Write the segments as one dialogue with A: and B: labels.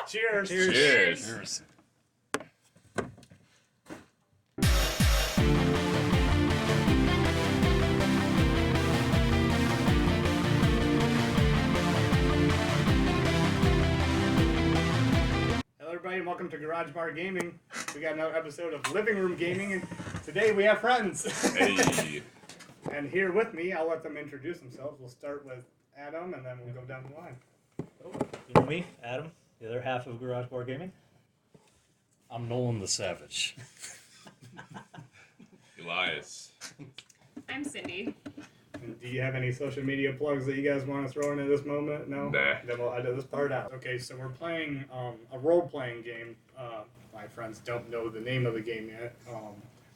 A: Cheers.
B: Cheers.
A: Hello, everybody, and welcome to Garage Bar Gaming. We got another episode of Living Room Gaming, and today we have friends.
B: Hey.
A: And here with me, I'll let them introduce themselves. We'll start with Adam, and then we'll go down the line.
C: You know me, Adam, the other half of Garage Bar Gaming.
D: I'm Nolan the Savage.
B: Elias.
E: I'm Cindy.
A: And do you have any social media plugs that you guys want to throw in at this moment? No?
B: Nah.
A: Then we'll edit this part out. Okay, so we're playing a role-playing game. My friends don't know the name of the game yet,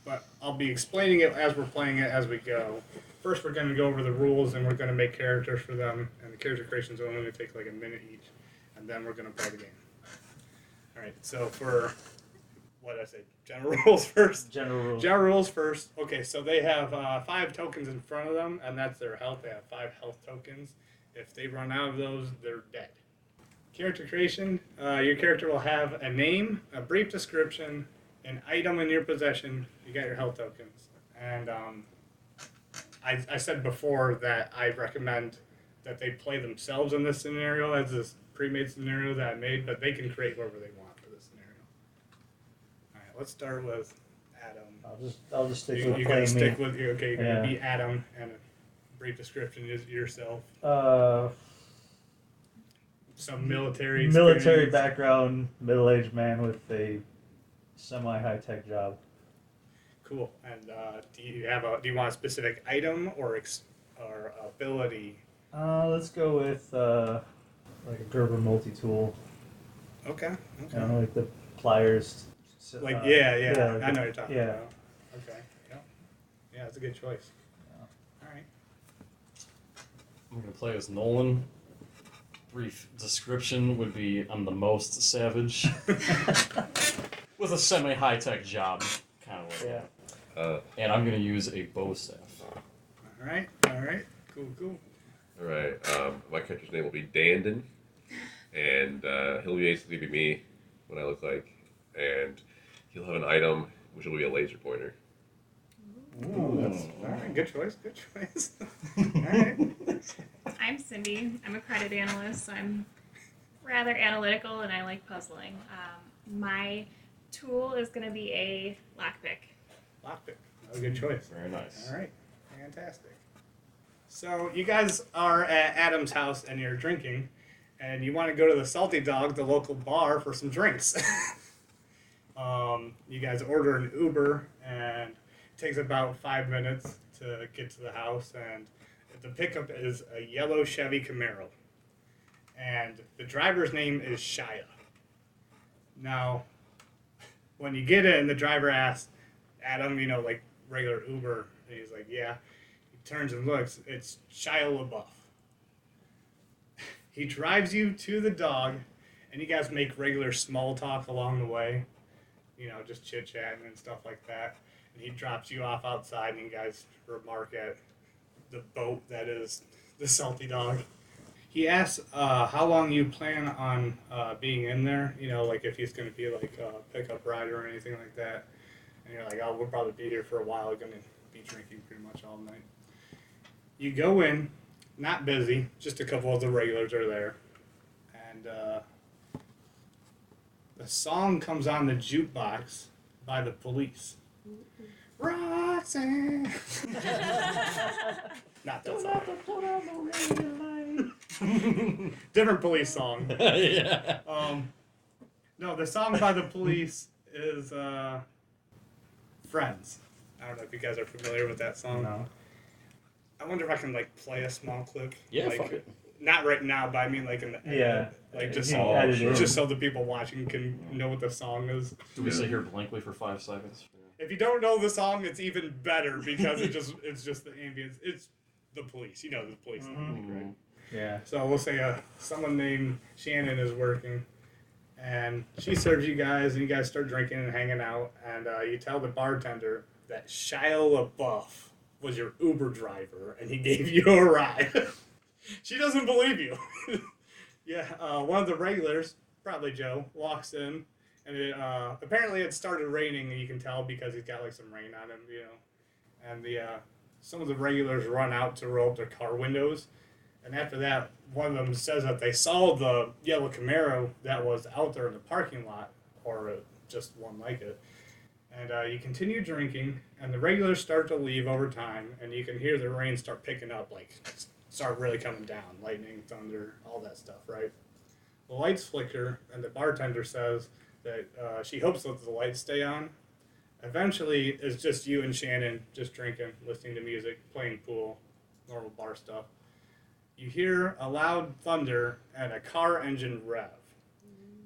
A: but I'll be explaining it as we're playing it as we go. First, we're going to go over the rules, and we're going to make characters for them, and the character creations will only take like a minute each, and then we're going to play the game. All right, so for, what did I say, general rules first?
C: General rules.
A: General rules first. Okay, so they have 5 tokens in front of them, and that's their health. They have 5 health tokens. If they run out of those, they're dead. Character creation. Your character will have a name, a brief description, an item in your possession. You got your health tokens. And I said before that I recommend that they play themselves in this scenario as this pre-made scenario that I made, but they can create whatever they want for this scenario. All right, let's start with Adam.
C: I'll just stick
A: You're
C: with
A: gonna
C: playing
A: stick
C: me.
A: with you're gonna be Adam, and a brief description is yourself. Some military experience.
C: Background, middle-aged man with a semi-high-tech job.
A: Cool. And do you want a specific item or ability?
C: Let's go with like a Gerber multi-tool.
A: Okay.
C: Like the pliers.
A: Like
C: like
A: I know
C: the-
A: what you're talking
C: yeah.
A: about. Okay. Yeah, that's a good choice. All right.
D: I'm going to play as Nolan. Brief description would be I'm the most savage. With a semi-high-tech job, kind of like that. And I'm going to use a bow staff.
A: All right. Cool.
B: Alright, my character's name will be Dandon. And he'll basically be me, what I look like. And he'll have an item, which will be a laser pointer.
A: Ooh, that's all right. Good choice. All right.
E: I'm Cindy. I'm a credit analyst, so I'm rather analytical and I like puzzling. My tool is going to be a lockpick.
A: Lockpick. That's a good choice.
D: Very nice.
A: All right, fantastic. So you guys are at Adam's house and you're drinking, and you want to go to the Salty Dog, the local bar, for some drinks. You guys order an Uber, and it takes about 5 minutes to get to the house, and the pickup is a yellow Chevy Camaro, and the driver's name is Shia. Now, when you get in, the driver asks Adam, like regular Uber, and he's like, yeah. He turns and looks, it's Shia Labeouf. He drives you to the dog, and you guys make regular small talk along the way, just chit-chatting and stuff like that. And he drops you off outside, and you guys remark at the boat that is the Salty Dog. He asks how long you plan on being in there, like if he's going to be like a pickup rider or anything like that. And you're like, we'll probably be here for a while. We're going to be drinking pretty much all night. You go in, not busy, just a couple of the regulars are there. And the song comes on the jukebox by the Police. Roxanne! Not that song. Different Police song.
D: Yeah.
A: No, the song by the Police is Friends. I don't know if you guys are familiar with that song.
C: No.
A: I wonder if I can play a small clip.
D: Yeah, fuck it.
A: Not right now, but I mean in the
C: Yeah.
A: edit. Just
C: You can edit it.
A: just so the people watching can know what the song is.
D: Do we sit here blankly for 5 seconds?
A: If you don't know the song, it's even better because it's just the ambience. It's the Police. You know the Police, right?
C: Yeah.
A: So we'll say someone named Shannon is working, and she serves you guys, and you guys start drinking and hanging out, and you tell the bartender that Shia LaBeouf was your Uber driver, and he gave you a ride. She doesn't believe you. Yeah, one of the regulars probably Joe, walks in, and apparently it started raining, and you can tell because he's got like some rain on him, and some of the regulars run out to roll up their car windows, and after that, one of them says that they saw the yellow Camaro that was out there in the parking lot, or just one like it. And you continue drinking, and the regulars start to leave over time, and you can hear the rain start picking up, like start really coming down, lightning, thunder, all that stuff, right? The lights flicker, and the bartender says that she hopes that the lights stay on. Eventually, it's just you and Shannon just drinking, listening to music, playing pool, normal bar stuff. You hear a loud thunder and a car engine rev.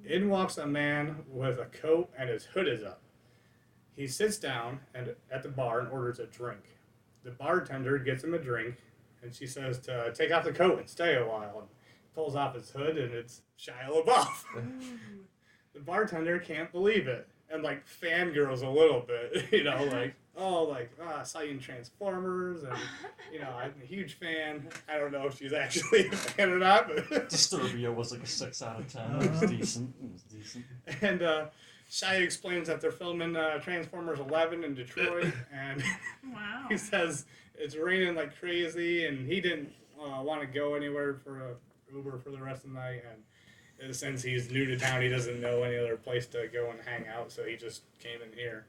A: In walks a man with a coat and his hood is up. He sits down at the bar and orders a drink. The bartender gets him a drink, and she says to take off the coat and stay a while. And pulls off his hood, and it's Shia Labeouf. The bartender can't believe it, and like fangirls a little bit, I saw you in Transformers, and I'm a huge fan. I don't know if she's actually a fan or not, but
D: Disturbia was like a 6 out of 10. It was decent.
A: And Shia explains that they're filming Transformers 11 in Detroit, and
E: Wow.
A: he says it's raining like crazy, and he didn't want to go anywhere for a Uber for the rest of the night, and since he's new to town, he doesn't know any other place to go and hang out, so he just came in here.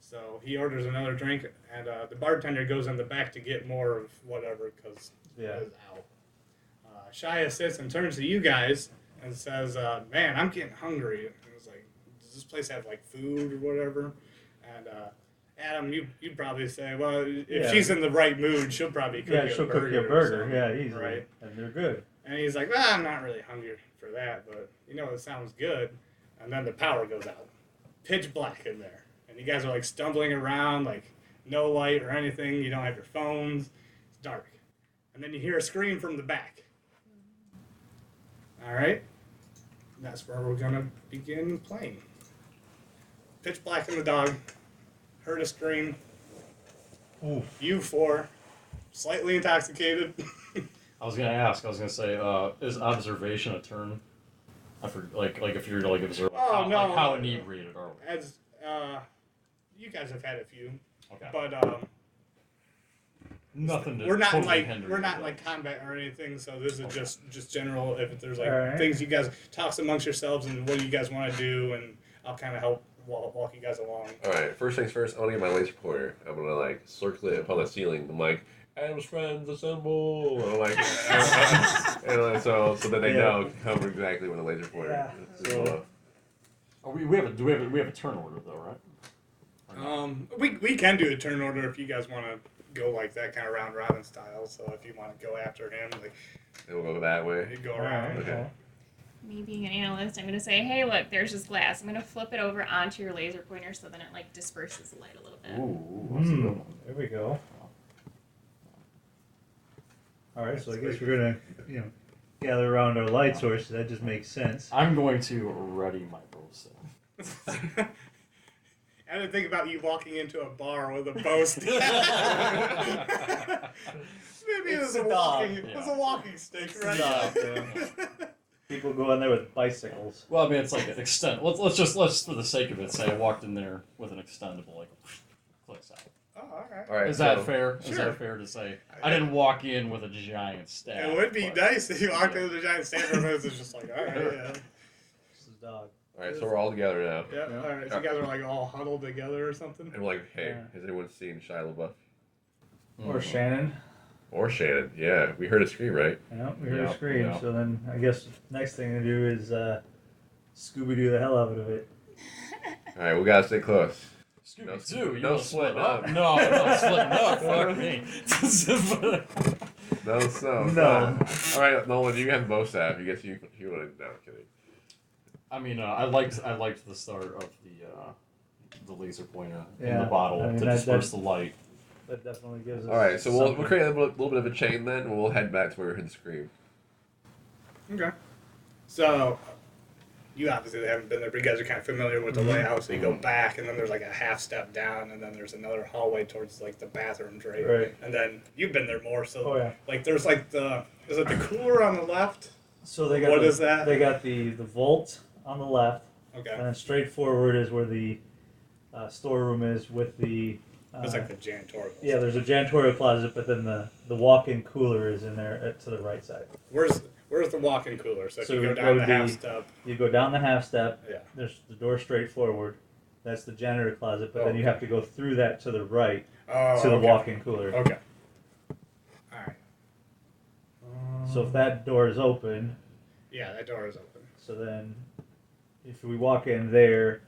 A: So he orders another drink, and the bartender goes in the back to get more of whatever because it's out. Shia sits and turns to you guys and says, "Man, I'm getting hungry." And it's like, does this place have like food or whatever? And Adam, you'd probably say, well, if she's in the right mood, she'll probably cook you a burger.
C: she'll cook you a burger. Yeah, easily.
A: Right?
C: And they're good.
A: And he's like, well, I'm not really hungry for that, but it sounds good. And then the power goes out. Pitch black in there. And you guys are like stumbling around, like no light or anything. You don't have your phones. It's dark. And then you hear a scream from the back. All right. That's where we're going to begin playing. Pitch black in the dog. Heard a scream.
C: Oof.
A: You four, slightly intoxicated.
D: I was gonna say, is observation a turn? I forget, like if you're like observing,
A: Oh, no.
D: like how inebriated are we?
A: As you guys have had a few,
D: Okay.
A: but
D: Nothing to
A: we're not
D: totally
A: like
D: hinder
A: we're
D: you,
A: not
D: but-
A: like combat or anything. So this is just general. If there's like
C: Alright.
A: things you guys talk amongst yourselves and what you guys want to do, and I'll kind of help walk you guys along.
B: All right. First things first. I want to get my laser pointer. I'm gonna like circle it upon the ceiling. I'm like, Adam's friends assemble. And I'm like, so that they know cover exactly when the laser pointer. is
C: So-
B: below.
D: Oh, we have a turn order though, right?
A: We can do a turn order if you guys want to go like that kind of round robin style. So if you want to go after him, like
B: And we'll go that way.
A: you go
C: All
A: around.
C: right.
B: Okay.
E: Me being an analyst, I'm going to say, hey, look, there's this glass. I'm going to flip it over onto your laser pointer so then it like disperses the light a little bit.
D: Ooh, that's a good one.
C: There we go. All right, so I guess we're gonna, gather around our light source. That just makes sense.
D: I'm going to ready my bow set.
A: I didn't think about you walking into a bar with a bow stick. Maybe it was a walking stick, right?
C: People go in there with bicycles.
D: Well, I mean, it's like an extend. Let's just for the sake of it say I walked in there with an extendable, like clicks out.
A: Oh, all right.
B: All right.
D: Is that
B: so-
D: fair? Is
A: Sure.
D: that fair to say? I didn't walk in with a giant staff.
A: It would be
D: but-
A: nice if you walked into the giant stand room and it was just like, all right, yeah.
C: This is dog.
B: All right. So we're all together now.
A: Yeah,
C: Yeah.
A: all right. So you guys are like all huddled together or something?
B: And we're like, hey,
C: Yeah.
B: has anyone seen Shia LaBeouf?
C: Or
D: Mhm.
C: Shannon.
B: Or Shannon? Yeah, we heard a scream, right?
C: Yeah, we heard
D: Yeah,
C: a scream.
D: yeah.
C: So then I guess next thing to do is Scooby Doo the hell out of it.
B: All right, we gotta stay close.
D: Scooby Doo, you
B: no
D: want to split
B: splitting
D: up?
B: up.
D: No, no splitting up. Fuck me.
B: No, so
C: No.
B: All right, Nolan, you have bow staff. You guess you want to? No, I'm kidding.
D: I mean, I liked the start of the laser pointer in
C: Yeah,
D: the bottle
C: I mean,
D: to
C: that-
D: disperse the light.
C: That definitely gives us.
B: All right, so we'll
C: something.
B: create a little bit of a chain then, and we'll head back to where we heard the scream.
A: Okay. So, you obviously haven't been there, but you guys are kind of familiar with the layout. So you go back, and then there's like a half step down, and then there's another hallway towards like the bathrooms, right?
C: Right.
A: And then you've been there more, so
C: Oh yeah.
A: like there's like is it the cooler on the left?
C: So they got
A: What
C: the,
A: is that?
C: They got the vault on the left,
A: Okay.
C: and then straight forward is where the storeroom is with the.
A: It's like the janitorial.
C: Yeah, there's a janitorial closet, but then the walk-in cooler is in there to the right side.
A: Where's the walk-in cooler? So if
C: So
A: you go
C: it
A: down
C: would
A: the half
C: be-
A: step.
C: You go down the half step.
A: Yeah.
C: There's the door straight forward. That's the janitor closet, but then you
A: Okay.
C: have to go through that to the right
A: Oh,
C: to the
A: okay.
C: walk-in cooler.
A: Okay. All right.
C: So if that door is open,
A: Yeah, that door is open.
C: so then if we walk in there,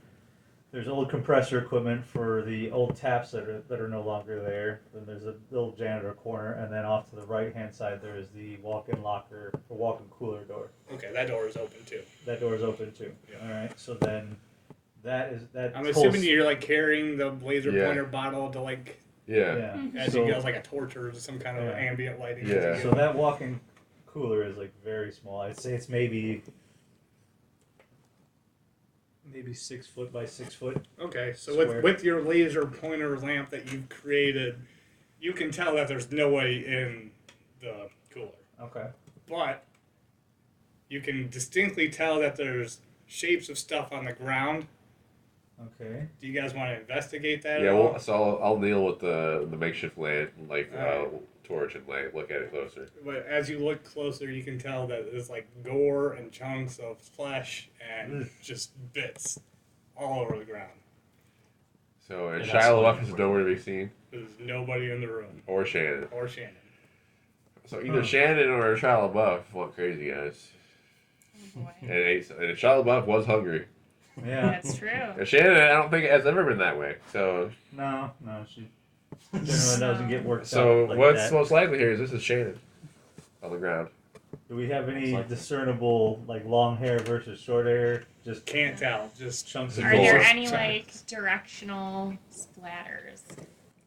C: there's old compressor equipment for the old taps that are no longer there. Then there's a little janitor corner, and then off to the right-hand side there is the walk-in locker or walk-in cooler door.
A: Okay, that door is open too.
C: That door is open too.
A: Yeah.
C: All right. So then that.
A: I'm
C: whole
A: assuming
C: s-
A: you're like carrying the laser
B: Yeah.
A: pointer bottle to like
B: Yeah.
C: Yeah.
A: as
C: so,
A: you go, like a torch or some kind of
C: Yeah.
A: ambient lighting.
B: Yeah.
C: So that walk-in cooler is like very small. I'd say it's maybe 6 foot by 6 foot.
A: Okay, so
C: Square.
A: with your laser pointer lamp that you've created, you can tell that there's no way in the cooler.
C: Okay.
A: But you can distinctly tell that there's shapes of stuff on the ground.
C: Okay.
A: Do you guys want to investigate that
B: Yeah,
A: at all?
B: well, so I'll kneel with the makeshift lamp, like
A: Alright.
B: torch, and like look at it closer.
A: But as you look closer, you can tell that there's like gore and chunks of flesh and just bits all over the ground.
B: So, and
D: Yeah,
B: Shia
D: that's
B: LaBeouf
D: what-
B: is nowhere to be seen,
A: There's nobody in the room.
B: or Shannon.
A: Or Shannon.
B: So either Shannon or Shia LaBeouf went crazy, guys.
E: Oh boy.
B: And Shia LaBeouf was hungry.
C: Yeah.
E: That's true.
B: And Shannon, I don't think it has ever been that way. So,
C: No, she generally doesn't get worked
B: so
C: out like
B: what's
C: that.
B: most likely here is this is Shannon on the ground.
C: Do we have any
D: Looks like it.
C: discernible like long hair versus short hair? Just
A: Can't tell. Just
C: chunks of
E: Are there
C: gore?
E: any like directional splatters?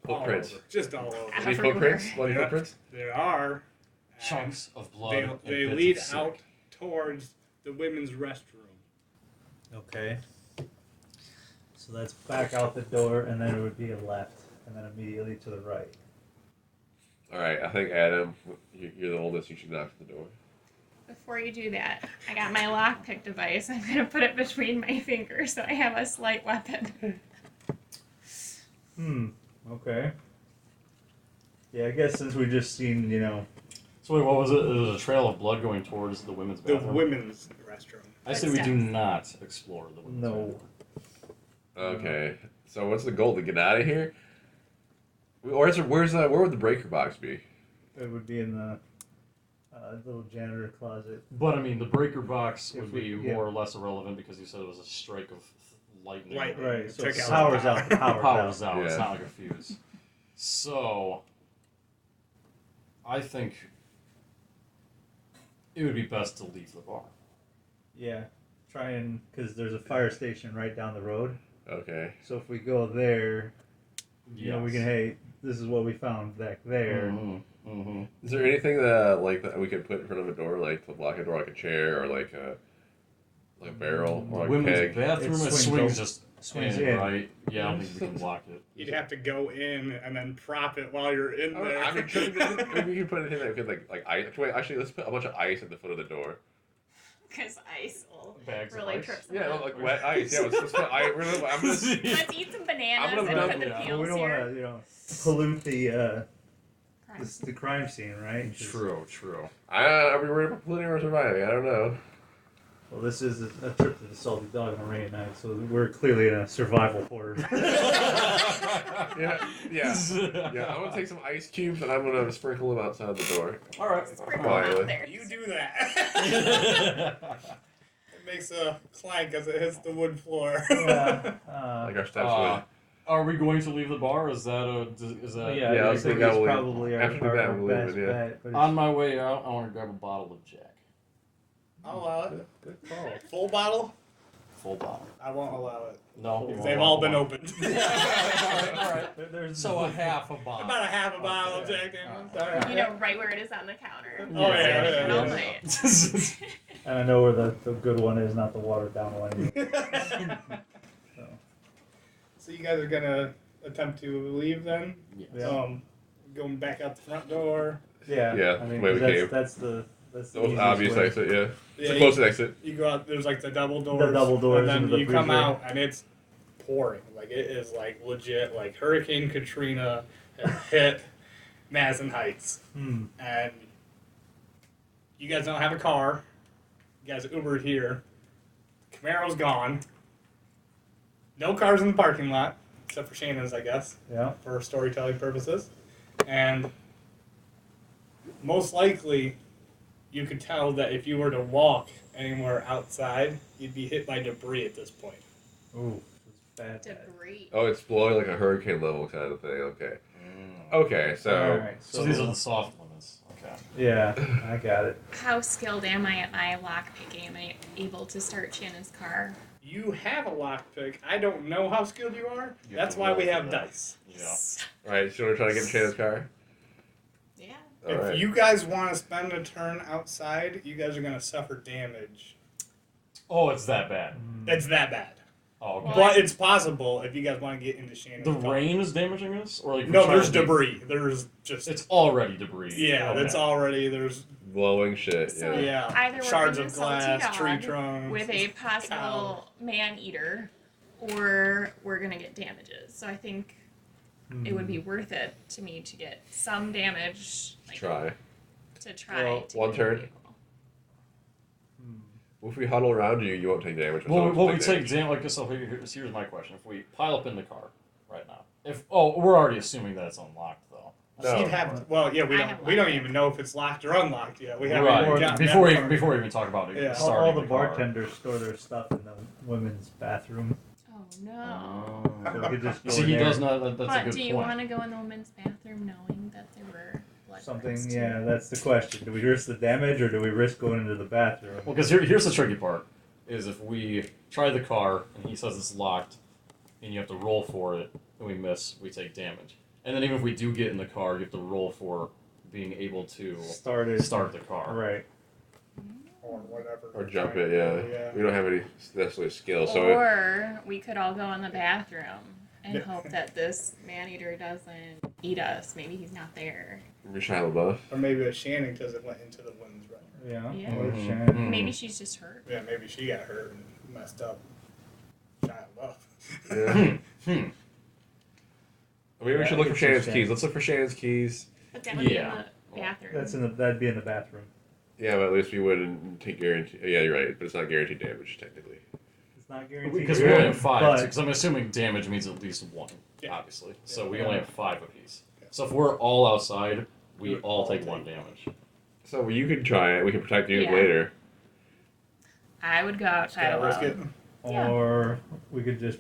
A: all
B: Footprints.
A: over. Just all over.
B: Any
E: Everywhere.
B: footprints? Bloody
A: Yeah.
B: footprints?
A: There are. and
D: Chunks of blood.
A: They,
D: and
A: they
D: bits
A: lead
D: of sick.
A: out towards the women's restroom.
C: Okay. So that's back out the door, and then it would be a left, and then immediately to the right.
B: All right, I think Adam, you're the oldest. You should knock at the door.
E: Before you do that, I got my lockpick device. I'm gonna put it between my fingers so I have a slight weapon.
C: Okay. Yeah, I guess since we just seen,
D: So wait, what was it? It was a trail of blood going towards the women's
A: The
D: bathroom.
A: women's restroom.
D: I say we do not explore the women's
C: No.
D: bathroom.
B: Okay, so what's the goal? To get out of here? Or where would the breaker box be?
C: it would be in the little janitor closet.
D: But I mean, the breaker box
C: If
D: would
C: we-
D: be
C: yeah.
D: more or less irrelevant because you said it was a strike of lightning.
A: Right.
C: Right, so
A: Check
C: the
A: out
C: power's
A: the
C: out, the
D: The
C: power's
D: power's
C: out.
D: out. It's
B: Yeah.
D: not like a fuse. So, I think it would be best to leave the bar.
C: Yeah, because there's a fire station right down the road.
B: Okay.
C: So if we go there, we can,
D: Yes.
C: hey, this is what we found back there.
D: Mm-hmm.
B: Is there anything that we could put in front of a door, like to block a door, like a chair or like a barrel or like a
D: Women's
B: keg?
D: bathroom,
C: It
D: it
C: swings
D: swings
C: open.
D: just
C: Swings
D: in,
C: in.
D: right? Yeah, I don't think we can block it.
A: You'd have to go in and then prop it while you're in
B: Oh,
A: there.
B: I mean, maybe you could put anything that could like ice. Wait, actually, let's put a bunch of ice at the foot of the door.
E: Because ice will
D: Bags of
E: really
D: ice?
E: trip them
B: Yeah,
E: up.
B: like wet ice. Yeah, let's put ice. I'm gonna.
E: Let's eat some bananas
B: I'm
E: and
B: gonna
E: put the
D: dump-
E: peels
C: we don't
E: here.
C: want to, pollute the
E: Crime.
C: the crime scene, right?
D: True.
B: Are we ready for polluting or surviving? I don't know.
C: Well, this is a trip to the Salty Dog on a rainy night, so we're clearly in a survival horror.
B: Yeah. I'm gonna take some ice cubes and I'm gonna sprinkle them outside the door.
D: All right.
E: Sprinkle
B: Oh,
E: them
B: yeah.
E: out there.
A: You do that. It makes a clank as it hits the wood floor.
C: Yeah.
B: Like our steps would.
D: Are we going to leave the bar? Is that
C: Yeah,
B: Yeah,
C: I
B: let's
C: think
B: leave
C: it's
B: that one.
C: probably
B: After
C: our
B: that, we'll leave
C: best
B: it, yeah.
C: bet. But
D: On my way out, I want to grab a bottle of Jack,
A: I'll allow it.
B: Good call.
A: Full bottle?
D: full bottle.
A: I won't allow it.
D: No, you
A: Because
D: won't
A: they've
D: want
A: all been
D: one.
A: opened.
D: all right.
C: there's
D: So a half a bottle.
A: About a half a bottle of Jack Daniels. All right.
E: You know, right where it is on the counter.
A: Oh, yeah,
E: All
A: yeah.
E: night.
C: and I know where the good one is, not the watered down one. So,
A: So you guys are gonna attempt to leave then?
D: Yes.
C: Yeah.
A: Going back out the front door.
C: yeah.
B: Yeah,
C: I mean,
B: the way we
C: 'cause
B: came.
C: that's the That's
B: The
C: the
B: most
C: easiest
B: obvious
C: way.
B: exit, yeah. It's the
A: Yeah,
B: closest exit.
A: You go out. There's like the double doors.
C: double doors
A: And then
C: into the
A: you come
C: freezer.
A: out, and it's pouring. Like it is like legit. Like Hurricane Katrina has hit Madison Heights,
C: Hmm.
A: and you guys don't have a car. You guys Ubered here. Camaro's gone. No cars in the parking lot, except for Shannon's, I guess,
C: Yeah.
A: for storytelling purposes. And most likely, you could tell that if you were to walk anywhere outside, you'd be hit by debris at this point.
C: Ooh, it's bad.
E: Debris.
B: Oh, it's blowing like a hurricane level kind of thing. Okay. Okay, so
C: Alright,
D: So these are the soft limits. Okay.
C: Yeah, I got it.
E: How skilled am I at my lockpicking? Am I able to start Shannon's car?
A: You have a lockpick. I don't know how skilled you are.
D: You have
A: That's
D: to
A: why
D: roll
A: we
D: for
A: have
D: that.
A: dice.
D: Yeah.
B: alright, so we're trying to get in Shannon's car?
E: Yeah.
B: Alright.
A: If you guys want to spend a turn outside, you guys are going to suffer damage.
D: Oh, it's that bad.
A: It's that bad.
D: Oh, okay.
E: Well,
A: But it's possible if you guys want to get into Shannon's
D: The
A: car.
D: rain is damaging us, or like
A: No,
D: we're trying
A: there's
D: to be-
A: debris. There's just...
D: It's already debris.
A: yeah,
D: Okay.
A: that's already... There's...
B: Blowing shit,
E: So
B: yeah.
A: Yeah.
E: either we're
A: Shards
E: in
A: of
E: a salty
A: glass, tree
E: dog
A: trunks.
E: with a possible man-eater, or we're gonna get damages. So I think it would be worth it to me to get some damage. Like,
B: Try.
E: To try.
C: Well,
E: to
B: one
E: get in the
B: turn.
E: vehicle.
B: If we huddle around you, you won't take damage. but
D: Well,
B: someone
D: well,
B: will
D: we
B: take
D: take
B: damage.
D: damage. So here's my question: if we pile up in the car right now, we're already assuming that it's unlocked though.
B: No.
A: You'd have... Well, yeah, we
E: I
A: don't...
E: have
A: We don't
E: locked.
A: even know if it's locked or unlocked yet. We haven't
D: Right.
A: even gotten
D: Before
A: that
D: we
A: far.
D: before we even talk about it,
A: Yeah.
C: All
D: starting
C: the
D: car.
C: bartenders store their stuff in the women's bathroom.
E: Oh no.
C: So we could just go
D: See,
C: in
D: he
C: there.
D: does not. That's a
E: But
D: good
E: do you
D: point.
E: want to go in the women's bathroom knowing that there were blood
C: Something,
E: marks,
C: yeah,
E: too?
C: that's the question. Do we risk the damage or do we risk going into the bathroom?
D: Well, because here's the tricky part: is if we try the car and he says it's locked, and you have to roll for it, and we miss, we take damage. And then even if we do get in the car, you have to roll for being able to
C: Started.
D: start the car.
C: Right.
A: Or whatever.
B: Or jump
A: Right.
B: it, yeah. We don't have any necessarily skill, so it,
E: Or we could all go in the bathroom and hope that this man-eater doesn't eat us. Maybe he's not there.
B: Shia Labeouf.
A: Or maybe it's Shannon because it went into the women's restroom.
C: Yeah.
E: Yeah.
C: Or
D: Mhm.
C: Shannon.
D: Mhm.
E: Maybe she's just hurt.
A: Yeah, maybe she got hurt and messed up. Shia LaBeouf.
B: Yeah. Maybe we should look for Shannon's keys. Let's look for Shannon's keys.
E: But that would
D: Yeah.
E: be in the bathroom.
C: That'd be in the bathroom.
B: Yeah, but at least we wouldn't take guarantee. Yeah, you're right, but it's not guaranteed damage technically.
C: It's not guaranteed.
D: Because we only have
C: but-
D: five. Because I'm assuming damage means at least one,
A: Yeah.
D: obviously. So
A: Yeah.
D: we only have five apiece.
A: Yeah.
D: So if we're all outside, we
A: We would
D: all
A: all
D: take
A: take
D: one
A: damage.
D: damage.
B: So you can try it. We can protect you
E: Yeah.
B: later.
E: I would go outside
A: Gotta risk it.
E: alone. Yeah.
C: Or we could just.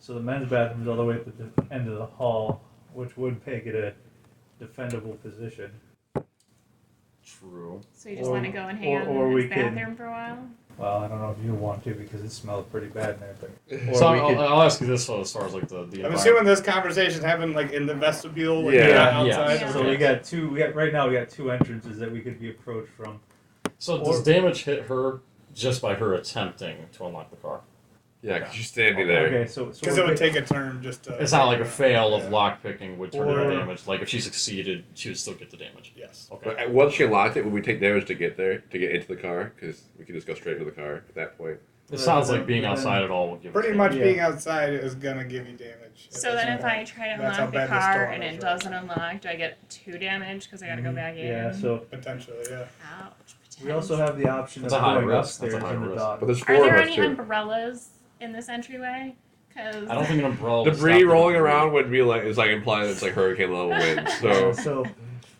C: So the men's bathroom's all the way at the end of the hall, which would make it a defendable position.
D: True.
E: So you just
C: Or-
E: want to go and hang out
C: or
E: in
C: we
E: his
C: can-
E: bathroom for a while?
C: Well, I don't know if you want to because it smells pretty bad in there. But, or
D: So
C: we could,
D: I'll ask you this though, as far as like the
A: I'm
D: environment.
A: assuming this conversation happened like in the vestibule, like
B: Yeah.
A: not
D: Yeah.
A: outside.
E: Yeah.
C: so we got two. Right now we got two entrances that we could be approached from.
D: So does damage hit her just by her attempting to unlock the car?
B: Yeah, because she's standing there.
C: Okay, so
A: Because
C: we're
A: it would
C: pick-
A: take a turn just to.
D: It's not like a fail of
A: Yeah.
D: lockpicking would turn
C: Or-
D: into damage. Like if she succeeded, she would still get the damage.
A: Yes.
D: Okay.
B: But once she unlocked it, would we take damage to get there, to get into the car? Because we could just go straight into the car at that point.
D: It sounds like being
C: then-
D: outside at all would give us
A: Pretty
D: damage.
A: much
C: Yeah.
A: being outside is gonna give you damage.
E: So then if I try to
A: That's how
E: unlock the
A: bad this
E: car
A: storm
E: and
A: is
E: it
A: right
E: doesn't
A: now.
E: unlock, do I get 2 damage because I gotta go back in?
C: Yeah, so
A: Potentially, yeah.
E: Ouch.
C: we also have the option
D: That's
C: of
D: a high
C: going
D: risk. That's
C: upstairs
D: a high
C: in the
D: risk.
C: dog.
B: But there's
E: Are
B: four
E: there
B: of us
E: any
B: too.
E: umbrellas in this entryway? Because
D: I don't think an umbrella. would
B: Debris
D: stop the
B: rolling
D: debris.
B: around would be like, it's like implying it's like hurricane level winds. So
C: So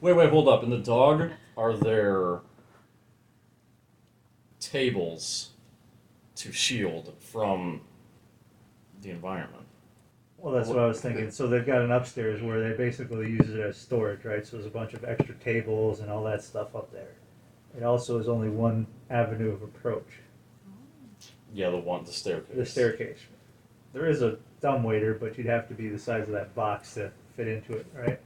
D: Wait, hold up. In the dog, are there tables to shield from the environment?
C: well, that's what I was thinking. So they've got an upstairs where they basically use it as storage, right? So there's a bunch of extra tables and all that stuff up there. It also is only one avenue of approach,
D: Yeah, the staircase.
C: the staircase. There is a dumbwaiter, but you'd have to be the size of that box to fit into it, right?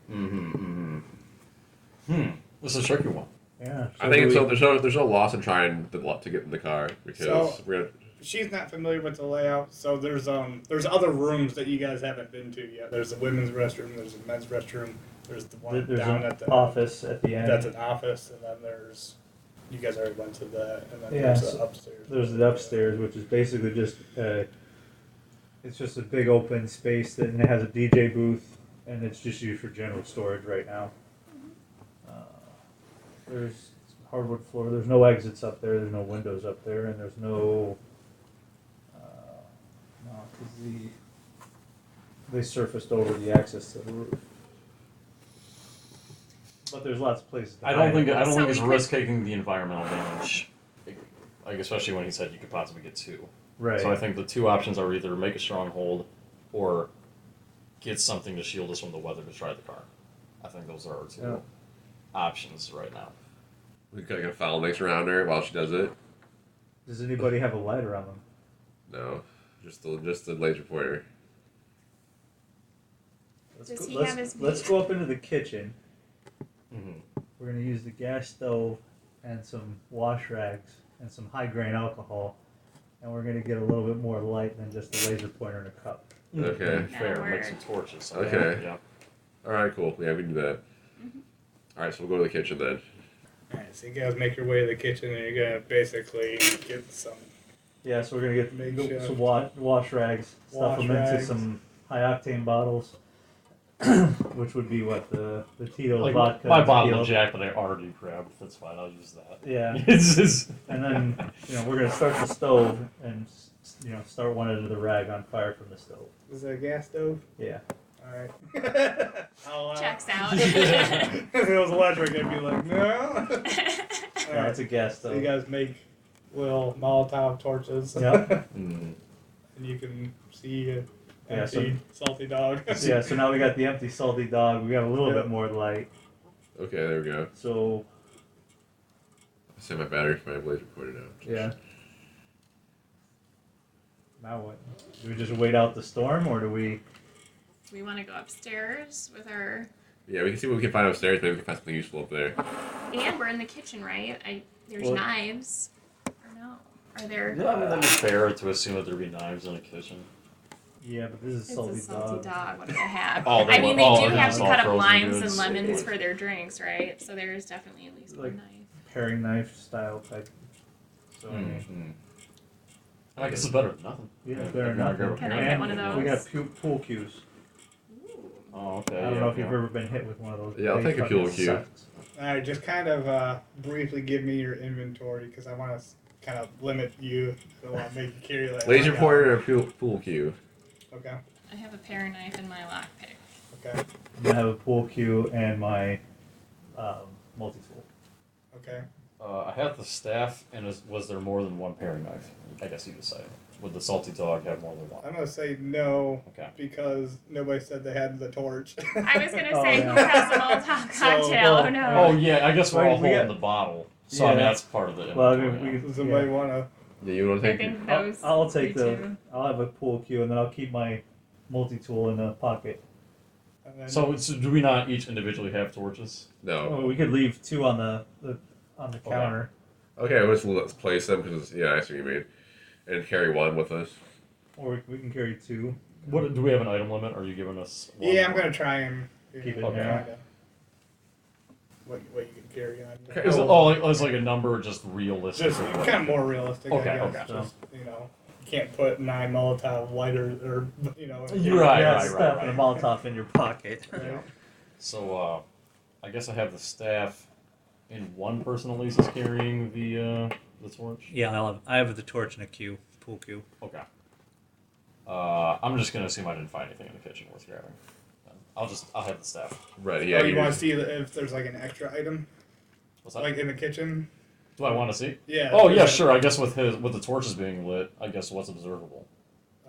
D: This is a tricky one.
C: Yeah.
B: I think
C: do we-
B: there's no loss in trying to get in the car because
A: So-
B: we're gonna.
A: She's not familiar with the layout, so there's other rooms that you guys haven't been to yet. There's a women's restroom, there's a men's restroom, There's the one
C: There's
A: down
C: an
A: at the
C: office at the end.
A: That's an office, and then there's. You guys already went to that, and then
C: Yeah,
A: there's
C: so
A: the upstairs.
C: There's the upstairs, which is basically just it's just a big open space that and it has a DJ booth, and it's just used for general storage right now. There's hardwood floor. There's no exits up there. There's no windows up there, and there's no. No, because they surfaced over the access to the roof. But there's lots of places. To
D: I don't think
E: So
D: it's
E: we could-
D: risk taking the environmental damage, like especially when he said you could possibly get 2.
C: Right.
D: So I think the 2 options are either make a stronghold or get something to shield us from the weather to try the car. I think those are our 2 options right now.
B: We could get a foul mix around her while she does it.
C: Does anybody have a light around them?
B: No, just the laser pointer.
E: Does he have his-
C: Let's go up into the kitchen.
D: Mm-hmm.
C: We're gonna use the gas stove and some wash rags and some high grain alcohol, and we're gonna get a little bit more light than just a laser pointer in a cup.
B: Okay.
D: Fair.
E: That'll
D: Make some
E: work.
D: torches.
B: Okay.
D: Yeah.
B: All right, cool. Yeah, we can do that. All right, so we'll go to the kitchen then.
A: Alright, so you guys make your way to the kitchen, and you're gonna basically get some.
C: Yeah, so we're gonna
A: Make
C: get
A: sure-
C: some wash rags, stuff
A: Wash
C: them into
A: rags.
C: some high octane bottles, which would be what the Tito's
D: Like
C: vodka.
D: my
C: and
D: bottle
C: tequila.
D: of Jack that I already grabbed. That's fine. I'll use that.
C: Yeah.
D: It's just,
C: And then, we're gonna start the stove and, start one end of the rag on fire from the stove.
A: Is that a gas stove?
C: Yeah.
A: Alright. I'll,
E: Checks out.
A: if it was electric, I'd be like, no.
C: Yeah, it's a gas
A: So
C: stove.
A: you guys make little Molotov torches.
C: Yep.
D: mm,
A: And you can see an
C: Yeah, so-
A: empty, salty dog.
C: Yeah, so now we got the empty salty dog. We got a little
A: Yep.
C: bit more light.
B: Okay, there we go.
C: So,
B: I save my battery for my laser pointer now.
C: yeah. Now what? Do we just wait out the storm, or do we?
E: Do we want to go upstairs with our?
B: Yeah, we can see what we can find upstairs. Maybe we can find something useful up there.
E: And we're in the kitchen, right? There's
C: Well-
E: knives. Or no? Are there?
D: yeah, I mean, that'd be fair to assume that there'd be knives in a kitchen.
C: Yeah, but this is
E: It's
C: salty,
E: a salty
C: dog.
E: dog. What do they have?
D: Oh, they
E: I mean, they
D: want-
E: do
D: oh,
E: have
D: it's
E: to
D: all
E: cut up
D: frozen
E: limes
D: goods.
E: and lemons for their drinks, right? So there's definitely at least
C: Like-
E: one knife.
C: Paring knife style type. So I mean,
D: Mm-hmm. I guess it's better than nothing.
C: yeah,
D: Yeah,
C: better
D: yeah,
C: not.
D: grab a
E: Can I
D: pair.
E: get one of those?
C: We got pool cues.
E: Ooh.
D: Oh, okay.
C: I don't
D: yeah,
C: know if
D: yeah.
C: you've ever been hit with one of those.
B: Yeah, I'll
C: big
B: take a
C: fucking
B: pool cue.
C: sucks.
A: Alright, just kind of briefly give me your inventory because I want to kind of limit you. I don't want to make you carry that.
B: Laser
A: like,
B: pointer or pool cue?
A: Okay,
E: I have a paring knife in my lockpick.
A: okay,
C: I'm gonna have a pool cue and my multi tool.
A: okay.
D: I had the staff, and was there more than one paring knife? I guess you decide. Would the salty dog have more than one?
A: I'm going to say no
D: Okay.
A: because nobody said they had the torch.
E: I was gonna
C: Oh,
E: say,
C: yeah.
E: who has the Molotov cocktail?
C: well,
E: Oh no.
D: Oh yeah, I guess we're all
C: Right, we
D: holding
C: got-
D: the bottle, so I mean
C: Yeah.
D: that's part of the.
C: Well, I
D: inventory,
C: mean,
D: yeah.
A: Does somebody want to?
B: Yeah, you want to
E: I
B: take
E: think
C: I'll,
E: those.
C: I'll take
E: me
C: the.
E: too.
C: I'll have a pool cue and then I'll keep my multi tool in the pocket.
D: So do we not each individually have torches?
B: No.
C: Oh, we could leave two on the counter.
B: Okay, let's place them because I see what you mean, and carry one with us.
C: Or we can carry two.
D: What do we have an item limit? Or are you giving us? One
A: Yeah, I'm
D: more?
A: going to try and
C: Keep it
D: Okay.
C: there.
A: What you can carry on.
B: Okay.
D: Is it it's like a number, just realistic?
A: Just kind of more realistic.
D: Okay,
A: I guess.
D: okay.
A: Just, you can't put 9 Molotov lighters or
D: You're right.
C: Yeah, stuff and a Molotov in your pocket.
A: Yeah.
D: So I guess I have the staff, and one person at least is carrying the torch.
C: Yeah, I have the torch and a cue, pool cue.
D: Okay. I'm just gonna assume I didn't find anything in the kitchen worth grabbing. I'll have the staff.
B: Right. Yeah.
A: Oh, you want to see if there's like an extra item,
D: What's that?
A: like in the kitchen?
D: Do I want to see?
A: Yeah.
D: Oh yeah, sure. I guess with the torches being lit, I guess what's observable,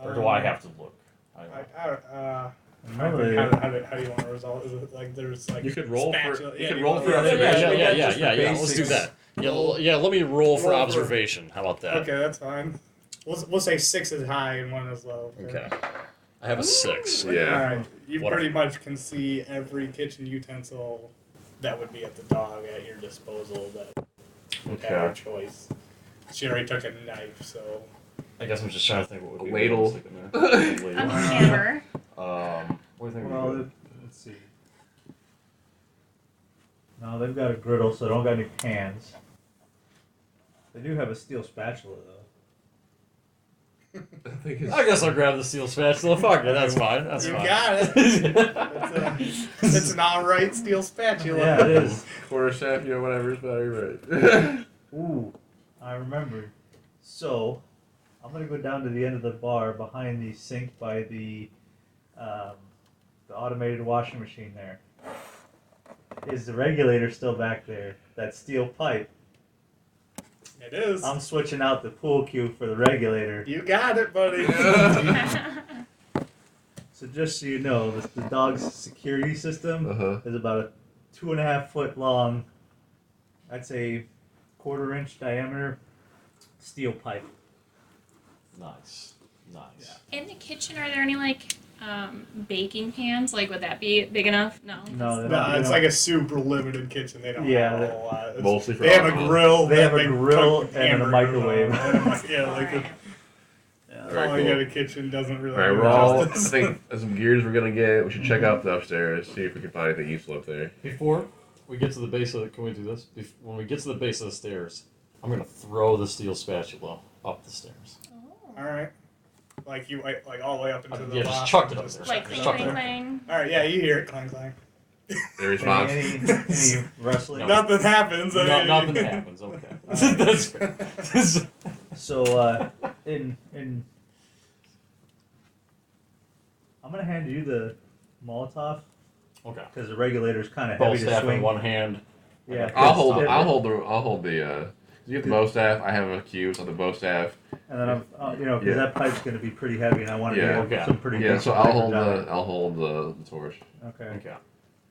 D: or do I have to look? I don't know.
A: How do you want to resolve? Is it like there's like
B: You could roll for-
A: spatula-
B: you
A: yeah,
B: could roll for
A: yeah,
B: observation.
A: yeah.
D: Let's do that. Yeah. Let me roll for
A: Roll for-
D: observation. How about that?
A: Okay, that's fine. We'll say 6 is high and 1 is low.
D: Okay. I have a 6.
B: Yeah.
A: All right. You
D: What
A: pretty much can see every kitchen utensil that would be at the dog at your disposal that would have your
D: Okay.
A: choice. She already took a knife, so
D: I guess I'm just trying to think what would be
B: Ladle.
D: realistic in there.
E: A hammer.
D: What do you think?
C: Well,
D: would be
C: let's see. No, they've got a griddle, so they don't got any pans. They do have a steel spatula, though.
B: I think it's.
D: I guess I'll grab the steel spatula. Fuck it, that's fine. That's
A: You
D: fine.
A: got it. It's an alright steel spatula.
C: Yeah, it is.
B: Quarter staff, whatever is better, right?
C: Ooh, I remembered. So, I'm gonna go down to the end of the bar behind the sink by the automated washing machine there. Is the regulator still back there? That steel pipe.
A: It is.
C: I'm switching out the pool cue for the regulator.
A: You got it, buddy.
C: So just so you know, the dog's security system is about a 2.5 foot long, I'd say 1/4 inch diameter steel pipe.
D: Nice. Nice.
E: In the kitchen, are there any like baking pans? Like, would that be big enough? No.
C: No,
A: No, it's like a super limited kitchen. They don't have a whole lot.
B: Mostly for
A: they have a
B: alcohol.
A: grill.
C: They
A: that
C: have a grill
A: cook
C: and a
A: hamburgers
C: microwave.
A: on. Yeah, like
E: Alright.
A: calling it a kitchen doesn't really.
B: Alright,
A: do
B: we're all. I
A: justice.
B: think there's some gears we're gonna get. We should check out the upstairs, see if we can find anything useful up there.
D: Before we get to the base of the, can we do this? When we get to the base of the stairs, I'm gonna throw the steel spatula up the stairs.
E: Oh.
A: All right. Like all the way up into the
D: Yeah, just
A: loft.
D: chucked it up there.
E: Like
D: Just
E: clang,
D: chuck it
E: clang,
D: up.
E: clang.
A: All right, yeah, you hear it, clang clang.
B: Any response?
C: Any wrestling?
D: No.
A: Nothing happens. I mean,
D: Nothing happens. Okay. That's fair.
C: So in I'm gonna hand you the Molotov
D: Okay.
C: because the regulator's kind of
D: Bow
C: heavy to
D: staff in
C: swing.
D: one hand.
C: Yeah,
B: I'll
C: it's-
B: hold.
C: it-
B: I'll hold the. You have the bow staff. I have a cue on the bow staff.
C: And then I'm, because
B: Yeah.
C: that pipe's gonna be pretty heavy, and I want to
B: Yeah.
C: get
D: Okay.
C: some pretty.
B: Yeah,
C: decent
B: so I'll hold
C: leverage on it.
B: the. I'll hold the torch.
C: Okay.
D: Okay.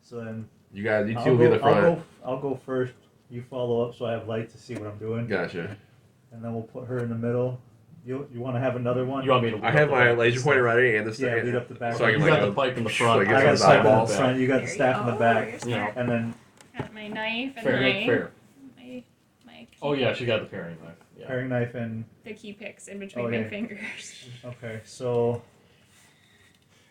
C: So then
B: You guys, you
C: I'll
B: two will be in the
C: go,
B: front.
C: I'll go first. You follow up, so I have light to see what I'm doing,
B: Gotcha.
C: and then we'll put her in the middle. You want to have another one?
D: You want me to?
B: I have my laser pointer ready and the
C: Yeah, lead up the back.
B: So I
D: You
B: can
D: got
B: like
D: the pipe in the
B: so
D: front.
B: I
C: I
B: guess
C: got
B: I'm
C: the staff in the
B: eyeballs.
C: front. You got the
E: There
C: staff in the
E: you
C: back,
E: go.
D: You know.
E: Smart.
C: and then
E: Got my knife and
D: Fair.
E: my
D: Fair.
E: my
D: Oh yeah, she got the paring knife. Yeah.
C: paring knife and
E: the key picks in between
C: Okay.
E: my fingers.
C: okay. So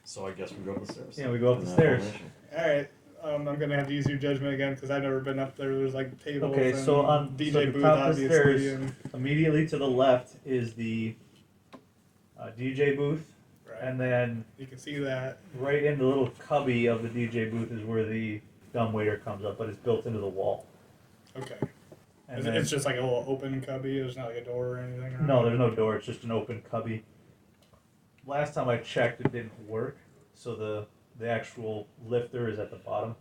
D: So I guess we go up the stairs.
C: yeah, we go up
D: In
C: the
D: that
C: stairs.
D: formation.
A: All right. I'm gonna have to use your judgment again because I've never been up there. There's like tables
C: Okay,
A: and
C: so on
A: DJ
C: so the
A: booth,
C: top of the
A: obviously.
C: stairs,
A: And,
C: immediately to the left is the DJ booth,
A: right.
C: and then
A: You can see that.
C: right in the little cubby of the DJ booth is where the dumbwaiter comes up, but it's built into the wall.
A: Okay.
C: And then,
A: It's just like a little open cubby. There's not like a door or anything. around
C: no,
A: it?
C: there's no door. It's just an open cubby. Last time I checked, it didn't work, so the actual lifter is at the bottom,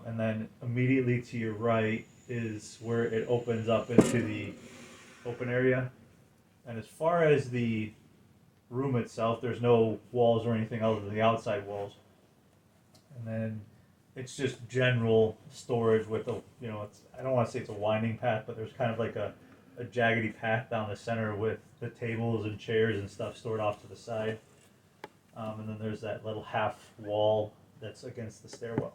C: and then immediately to your right is where it opens up into the open area. And as far as the room itself, there's no walls or anything other than the outside walls. And then it's just general storage with a, it's, I don't want to say it's a winding path, but there's kind of like a jaggedy path down the center with the tables and chairs and stuff stored off to the side. And then there's that little half wall that's against the stairwell.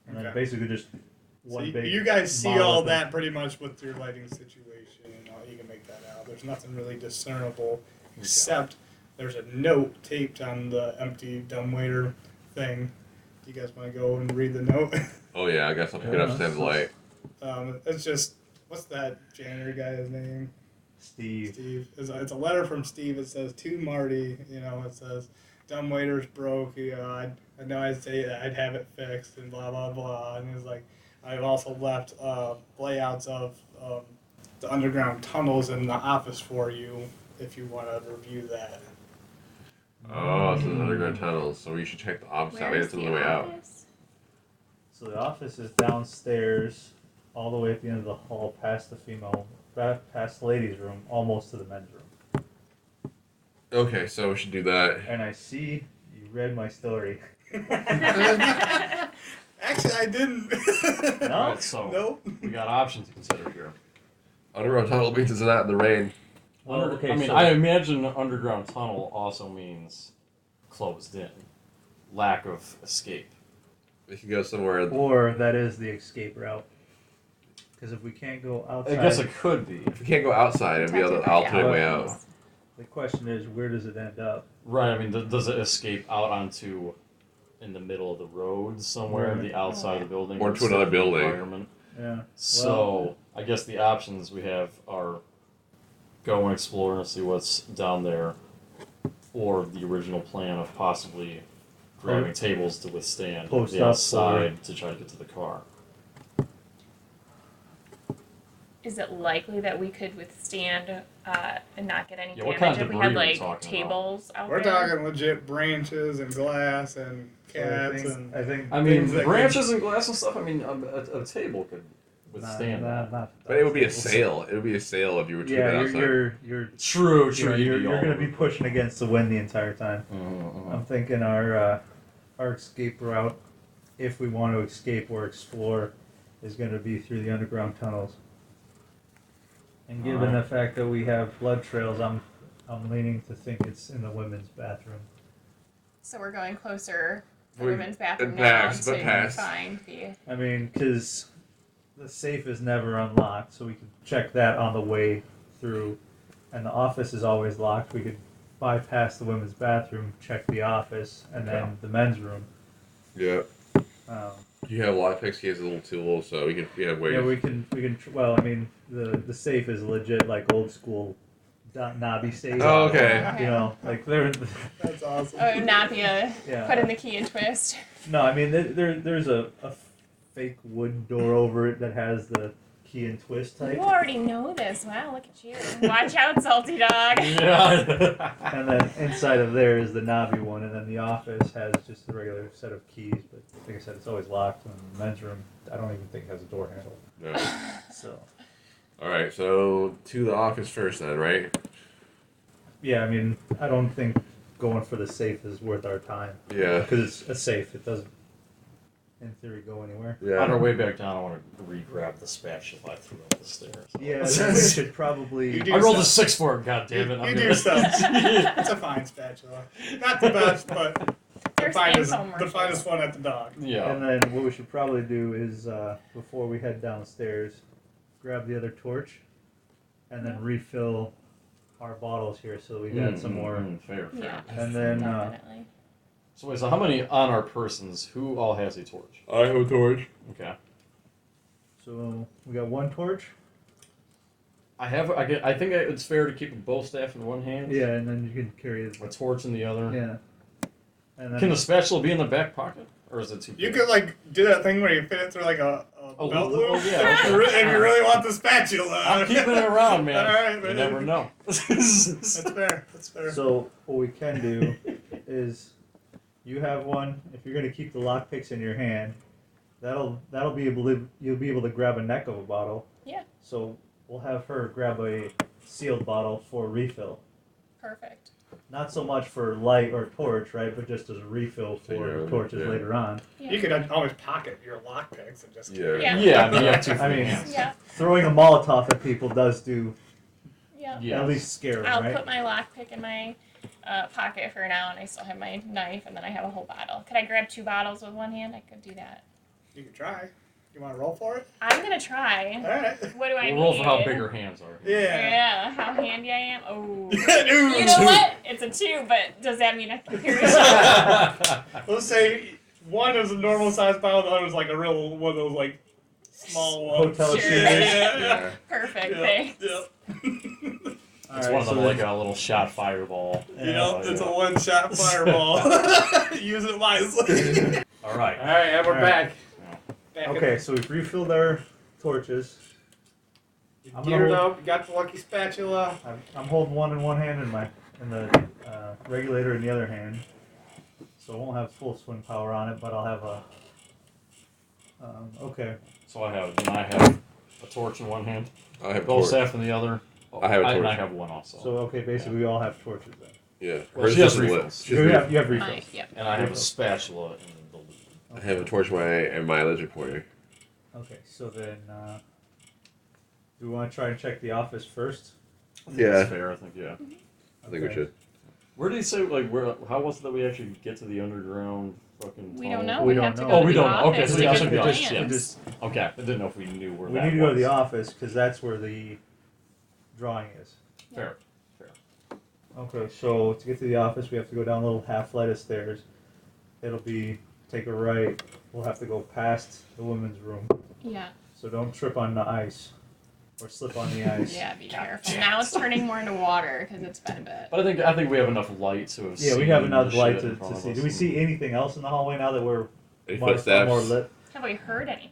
C: And then
A: Okay.
C: basically just
A: So
C: one big.
A: you guys see all
C: monolith.
A: that pretty much with your lighting situation, and all, you can make that out. There's nothing really discernible except there's a note taped on the empty dumbwaiter thing. Do you guys want to go and read the note?
B: Oh yeah, I guess I'll pick it up to have the light.
A: It's just, what's that janitor guy's name?
C: Steve.
A: Steve. It's a letter from Steve. It says to Marty. It says, "Dumbwaiter's broke. I know I'd say that I'd have it fixed and blah blah blah." And he's like, "I've also left layouts of the underground tunnels in the office for you if you want to review that."
B: Oh, so the underground tunnels. So we should check the office out. Maybe
E: Where's
B: it's on
E: the
B: the way out.
E: office?
C: So the office is downstairs, all the way at the end of the hall, past the ladies' room, almost to the men's room.
B: Okay, so we should do that.
C: And I see you read my story.
A: Actually, I didn't.
C: No?
D: Alright, so
A: Nope.
D: we got options to consider here.
B: Underground tunnel means it's not in the rain.
C: Well, okay,
D: I mean,
C: so-
D: I imagine an underground tunnel also means closed in, lack of escape.
B: We could go somewhere.
C: Or that is the escape route. Because if we can't go
D: I
C: outside,
D: guess it could be.
B: If we can't go outside, it'd be the alternate way out.
C: the question is, where does it end up?
D: Right, I mean, does it escape out onto in the middle of the road somewhere,
C: Right.
D: the outside of the building,
B: Or to another building.
D: environment.
C: Yeah.
D: So I guess the options we have are go and explore and see what's down there, or the original plan of possibly grabbing tables to withstand
C: Post
D: the
C: up
D: outside to try to get to the car.
E: Is it likely that we could withstand and not get any
D: Yeah, what
E: damage
D: kind of
E: if we had
D: debris are we
E: like
D: talking
E: tables out
A: We're
E: there?
A: talking legit branches and glass and cats and.
C: I think
D: I mean,
A: Things that
D: branches and glass and stuff. I mean, a table could withstand that.
C: not
B: But it would be a sail. It would be a sail if you were to
C: Yeah,
B: that outside.
C: you're
D: True,
C: you know, you're going to be pushing against the wind the entire time. I'm thinking our escape route, if we want to escape or explore, is going to be through the underground tunnels. And given the fact that we have blood trails, I'm leaning to think it's in the women's bathroom.
E: So we're going closer to the
B: We-
E: women's bathroom
B: and
E: now
B: past,
E: to
B: but past.
E: find the.
C: I mean, because the safe is never unlocked, so we could check that on the way through. And the office is always locked. We could bypass the women's bathroom, check the office, and then the men's room.
B: Yeah.
C: Um,
B: You have lockpicks. He has a little tool, so we have ways.
C: yeah, we can. Well, I mean, the safe is legit like old school knobby safe.
B: Oh, okay.
C: You know, like they're.
A: That's awesome.
E: Oh, not be a
C: Yeah.
E: put in the key and twist.
C: No, I mean there's a fake wood door over it that has the key and twist
E: You
C: type,
E: already know this. Wow, look at you. Watch out, salty dog.
D: Yeah.
C: and then inside of there is the knobby one, and then the office has just a regular set of keys. But like I said, it's always locked. And the men's room, I don't even think has a door handle.
B: No.
C: So
B: All right, so to the office first, then, right?
C: yeah, I mean, I don't think going for the safe is worth our time
B: Yeah.
C: because it's a safe. It doesn't, in theory, go anywhere.
B: Yeah.
D: On our way back down, I want to re-grab the spatula I threw up the stairs.
C: Yeah, then we should probably.
A: You do
D: I rolled a
A: stuff.
D: 6 for it. God damn it! I'm
A: You
D: gonna-
A: do stuff. It's a fine spatula. Not the best, but the
E: There's
A: finest
E: infomercials.
A: one at the dog.
D: Yeah.
C: And then what we should probably do is, before we head downstairs, grab the other torch, and then refill our bottles here so we got some more.
D: Fair.
E: Yeah.
C: And then,
E: Definitely.
D: So wait, so how many on our persons? Who all has a torch?
B: I have a torch.
D: Okay.
C: so we got one torch.
D: I think it's fair to keep a bow staff in one hand.
C: Yeah, and then you can carry it.
D: A torch in the other.
C: Yeah. And then
D: Can the spatula be in the back pocket, or is it too?
A: You
D: big?
A: could like do that thing where you fit it through like a
D: Oh,
A: belt
D: oh,
A: loop.
D: yeah,
A: If you really want the spatula.
D: I'm keeping it around, man.
A: All right,
D: You
A: man.
D: never know.
A: That's fair. That's fair.
C: So what we can do is, you have one. If you're gonna keep the lockpicks in your hand, that'll be able to, you'll be able to grab a neck of a bottle.
E: Yeah.
C: So we'll have her grab a sealed bottle for refill.
E: Perfect.
C: Not so much for light or torch, right? But just as a refill for
B: Yeah,
C: torches
B: yeah.
C: later on.
E: Yeah.
A: You could always pocket your lockpicks and just
B: Yeah.
E: Yeah.
D: Yeah, I mean, you have 2
C: I
D: free
C: mean-
D: hands.
E: Yeah.
C: Throwing a Molotov at people does do
E: Yeah.
D: Yeah.
C: at least scare them,
E: I'll
C: right?
E: put my lockpick in my pocket for now, and I still have my knife, and then I have a whole bottle. Could I grab 2 bottles with one hand? I could do that.
A: You can try. You want to roll for it?
E: I'm gonna try.
A: All right.
E: What do I
D: We'll
E: need?
D: roll for how big her hands are.
A: Yeah.
E: Yeah, how handy I am. Oh.
A: Dude.
E: You know what? It's a 2, but does that mean I can carry it?
A: Let's say one is a normal size bottle, the other is like a real one of those like small ones.
C: Hotel
E: Sure.
C: shooters.
A: Yeah.
E: Perfect.
A: Yeah.
E: Thanks.
A: Yeah.
D: It's one of them like a little shot fireball.
A: You know, it's a one-shot fireball. Use it wisely.
D: All right.
A: All right, and we're
C: All right.
A: back. Back in
C: Okay, so we've refilled our torches.
A: there.
C: I'm
A: Geared
C: gonna hold-
A: up. You got the lucky spatula.
C: I'm holding one in one hand and the regulator in the other hand, so I won't have full swing power on it, but I'll have a. Okay.
D: So I have a torch in one hand,
B: I have a
D: bow
B: torch.
D: staff in the other.
B: I have a
D: And
B: torch.
D: I have one also.
C: So okay, basically we all have torches then.
B: Yeah.
D: Well,
B: Hers
D: she has
B: isn't lit.
D: refills.
B: She has
C: You
B: refills.
C: have refills.
E: Mine, yep.
D: And I have a spatula in the loop.
B: I have a torch and my laser pointer.
C: Okay, so then do we want to try and check the office first?
B: Yeah.
D: That's fair, I think, yeah.
B: I think we should.
D: Where did he say, like, how was it that we actually get to the underground fucking
E: We don't
D: tunnel?
E: know.
C: We
E: We,
C: don't
E: have to
C: know.
E: go
D: Oh,
E: to
D: we
E: the
D: don't know. Okay,
E: office
D: so
E: to
D: we
E: get
D: actually
E: the
D: go-
E: plans.
D: yeah.
C: Just
D: Okay, I didn't know if we knew where
C: we
D: that
C: need to go to
D: was.
C: the office because that's where the drawing is.
D: Fair.
C: Okay, so to get to the office, we have to go down a little half flight of stairs. It'll be take a right, we'll have to go past the women's room.
E: Yeah.
C: So don't trip on the ice or slip on the ice.
E: Yeah, be careful. Now it's turning more into water because it's been a bit.
D: But I think we have enough light to have
C: Yeah, we
D: seen
C: have
D: the
C: enough light
D: shit in
C: to
D: front of
C: see.
D: us.
C: Do we see anything else in the hallway now that we're
B: Any
C: more
B: footsteps?
C: lit?
E: Have we heard anything?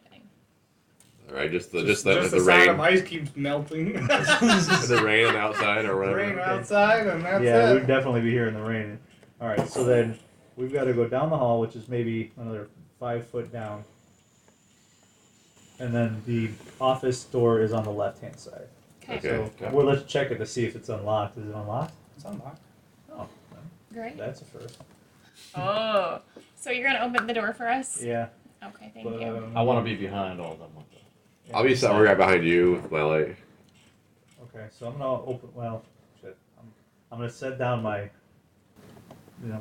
B: All right, just the
A: the sound
B: rain,
A: of ice keeps melting.
B: the rain outside or
A: The
B: whatever.
A: rain outside, and that's
C: Yeah,
A: it.
C: we'd definitely be hearing the rain. All right, so then we've got to go down the hall, which is maybe another 5 foot down, and then the office door is on the left-hand side.
E: Okay.
B: Okay.
C: So well, let's check it to see if it's unlocked. Is it unlocked?
A: It's unlocked.
C: Oh,
E: Great.
C: that's a first.
E: Oh. So you're gonna open the door for us?
C: Yeah.
E: Okay, thank
C: But,
E: you.
D: I want to be behind all of them. With the,
B: I'll be somewhere right behind you with my light.
C: Okay, so I'm gonna open. Well, shit. I'm gonna set down my,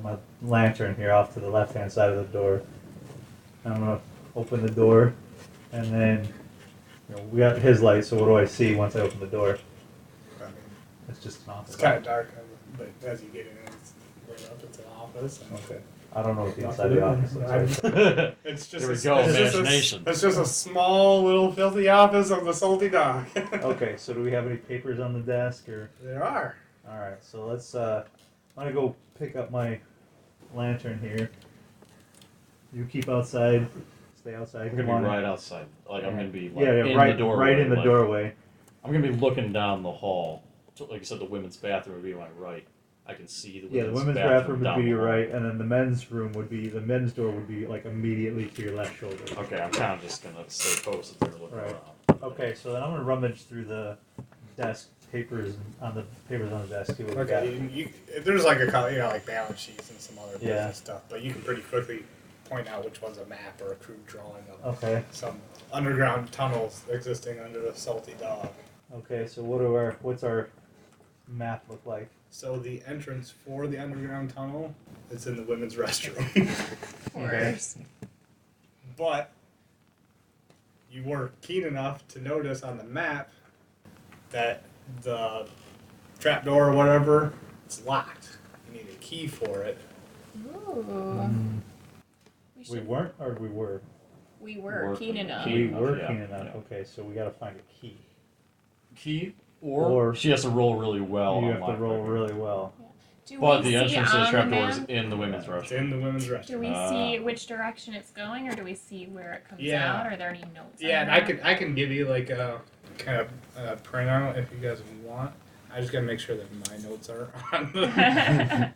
C: my lantern here off to the left-hand side of the door. I'm gonna open the door, and then, we got his light. So what do I see once I open the door?
A: I mean,
C: It's just an office.
A: it's kind of dark, but as you get in, it's lit up. It's an office.
C: Okay. I don't know what the inside of the office looks like.
A: It's just
D: There we
A: a,
D: go,
A: it's just
D: imagination.
A: it's just a small little filthy office of the salty dog.
C: Okay, so do we have any papers on the desk or?
A: There are.
C: All right, so let's. I'm gonna go pick up my lantern here. You keep outside. Stay outside.
D: I'm gonna
C: Come
D: be
C: on.
D: right outside. Like I'm gonna be like
C: Yeah,
D: in
C: right,
D: the doorway.
C: right in the
D: like,
C: doorway.
D: I'm gonna be looking down the hall. So, like you said, the women's bathroom would be my right. I can see the
C: Yeah, the women's bathroom would be your right, and then the men's room would be the men's door would be like immediately to your left shoulder.
D: Okay, I'm kind of just gonna stay posted there looking
C: Right.
D: around.
C: Okay, so then I'm gonna rummage through the desk papers on the desk. See what we got.
A: Okay, there's like a couple, like balance sheets and some other
C: Yeah.
A: business stuff, but you can pretty quickly point out which one's a map or a crude drawing of
C: Okay.
A: some underground tunnels existing under the salty dog.
C: Okay, so what's our map look like?
A: So the entrance for the underground tunnel is in the women's restroom.
E: Of course.
A: But you were keen enough to notice on the map that the trapdoor or whatever, it's locked. You need a key for it.
E: Ooh.
C: We weren't, or we were?
E: We were
D: We're
E: keen enough.
D: keen.
C: We
D: enough,
C: were
D: yeah,
C: keen enough.
D: yeah.
C: Okay, so we gotta find a key.
D: Key
C: Or-
D: she has to roll really well.
C: You
D: on
C: have to
D: lock
C: roll
D: picking.
C: really well.
E: Do
D: But
E: we
D: the
E: see
D: entrance to the
E: on
D: trapdoor is
E: map?
D: in the women's
A: It's
D: restroom.
A: in the women's
E: Do
A: restroom.
E: we see which direction it's going, or do we see where it comes
A: Yeah.
E: out? Are there any notes?
A: Yeah,
E: on
A: and
E: that?
A: I can give you like a kind of printout if you guys want. I just gotta make sure that my notes are on the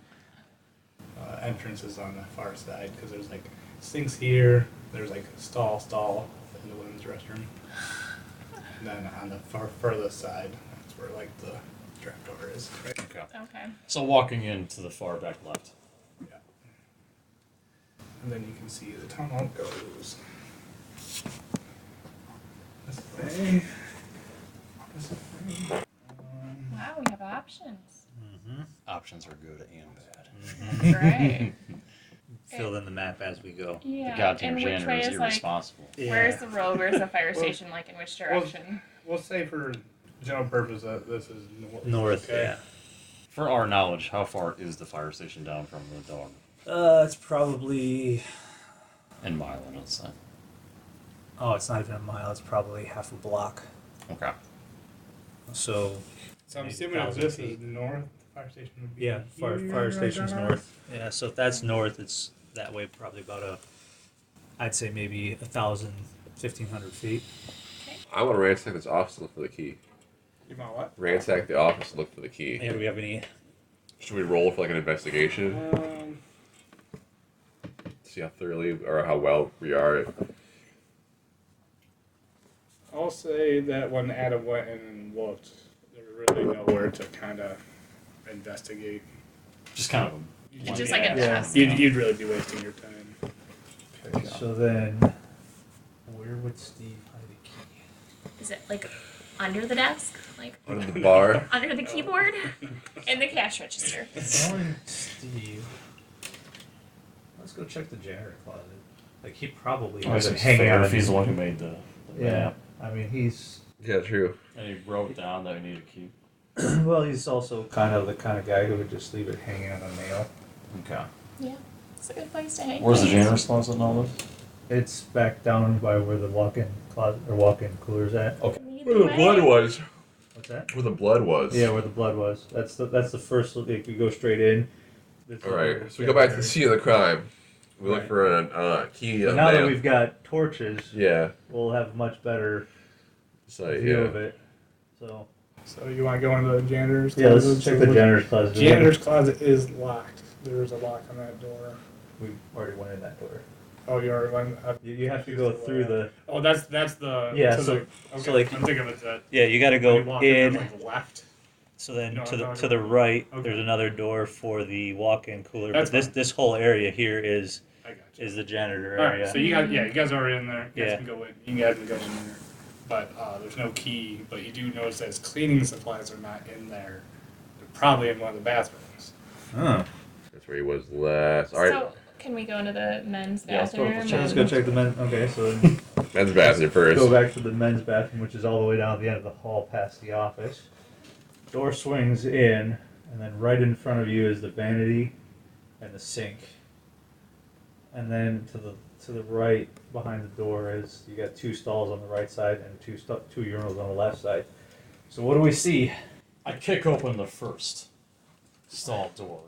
A: entrances on the far side because there's like sinks here. There's like a stall in the women's restroom, and then on the furthest side, that's where like the trapdoor is. Right?
D: Okay.
E: Okay.
D: So walking into the far back left.
A: Yeah. And then you can see the tunnel goes this way. This way.
E: Wow, we have options.
F: Options are good and bad.
E: Great.
F: Fill in the map as we go.
E: Yeah.
D: The goddamn
E: and which
D: janitor
E: way
D: is
E: is like?
D: irresponsible.
E: Where's the road? Where's the fire
A: Well-
E: station? Like in which direction?
A: We'll say for general purpose that this is north.
F: North,
A: okay?
F: yeah.
D: For our knowledge, how far is the fire station down from the dog?
F: It's probably.
D: In mile, let's say.
F: Oh, it's not even a mile. It's probably half a block.
D: Okay.
F: So.
A: So I'm
F: Maybe
A: assuming if
F: 1,000
A: this
F: feet.
A: is north, the fire station would be
F: Yeah, fire
A: here,
F: station's
A: right down
F: north. Yeah, so if that's north, it's that way probably about I'd say maybe 1,000, 1,500 feet.
B: I want to ransack this office and look for the key.
A: You want what?
B: Ransack the office and look for the key.
F: Yeah, do we have any?
B: Should we roll for like an investigation? See how thoroughly or how well we are at.
A: I'll say that when Adam went in and looked, there was really nowhere to kind of investigate.
D: Just kind of a
E: Just like a
C: Yeah.
E: test.
A: You'd really be wasting your time.
C: Okay, so then, where would Steve hide a key?
E: Is it like under the desk? Like
B: Under the bar.
E: under the keyboard? In the cash register.
C: Knowing Steve, let's go check the janitor closet. Like he probably
D: I
C: has
D: guess
C: it
D: it's
C: hanging
D: fair
C: out.
D: if he's the one who made the
C: Yeah,
D: map.
C: I mean he's
B: Yeah, true.
D: And he wrote down that we need a key.
C: well, he's also kind of the kind of guy who would just leave it hanging on a nail.
D: Okay.
E: Yeah. It's a good place to hang.
D: Where's the
E: things.
D: janitor's closet and all this?
C: It's back down by where the walk-in closet or walk-in cooler's at.
D: Okay.
E: Lead
B: Where the
E: way.
B: blood was.
C: What's that?
B: Where the blood was.
C: Yeah, where the blood was. That's the first. Like, we go straight in.
B: All right. So we go back to the scene of the crime. We look
C: Right.
B: for a key.
C: But now that we've got torches,
B: Yeah.
C: we'll have a much better
B: So
C: view
B: yeah.
C: of it. So
A: So you want to go into the janitor's
C: yeah,
A: closet?
C: let's check the janitor's closet.
A: Janitor's closet is locked. There's a lock on that door.
C: We already went in that door.
A: Oh, you already went.
C: You have to go through the.
A: Oh, that's the.
C: Yeah,
A: to
C: so-
A: the, okay.
F: so, like-
A: I'm thinking of it that.
F: Yeah, you got to
A: when you
F: go
A: walk
F: in.
A: like left.
F: So then
A: No,
F: to
A: I'm
F: the
A: talking
F: to the
A: about-
F: right,
A: okay.
F: there's another door for the walk-in cooler.
A: That's
F: but
A: fine.
F: this whole area here is
A: I got you.
F: the janitor
A: All
F: area.
A: right, so you guys are in there. You guys
F: Yeah.
A: can go in. You guys can go in there, but there's no key. But you do notice that his cleaning supplies are not in there. They're probably in one of the bathrooms.
C: Oh.
B: That's where he was last. All right.
E: So can we go into the men's
D: Yeah, let's go
E: bathroom?
D: check-
C: Let's
E: and-
C: go check the men. Okay, so then
B: Men's bathroom first.
C: go back to the men's bathroom, which is all the way down at the end of the hall past the office. Door swings in, and then right in front of you is the vanity and the sink. And then to the right behind the door is you got two stalls on the right side and two urinals on the left side. So what do we see?
D: I kick open the first stall door.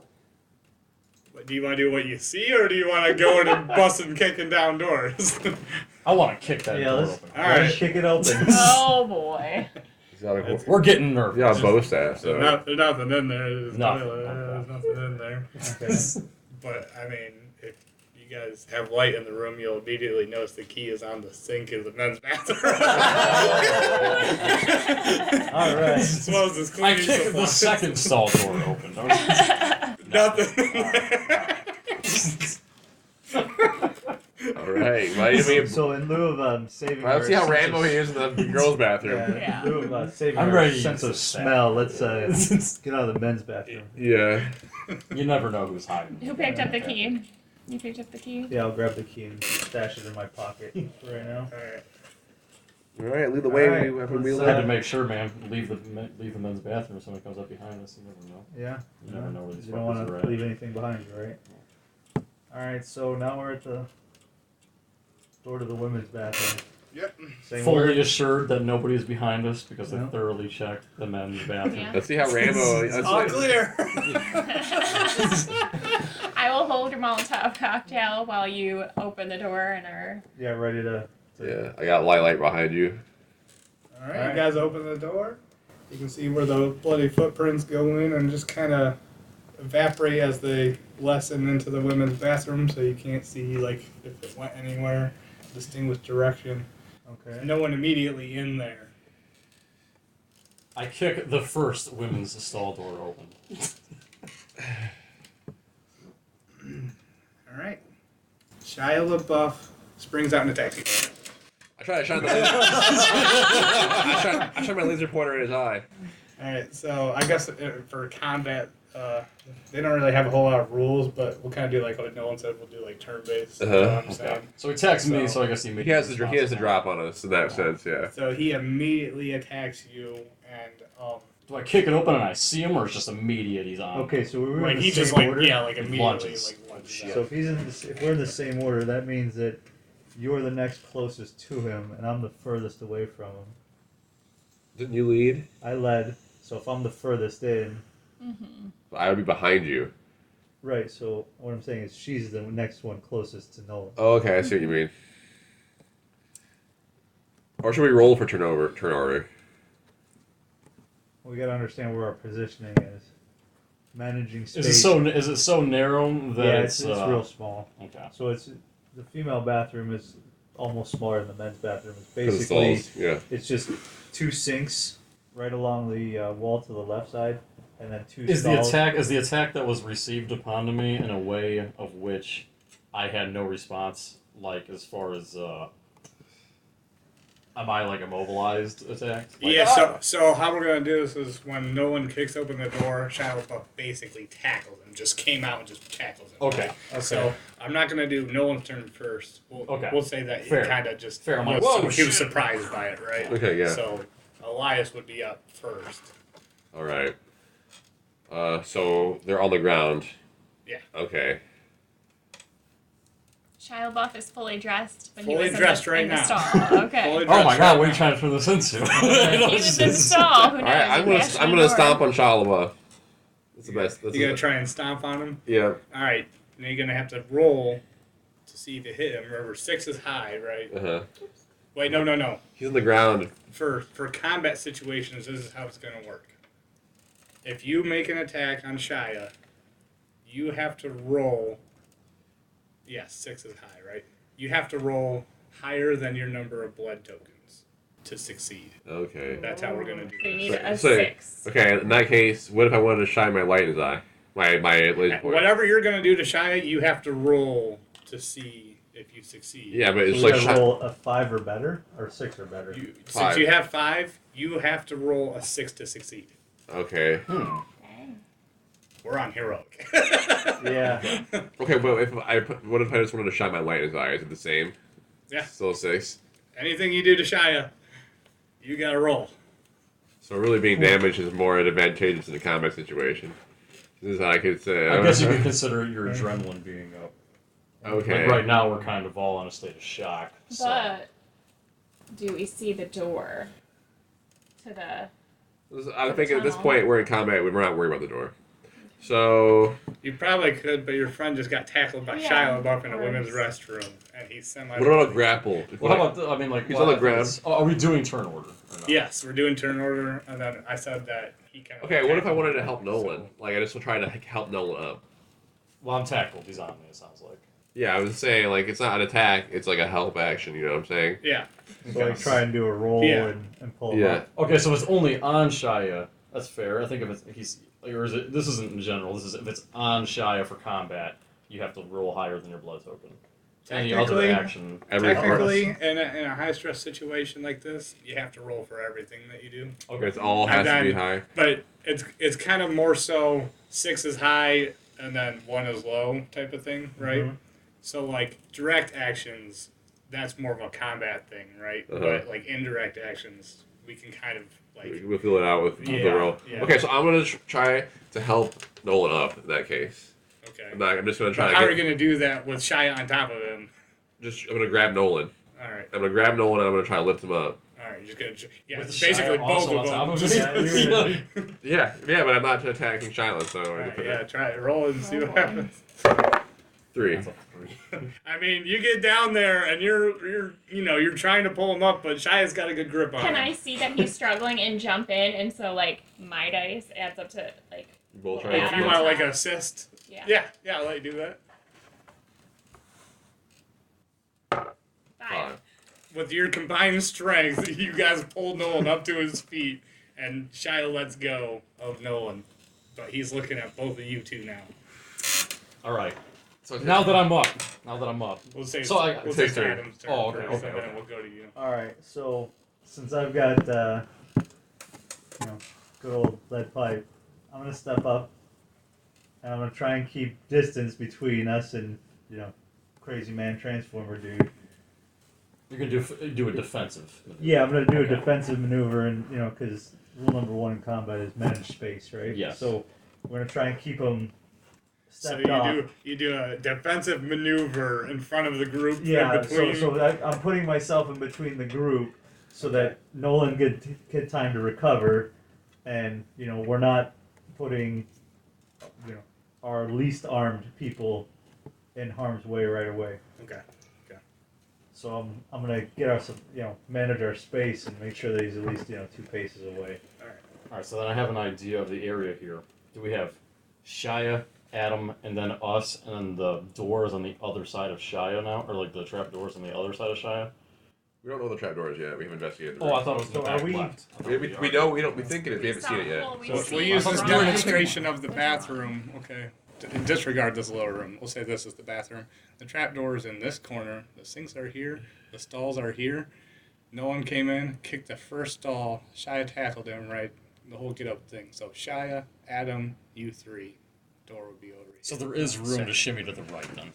A: But do you want to do what you see, or do you want to go in and busting, kicking down doors?
D: I want to kick that
C: Yeah,
D: door
C: let's,
D: open.
A: All right.
C: let's kick it open.
E: Oh boy.
B: He's got a-
D: We're getting nervous.
B: Yeah, both staff.
A: There's,
B: So.
A: there's nothing in there. There's
D: Nothing.
A: There's nothing in there.
C: Okay.
A: But I mean, if you guys have light in the room, you'll immediately notice the key is on the sink in the men's bathroom.
C: All right.
A: As well as his
D: I
A: cleaning
D: kick the
A: supplies.
D: second stall door open. Don't you?
A: Nothing in there.
B: All right. Why do you mean?
C: So in lieu of saving
B: Let's
C: our
B: see how
C: sense
B: Rambo
C: of-
B: he is in the girls' bathroom.
C: Yeah,
E: Yeah.
C: in lieu of saving
D: I'm
C: our
D: ready to
C: sense
D: use
C: of
D: this
C: smell, let's
D: stat.
C: get out of the men's bathroom.
B: Yeah.
D: You never know who's hiding.
E: Who picked up the key? You picked up the key?
C: Yeah, I'll grab the key and stash it in my pocket for right now.
A: Alright.
B: All right. Lead the way.
C: All right,
B: We
C: let's,
D: I had to make sure, man. Leave the men's bathroom if somebody comes up behind us. You never know.
C: Yeah.
D: You never know where these
C: You don't
D: fuckers
C: want
D: are
C: to
D: at.
C: leave anything behind you, right? Alright, so now we're at the door to the women's bathroom.
A: Yep.
C: Same
D: Fully
C: order?
D: assured that nobody is behind us because they
C: No.
D: thoroughly checked the men's bathroom.
E: Yeah.
B: Let's see how Rambo. Let's
A: All
B: see-
A: clear.
E: I will hold your Molotov cocktail while you open the door and are.
C: Yeah, ready to.
B: Yeah, I got light behind you.
A: Alright,
C: Alright.
A: you guys open the door. You can see where the bloody footprints go in and just kind of evaporate as they lessen into the women's bathroom, so you can't see like if it went anywhere, distinguish direction.
C: Okay.
A: No one immediately in there.
D: I kick the first women's stall door open.
A: Alright. Shia LaBeouf springs out in a taxi.
B: I try to shine the laser. I shine my laser pointer in his eye.
A: Alright, so I guess for combat, they don't really have a whole lot of rules, but we'll kind of do like what Nolan said. We'll do like turn-based. You know what I'm saying?
D: So he attacks me,
A: So-
D: so I guess he
B: He has the drop on us in that sense. Yeah.
A: So he immediately attacks you, and
D: Do I kick it open and I see him, or it's just immediate he's on?
C: Okay, so we were
A: like
C: in the
A: he
C: same
A: just like
C: order.
A: like immediately
D: Lunges.
A: like lunges
C: So
A: out.
C: if if we're in the same order, that means that you're the next closest to him, and I'm the furthest away from him.
B: Didn't you lead?
C: I led, so if I'm the furthest in,
B: I would be behind you.
C: right? So what I'm saying is she's the next one closest to Nolan.
B: Oh, okay. I see what you mean. Or should we roll for turn order?
C: We got to understand where our positioning is. Managing space.
D: Is it so narrow that
C: Yeah,
D: it's
C: it's real small.
D: Okay.
C: So it's the female bathroom is almost smaller than the men's bathroom. It's
B: 'Cause of
C: basically
B: stalls, yeah.
C: it's just two sinks right along the wall to the left side, and then two
D: Is
C: stalls.
D: the attack that was received upon to me in a way of which I had no response, like as far as am I like immobilized attacked? Like,
A: Yeah, so how we're gonna do this is when Nolan kicks open the door, Shia LaBeouf basically tackles him. Just came out and just tackles him.
D: Okay.
A: So I'm not gonna do Nolan's turn first.
D: Okay.
A: We'll say that
D: Fair.
A: he kind of just
D: Fair. I'm like,
A: was,
D: whoa,
A: he was
D: shit.
A: surprised by it, right?
B: Okay, yeah.
A: So Elias would be up first.
B: All right. So they're on the ground.
A: Yeah.
B: Okay.
E: Shia LaBeouf is fully dressed, but
A: Fully
E: he was
A: dressed
E: in
A: right
E: the
A: now.
E: stall. Okay.
A: Fully
D: Oh my
A: dressed
D: god,
A: right
D: what are you
A: now.
D: trying to turn this into?
E: He was in the stall. Who knows?
B: Alright,
E: He bashed
B: I'm
E: the
B: gonna
E: door.
B: stomp on Shia LaBeouf. That's the best. That's
A: You gonna
B: the,
A: try and stomp on him?
B: Yeah.
A: All right. Now you're gonna have to roll to see if you hit him. Remember, 6 is high, right?
B: Uh-huh.
A: Wait, no.
B: He's on the ground.
A: For combat situations, this is how it's gonna work. If you make an attack on Shia, you have to roll. Yes, 6 is high, right? You have to roll higher than your number of blood tokens to succeed.
B: Okay.
A: That's how we're gonna do
E: So you
A: this.
E: need a
B: So-
E: 6.
B: Okay, in that case, what if I wanted to shine my light in his eye? My laser pointer.
A: Whatever you're gonna do to Shia, you have to roll to see if you succeed.
B: Yeah, but
C: So
B: it's
C: we
B: like
C: gotta roll a 5 or better, or 6 or better.
A: Since
B: 5.
A: you have 5, you have to roll a 6 to succeed.
B: Okay.
E: Dang.
A: We're on heroic.
C: Yeah.
B: Okay, but what if I just wanted to shine my light in his eye? Is it the same?
A: Yeah.
B: Still 6.
A: Anything you do to Shia, you gotta roll.
B: So really being damaged is more advantageous in a combat situation. This is how I could say.
D: I guess you could consider your adrenaline being up.
B: Okay.
D: Like right now, we're kind of all in a state of shock. So.
E: But do we see the door to the?
B: I think at this point we're in combat. We're not worried about the door. So
A: You probably could, but your friend just got tackled by
E: Yeah,
A: Shia LaBeouf in a
E: of
A: women's
E: course.
A: restroom, and he's semi.
B: what about a grapple?
D: Well, how about I mean, like,
B: He's
D: well,
B: on the
D: I think
B: ground.
D: it's- are we doing turn order? Or not?
A: Yes, we're doing turn order, and then I said that he kind of.
B: Okay, what if I wanted to help Nolan? Like I just will try to help Nolan up.
D: Well, I'm tackled. He's on me. It sounds like.
B: Yeah, I was saying like it's not an attack. It's like a help action. You know what I'm saying?
A: Yeah.
C: So like try and do a roll
A: Yeah.
C: and pull him
B: Yeah.
C: up.
D: Okay, so it's only on Shia. That's fair. I think if he's or is it? This isn't in general. This is if it's on Shia for combat, you have to roll higher than your blood token. Any other
A: Technically-
D: action.
A: Technically, in a high stress situation like this, you have to roll for everything that you do.
B: Okay, it's all has
A: And
B: to be
A: then-
B: high.
A: But it's kind of more so 6 is high and then 1 is low type of thing, right?
C: Mhm.
A: So like direct actions, that's more of a combat thing, right?
B: Uh-huh.
A: But like indirect actions, we can kind of like
B: We'll fill it out with the
A: Yeah,
B: roll.
A: yeah.
B: Okay, so I'm gonna try to help Nolan up in that case.
A: okay.
B: I'm just gonna
A: But
B: try
A: how are
B: to
A: you gonna do that with Shia on top of him?
B: I'm gonna grab Nolan.
A: All right,
B: I'm gonna grab Nolan and I'm gonna try to lift him up.
A: all right. You're just gonna yeah,
D: With
A: basically
D: Shia
A: both
D: also
A: of
D: on top
A: them.
D: of
A: Just-
D: it.
B: Yeah, but I'm not attacking Shiloh, so
A: all right, yeah, try it. Roll it and see
E: Oh,
A: what
E: boy.
A: happens.
B: 3.
D: That's a 3.
A: I mean, you get down there and you're trying to pull him up, but Shia's got a good grip on
E: Can
A: him.
E: I see that he's struggling and jump in, and so like my dice adds up to like
B: You both
E: Well,
B: try
A: If
B: to
A: you
E: Yeah.
A: want like an assist,
E: yeah.
A: yeah, I'll let you do that.
E: 5.
A: With your combined strength, you guys pulled Nolan up to his feet, and Shia lets go of Nolan. But he's looking at both of you two now.
D: All right.
B: So
D: Now that I'm up.
A: We'll say
D: So I-
A: we'll
B: Take
A: say
B: turn.
A: Adam's turn
D: Oh, okay,
A: first,
D: okay,
A: and then
D: okay.
A: we'll go to you.
C: All right. So since I've got good old lead pipe, I'm gonna step up, and I'm gonna try and keep distance between us and crazy man transformer dude.
D: You're gonna do a defensive.
C: Yeah, I'm gonna do a
D: Okay.
C: defensive maneuver, and because rule number 1 in combat is manage space, right?
D: Yes.
C: So we're gonna try and keep them
A: So
C: stepped off.
A: you do a defensive maneuver in front of the group.
C: Yeah,
A: in between.
C: so I'm putting myself in between the group so that Nolan get time to recover, and we're not putting our least armed people in harm's way right away.
A: Okay.
C: So I'm gonna get our manage our space and make sure that he's at least 2 paces away.
D: All right. So then I have an idea of the area here. Do we have Shia, Adam, and then us, and then the doors on the other side of Shia now, or like the trap doors on the other side of Shia?
B: we don't know the trapdoors yet. We haven't investigated.
D: Oh, I thought it was in the
C: So
D: back
C: are we-
D: left. I thought
B: We know we think it is. We haven't seen it yet.
E: Well, we
A: We'll
E: see
A: use this
E: from
A: demonstration of the bathroom. Okay. Disregard this lower room. We'll say this is the bathroom. The trap door is in this corner. The sinks are here. The stalls are here. No one came in, kicked the first stall. Shia tackled him, right? The whole get up thing. So Shia, Adam, you 3. Door would be over here.
D: So there is room to shimmy to the right then,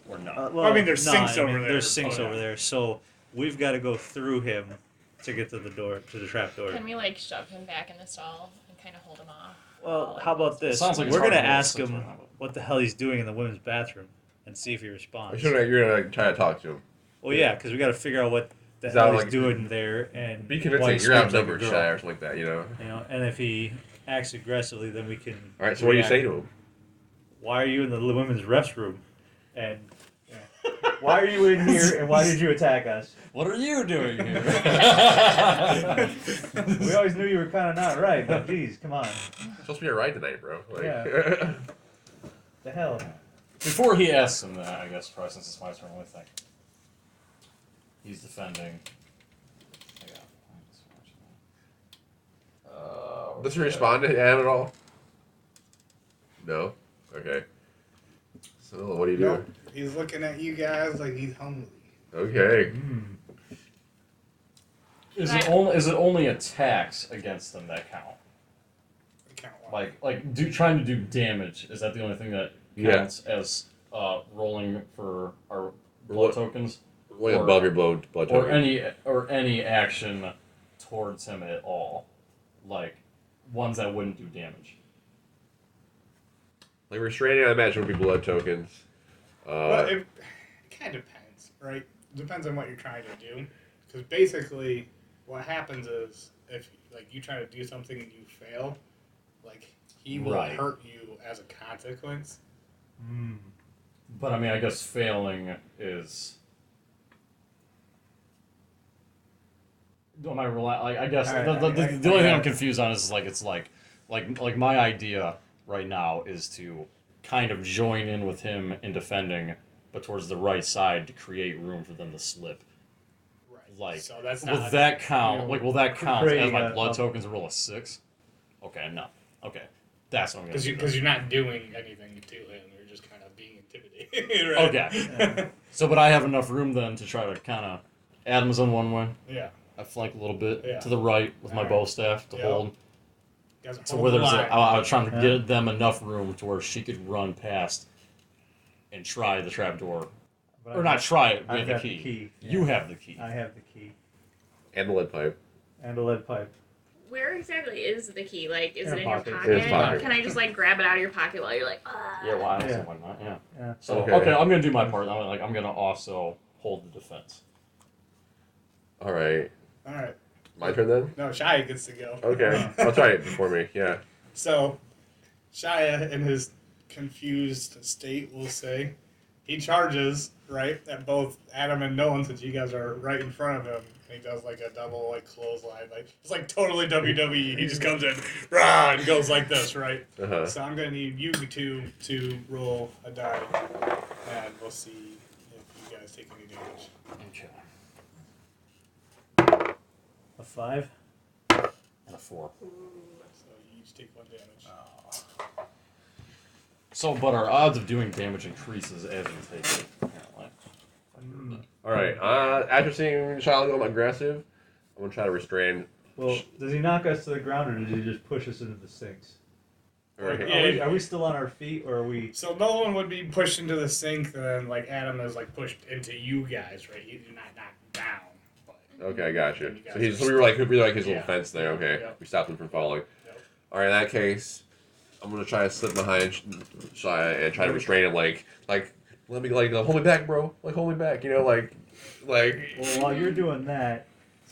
D: or not?
A: I mean, there's sinks over there.
F: There's sinks
A: Oh,
F: over
A: yeah.
F: there, so we've got to go through him to get to the door, to the trap door.
E: Can we like shove him back in the stall and kind of hold him off?
F: Well, how about this?
D: Sounds like it's
F: We're
D: hard
F: gonna
D: to
F: ask
D: listen
F: him
D: to him.
F: what the hell he's doing in the women's bathroom, and see if he
B: I'm
F: responds.
B: sure that you're gonna like, try to talk to him.
F: Well, yeah, because we got to figure out what the
B: Is
F: hell
B: that
F: he's
B: like-
F: doing there and
B: Be
F: why
B: convincing.
F: he
B: You're
F: screams like a
B: outnumbered,
F: girl.
B: shy or something like that.
F: You know, and if he acts aggressively, then we can.
B: All right. So what do you
F: react.
B: say to him?
F: Why are you in the women's restroom? And why are you in here? And why did you attack us?
D: What are you doing here?
C: We always knew you were kind of not right, but geez, come on.
B: It's supposed to be a ride tonight, bro. Like,
C: Yeah. The hell?
D: Before he asks him that, I guess, probably since it's my turn, let me think. He's defending.
B: Does he respond to Adam at all? No. Okay. So what do you do?
A: Nope. He's looking at you guys like he's hungry.
B: Okay.
D: Is it only attacks against them that count?
A: Count one.
D: Like trying to do damage? Is that the only thing that counts as rolling for our blood tokens?
B: Way
D: Or-
B: above your blood
D: Or
B: token.
D: any action towards him at all, like ones that wouldn't do damage.
B: Like restraining, I imagine would be blood tokens.
A: Well, it kind of depends, right? Depends on what you're trying to do. Because basically, what happens is if like you try to do something and you fail, like he will
D: Right.
A: hurt you as a consequence.
D: But I mean, I guess failing is. Am I I guess
C: Alright,
D: the only thing I'm
C: alright.
D: confused on is it's like my idea right now is to kind of join in with him in defending, but towards the right side to create room for them to slip.
A: Right.
D: Like,
A: so that's
D: will
A: not
D: that count? Like, will that count as
C: creating
D: my
C: a-
D: blood
C: a-
D: tokens roll a 6? Okay, no. Okay, that's what I'm gonna do.
A: because you're not doing anything to him. You're just kind of being intimidated. Right?
D: Okay. So, but I have enough room then to try to kind of. Adam's on one way.
A: Yeah.
D: I flank a little bit
A: Yeah.
D: to the right with my
A: Alright.
D: bow staff to
A: Yep.
D: hold.
A: Guys,
D: So
A: hold
D: where
A: the
D: there's
A: line.
D: I was trying to
C: Yeah.
D: get them enough room to where she could run past and try the trapdoor.
C: But
D: Or not try it,
C: I've
D: get the
C: got
D: key.
C: the key.
D: You have the key.
C: I have the key
B: And the lead pipe.
C: and a lead pipe.
E: Where exactly is the key? Like, is
C: In
E: it
C: a
E: in your
C: pocket.
E: pocket?
B: In his pocket.
E: Can I just like grab it out of your pocket while you're like, ah?
D: Yeah, why
C: Yeah.
D: why not? Yeah.
C: Yeah.
D: So
B: Okay.
D: I'm gonna do my part. I'm gonna also hold the defense.
B: All right.
A: All right.
B: My turn then.
A: No, Shia gets to go.
B: Okay. I'll try it before me. Yeah.
A: So, Shia, in his confused state, will say, he charges, right, at both Adam and Nolan, since you guys are right in front of him. And he does like a double, like, clothesline. Like, it's like totally WWE. He just comes in, rah, and goes like this, right?
B: Uh-huh.
A: So I'm going to need you two to roll a die, and we'll see if you guys take any damage.
D: Okay.
C: A 5.
D: And a 4.
A: So you each take 1 damage.
D: So, but our odds of doing damage increases as we take it. Apparently.
B: All right. After seeing Child go aggressive, I'm gonna try to restrain.
C: Well, does he knock us to the ground or does he just push us into the sinks?
B: Or,
A: Yeah.
C: Are we still on our feet or are we?
A: So Nolan would be pushed into the sink, then like Adam is like pushed into you guys, right? You're not knocked down. But
B: Okay, I got you.
A: You guys
B: So he's
A: are
B: we were like his little
A: Yeah.
B: fence there. Okay,
A: Yep.
B: we stopped him from falling.
A: Yep.
B: All right, in that case, I'm gonna try to slip behind Shia and try to restrain him. Like let me hold me back, bro. Like hold me back. You know, like.
C: Well, while you're doing that,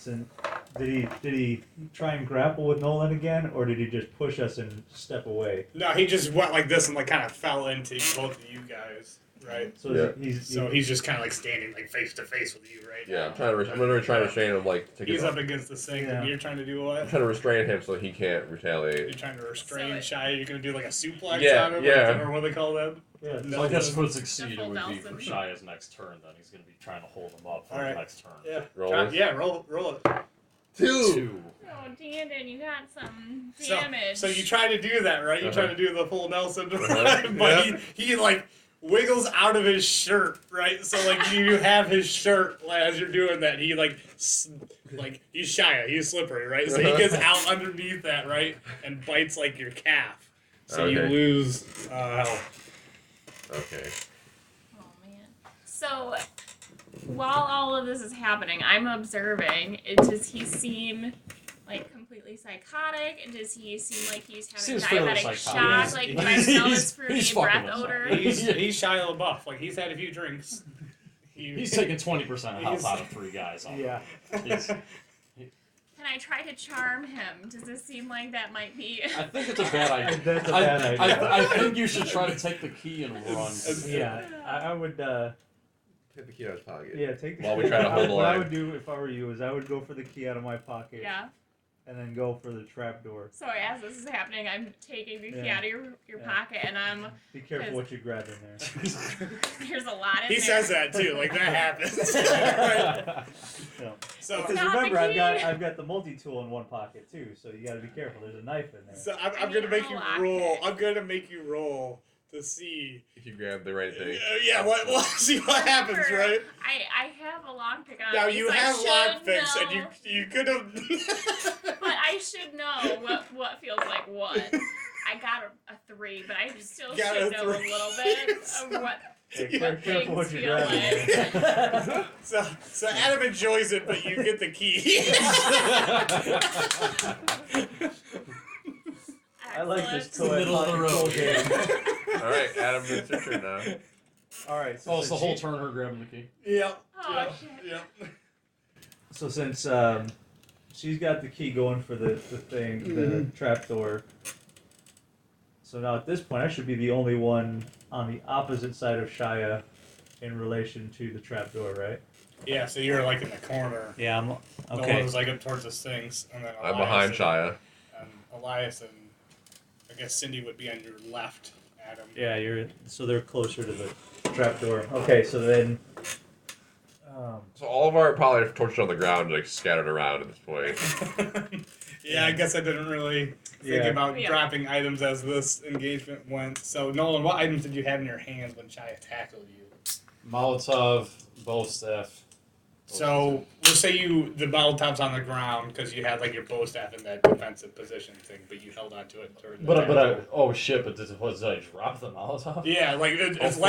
C: did he try and grapple with Nolan again, or did he just push us and step away?
A: no, he just went like this and like kind of fell into both of you guys, right?
C: So
B: Yeah.
A: He's just kind of like standing like face to face with you, right?
B: Yeah,
A: now.
B: I'm gonna try to restrain him. Like to
A: He's
B: get.
A: up against the sink,
C: Yeah.
A: and you're trying to do
B: I'm
A: what?
B: trying to restrain him so he can't
A: You're
B: retaliate.
A: trying to restrain
E: So
A: Shia. You're gonna do like a suplex
B: Yeah,
A: on him,
B: yeah.
A: like, or what do they call that?
C: Yeah.
A: No.
D: So I guess if it succeed,
E: The
D: it
E: full
D: would be for
E: Nelson.
D: Shia's next turn. Then he's going to be trying to hold him up for
A: Alright.
D: the next turn.
A: Yeah.
B: Roll
A: Try-
B: this?
A: yeah, roll it.
B: 2.
D: 2.
E: Oh, Dandon, you got some
A: So,
E: damage.
A: so you try to do that, right? You try
B: Uh-huh.
A: to do the full Nelson,
B: Uh-huh.
A: but
B: Yeah.
A: he like wiggles out of his shirt, right? So like you have his shirt as you're doing that. He like he's Shia, he's slippery, right? So he
B: Uh-huh.
A: gets out underneath that, right, and bites like your calf. So you
B: Okay.
A: lose health.
B: Okay.
E: Oh man. So while all of this is happening, I'm observing. Does he seem like completely completely psychotic? And does he seem like he's having
D: Seems fairly
E: diabetic
D: psychotic.
E: shock? Like, do I smell his fruity
D: he's fucking
E: breath
D: with
E: odor?
A: He's Shia Labeouf. Like, he's had a few drinks.
D: He's taking 20% of health out of 3 guys.
C: Yeah.
E: Can I try to charm him? Does this seem like that might be?
D: I think it's a bad idea.
C: That's a bad idea.
D: I think you should try to take the key and run.
C: Yeah, I would.
B: Take the key out of his pocket.
C: Yeah, take the
B: While we
C: key.
B: try to hold the
C: What I
B: line.
C: would do if I were you is I would go for the key out of my pocket.
E: Yeah.
C: And then go for the trap door.
E: So as this is happening, I'm taking the key
C: Yeah.
E: out of your pocket, and I'm.
C: Be careful what you grab in there.
E: There's a lot in
A: He
E: there.
A: says that too. Like that happens. Right?
C: No.
A: So,
C: Because
E: Not
C: remember,
E: the key.
C: I've got the multi-tool in one pocket too, so you got to be careful. There's a knife in there.
A: so I'm
E: I
A: gonna
E: mean,
A: make
E: I'll
A: you
E: lock
A: roll.
E: it.
A: I'm gonna make you roll to see.
B: If you grab the right thing.
A: Yeah. We'll see what happens,
E: Remember,
A: right?
E: I have a lockpick on
A: Now
E: me,
A: you
E: so
A: have
E: I should
A: lockpicks, and
E: know-
A: you could have.
E: But I should know what feels like what. I got a 3, but I still
A: Got
E: should
A: a
E: know
A: 3.
E: a little bit of what.
C: Hey,
A: Yeah.
C: careful what you
E: Things
C: grab in
E: feel
C: there.
A: So Adam enjoys it, but you get the key.
C: I like this
E: Excellent.
C: toy.
D: Middle of the road.
C: Game.
B: All right, Adam, it's your turn now.
C: All right. So
D: Oh, it's the
C: since
D: whole
C: you-
D: turn her grabbing the key.
A: Yep.
E: Oh,
A: Yep.
E: shit.
A: Yep.
C: So since she's got the key going for the thing, the trap door. So now at this point, I should be the only one on the opposite side of Shia in relation to the trap door, right?
A: Yeah. So you're like in the corner.
F: Yeah, I'm
A: The one
F: okay.
A: was like up towards the Sphinx, and then
B: I'm
A: Elias
B: behind
A: and,
B: Shia.
A: And Elias and I guess Cindy would be on your left, Adam.
C: Yeah, so they're closer to the trap door. Okay, so then.
B: So all of our poly torches on the ground like scattered around at this point.
A: Yeah, I guess I didn't really think
C: Yeah.
A: about
E: Yeah.
A: dropping items as this engagement went. So Nolan, what items did you have in your hands when Shia tackled you?
D: Molotov, bow staff.
A: So we'll say the Molotov's on the ground because you had like your bow staff in that defensive position thing, but you held on to it during the
D: But I
A: tackle.
D: oh shit! But did I drop the Molotov?
A: Yeah, like it's
D: Oh, fuck.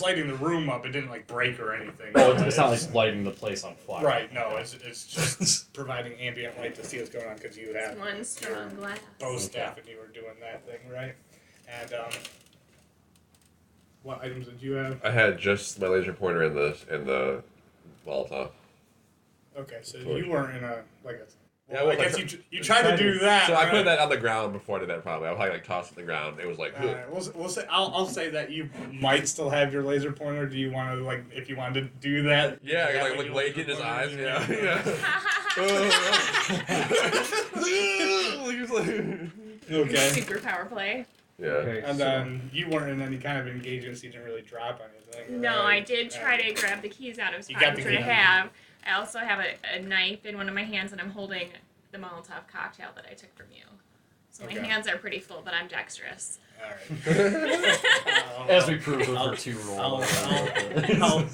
A: lighting the room up. It didn't like break or anything.
D: Oh, it's not like lighting the place on fire.
A: Right, no, it's just providing ambient light to see what's going on because you have
E: One strong glass.
A: bow staff and you were doing that thing, right? And what items did you have?
B: I had just my laser pointer in the Molotov.
A: Okay, so
B: Torch.
A: you weren't in a like a.
B: Yeah,
A: Well,
B: well,
A: I guess
B: like-
A: you tried to do that.
B: So I
A: right?
B: put that on the ground before I did that. Probably I probably like tossed it on the ground. It was like.
A: Alright, we'll say I'll say that you might still have your laser pointer. Do you want to like if you wanted to do that?
B: Yeah,
A: you have,
B: like
A: your
B: lake
A: laser
B: in his
A: pointer
B: eyes.
A: in
B: Yeah, yeah.
A: Okay.
E: Super power play.
B: Yeah.
C: Okay,
A: And
C: so-
A: then you weren't in any kind of engagement, so you didn't really drop anything.
E: No,
A: right?
E: I did try to grab the keys out of his
A: You
E: pocket,
A: got the
E: which I
A: key.
E: have. I also have a knife in one of my hands, and I'm holding the Molotov cocktail that I took from you. So my
A: Okay.
E: hands are pretty full, but I'm dexterous.
A: All right.
D: As we proved with
A: I'll-
D: our 2 roll.
A: I'll-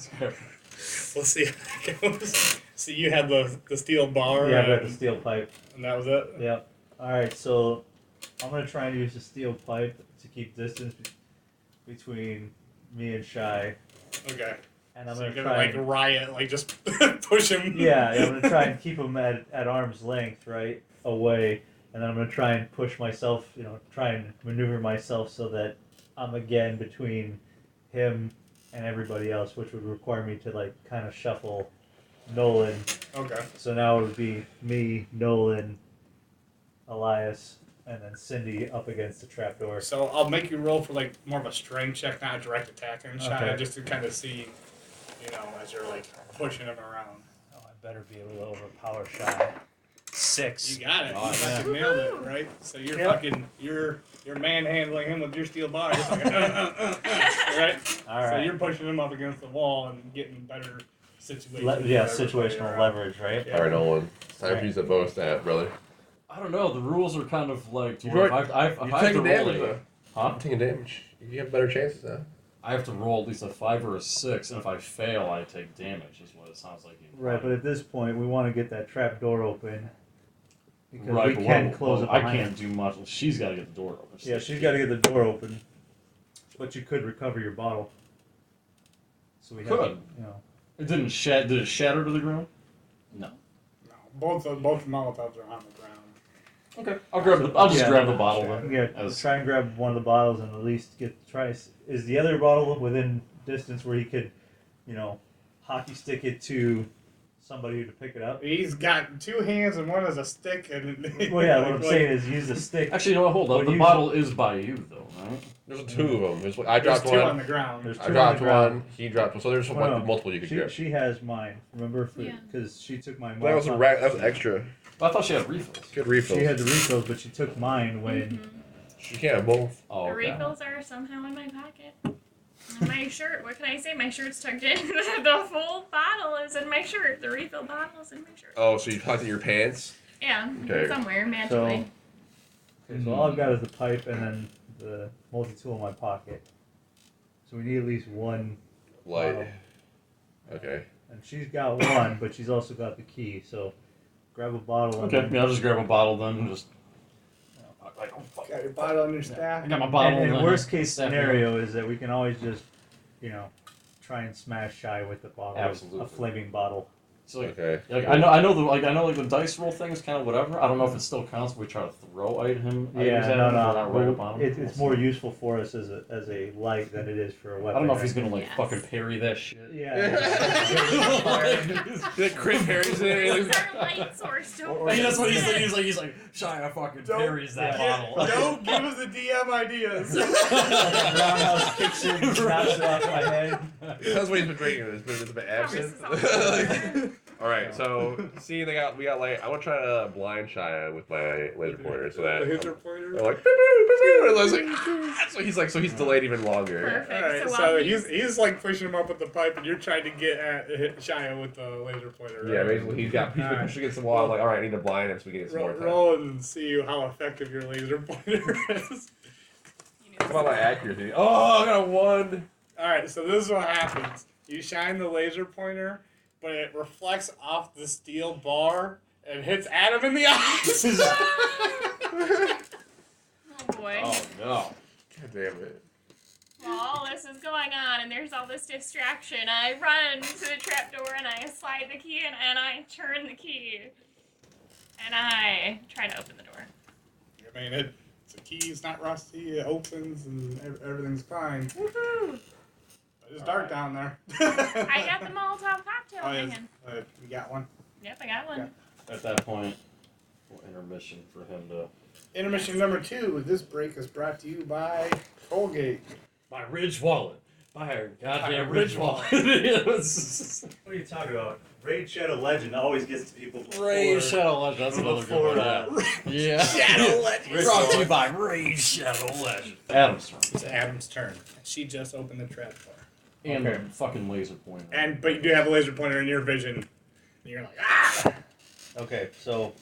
A: We'll see how it goes. So you had the steel bar.
C: Yeah, I've got the
A: and,
C: steel pipe.
A: and that was it.
C: Yep. All right, so I'm gonna try and use the steel pipe to keep distance between me and Shy,
A: Okay.
C: and I'm
A: So
C: gonna
A: you're
C: try.
A: gonna like
C: And,
A: riot, like just push him.
C: yeah, I'm gonna try and keep him at arm's length, right, away, and then I'm gonna try and push myself, try and maneuver myself so that I'm again between him and everybody else, which would require me to like kind of shuffle Nolan.
A: Okay.
C: So now it would be me, Nolan, Elias, and then Cindy up against the trapdoor.
A: So I'll make you roll for like more of a strength check, not a direct attack and shot,
C: Okay.
A: just to kind of see, as you're like pushing him around.
F: Oh, I better be able to overpower Shia. 6.
A: You got it.
D: Oh,
A: You
D: yeah.
A: fucking nailed it, right? So you're
C: Yep.
A: fucking you're manhandling him with your steel bar, just like right?
C: All
A: So
C: right.
A: you're pushing him up against the wall and getting better situations.
C: Yeah,
A: with everybody
C: situational
A: around.
C: leverage, right?
A: Yeah.
B: All right, Nolan. It's time to use the bow staff, brother.
D: I don't know. The rules are kind of like to
B: You're
D: where if
B: right.
D: I
B: You're
D: have to
B: taking
D: roll
B: damage,
D: a,
B: though.
D: huh?
B: I'm taking damage. You have better chances now.
D: I have to roll at least a 5 or a 6, and if I fail, I take damage. Is what it sounds like.
C: Right, but at this point, we want to get that trap door open because
D: Right,
C: we
D: but
C: can
D: what-
C: close it.
D: I
C: behind
D: can't
C: us.
D: do much. She's got to get the door open.
C: Yeah, she's got to get the door open, but you could recover your bottle. So we
D: Could.
C: have,
D: It didn't Did it shatter to the ground? No.
A: No, both Molotovs are on the ground.
D: Okay. I'll just grab the bottle then.
C: Yeah, try and grab one of the bottles and at least is the other bottle within distance where he could, hockey stick it to somebody to pick it up?
A: He's got 2 hands and one is a stick. And
C: Well, yeah, what I'm saying is use the stick.
D: Actually, no, hold on. The bottle is by you, though, right?
B: There's 2 of them. I dropped
A: There's 2
B: one.
A: on the ground.
C: There's 2
B: I dropped
C: on the ground.
B: one. He dropped one. So there's multiple you could grab.
C: She has mine. Remember,
E: Yeah.
C: because she took my.
B: That was extra.
D: But I thought she had refills.
B: Good refills.
C: She had the refills, but she took mine when.
E: Mm-hmm.
B: She can't have both.
D: Oh,
E: The
D: okay.
E: refills are somehow in my pocket. And my shirt, what can I say? My shirt's tucked in. The full bottle is in my shirt. The refill bottle is in my shirt.
B: Oh, so you tucked in your pants?
E: Yeah,
B: Okay.
E: somewhere, magically.
C: Okay, so all I've got is the pipe and then the multi-tool in my pocket. So we need at least one
B: Light.
C: bottle.
B: Okay.
C: And she's got one, but she's also got the key. So grab a bottle.
D: Okay,
C: And
D: yeah, I'll just grab a bottle then and just. Like, oh, fuck.
A: Got your bottle on your staff.
D: I got my bottle.
C: And
D: then
C: worst case
D: staff it
C: scenario is that we can always just, try and smash Shia with the bottle.
D: Absolutely.
C: A flaming bottle.
D: So like,
B: Okay.
D: like I know the dice roll thing is kind of whatever. I don't know if it still counts if we try to throw items at him if we're not right upon him.
C: It's more useful for us as a light than it is for a weapon.
D: I don't know if he's gonna
E: Yes.
D: fucking parry that shit.
C: Yeah.
B: The crit parries in there.
E: It's our light source. Don't
D: Like, that's what
E: waste it.
D: he's like, Shia fucking
A: Don't-
D: parries that
A: Yeah,
D: bottle.
A: don't give us the DM ideas.
C: Roundhouse kicks it, knocks it off my head.
B: That's what he's been drinking. It's been absent. Alright, so see we got light. I want to try to blind Shia with my laser pointer so that
A: Laser pointer.
B: I'm like, and I was like, so he's delayed even longer.
E: Perfect.
A: Alright,
E: So
A: so
E: while
A: he's like pushing him up with the pipe, and you're trying to get at Shia with the laser pointer. Right?
B: Yeah, basically he's been
A: Alright.
B: pushing against the wall. I'm like, alright, I need to blind him so we can get some more time.
A: Roll and see how effective your laser pointer is.
B: How about my accuracy? Oh, I got a 1.
A: Alright, so this is what happens. You shine the laser pointer, but it reflects off the steel bar and hits Adam in the eyes.
E: Oh boy.
D: Oh no.
B: God damn it.
E: While all this is going on and there's all this distraction, I run to the trapdoor and I slide the key in and I turn the key. And I try to open the door.
A: I mean, it's a key, it's not rusty, it opens and everything's fine.
E: Woohoo!
A: It's dark down there.
E: I got the Molotov cocktail in my hand.
A: You got one?
E: Yep, I got one.
A: Yeah.
D: At that point, intermission for him to.
A: Intermission number 2. This break is brought to you by Colgate.
D: My Ridge wallet. By her goddamn
A: Ridge
D: Ridge wallet.
C: What are you talking about? Raid Shadow Legend always gets to people before.
D: Raid Shadow Legend. That's another
C: Before
D: good one. Yeah.
A: Shadow Legend.
D: Brought to you by Raid Shadow Legend. Adam's turn.
A: It's Adam's turn. She just opened the trap door.
D: And
C: Okay.
D: the fucking laser pointer.
A: But you do have a laser pointer in your vision. And you're like, ah!
C: Okay, so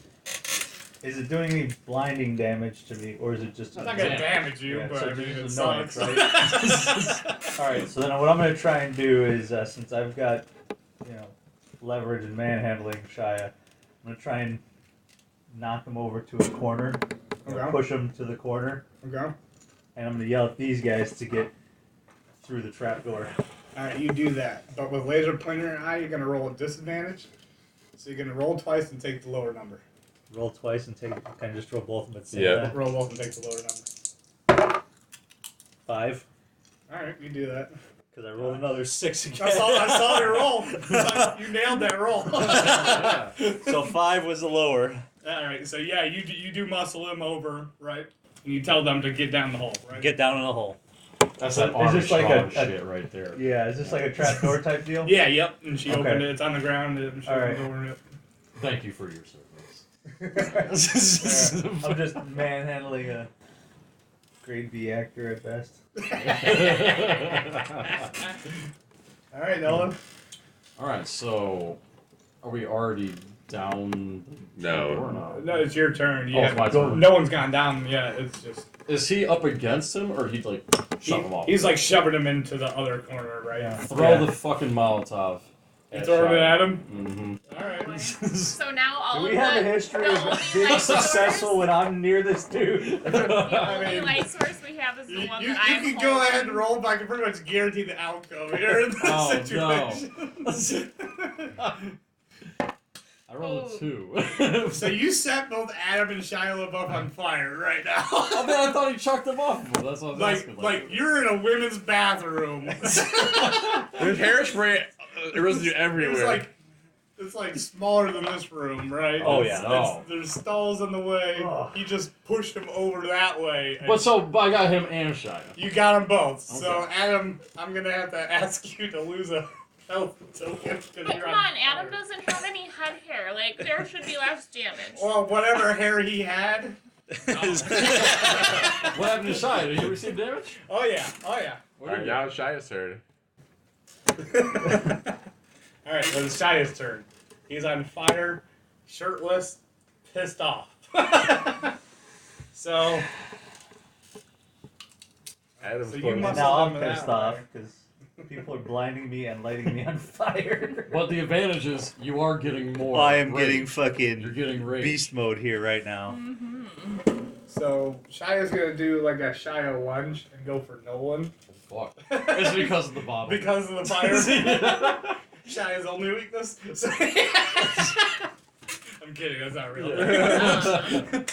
C: is it doing any blinding damage to me, or is it just?
A: It's not going to damage you,
C: Yeah,
A: but
C: so
A: I mean, it
C: just annoyance,
A: sucks.
C: All right, so then what I'm going to try and do is, since I've got, leverage and manhandling Shia, I'm going to try and knock him over to a corner,
A: Okay.
C: push him to the corner,
A: Okay.
C: and I'm going to yell at these guys to get through the trapdoor.
A: Alright, you do that. But with laser pointer in eye, you're going to roll a disadvantage. So you're going to roll twice and take the lower number.
C: Roll twice and take. Can I just roll both of them at the same
B: Yeah.
C: time?
A: Roll both and take the lower number.
C: 5,
A: Alright, you do that.
C: because I rolled another 6 again.
A: I saw your roll. You nailed that roll.
C: So 5 was the lower.
A: Alright, so yeah, you do muscle him over, right? And you tell them to get down the hole, right?
F: Get down in the hole.
D: That's
C: So
D: that
C: is this like
D: Armstrong
C: a-
D: shit right there.
C: Yeah, is this like a trapdoor type deal?
A: Yeah, yep. And she
C: Okay.
A: opened it. It's on the ground. And she
C: Alright.
A: opened over it.
D: Thank you for your service.
C: Yeah, I'm just manhandling a grade B actor at best.
A: Alright, Nolan.
D: Alright, so are we already down
B: No.
D: or not?
A: No, it's your turn.
D: Oh, it's my turn.
A: No one's gone down yet. It's just
D: Is he up against him or he'd like shove him off?
A: he's like shoving him into the other corner, right?
C: Yeah.
D: Throw the fucking Molotov.
A: You throwing it at him?
D: Mm-hmm.
A: Alright.
E: So now all
C: Do we
E: of
C: have
E: the,
C: a history
E: the
C: of
E: only
C: being
E: light
C: successful
E: source,
C: when I'm near this dude?
E: the
A: I
E: only
A: mean,
E: light source we have is the
A: You
E: one
A: can
E: that I'm
A: go ahead and
E: holding.
A: roll, but I can pretty much guarantee the outcome here in this
D: Oh,
A: situation.
D: I rolled a 2.
A: So you set both Adam and Shia LaBeouf on fire right now.
D: Oh man, I thought he chucked them off. Well, that's what I was asking.
A: like you're in a women's bathroom.
B: There's hairspray residue everywhere.
A: It's like smaller than this room, right?
C: Oh, yeah.
A: There's stalls in the way.
C: Oh.
A: He just pushed him over that way. and
D: But so I got him and Shia.
A: you got them both. So
D: Okay.
A: Adam, I'm gonna have to ask you to lose a health token.
E: But come on, Adam doesn't have any head hair. Like, there should be less damage.
A: Well, whatever hair he had.
D: What happened to Shia? Did you receive damage?
A: Oh yeah.
B: Alright, now it's Shia's turn.
A: All right, so it's Shia's turn. He's on fire, shirtless, pissed off. So
B: Adam's
A: So you
B: close.
A: must-
C: Now I'm
A: Some of
C: pissed
A: that,
C: off
A: right?
C: because people are blinding me and lighting me on fire.
D: But the advantage is you are getting more.
F: I am
D: rage.
F: getting
D: You're
F: fucking
D: getting rage.
F: beast mode here right now.
A: So Shia's gonna do like a Shia lunge and go for Nolan
D: Fuck. It's because of the bottle.
A: because of the fire. Shia's only weakness. So I'm kidding. That's not real.
D: Yeah.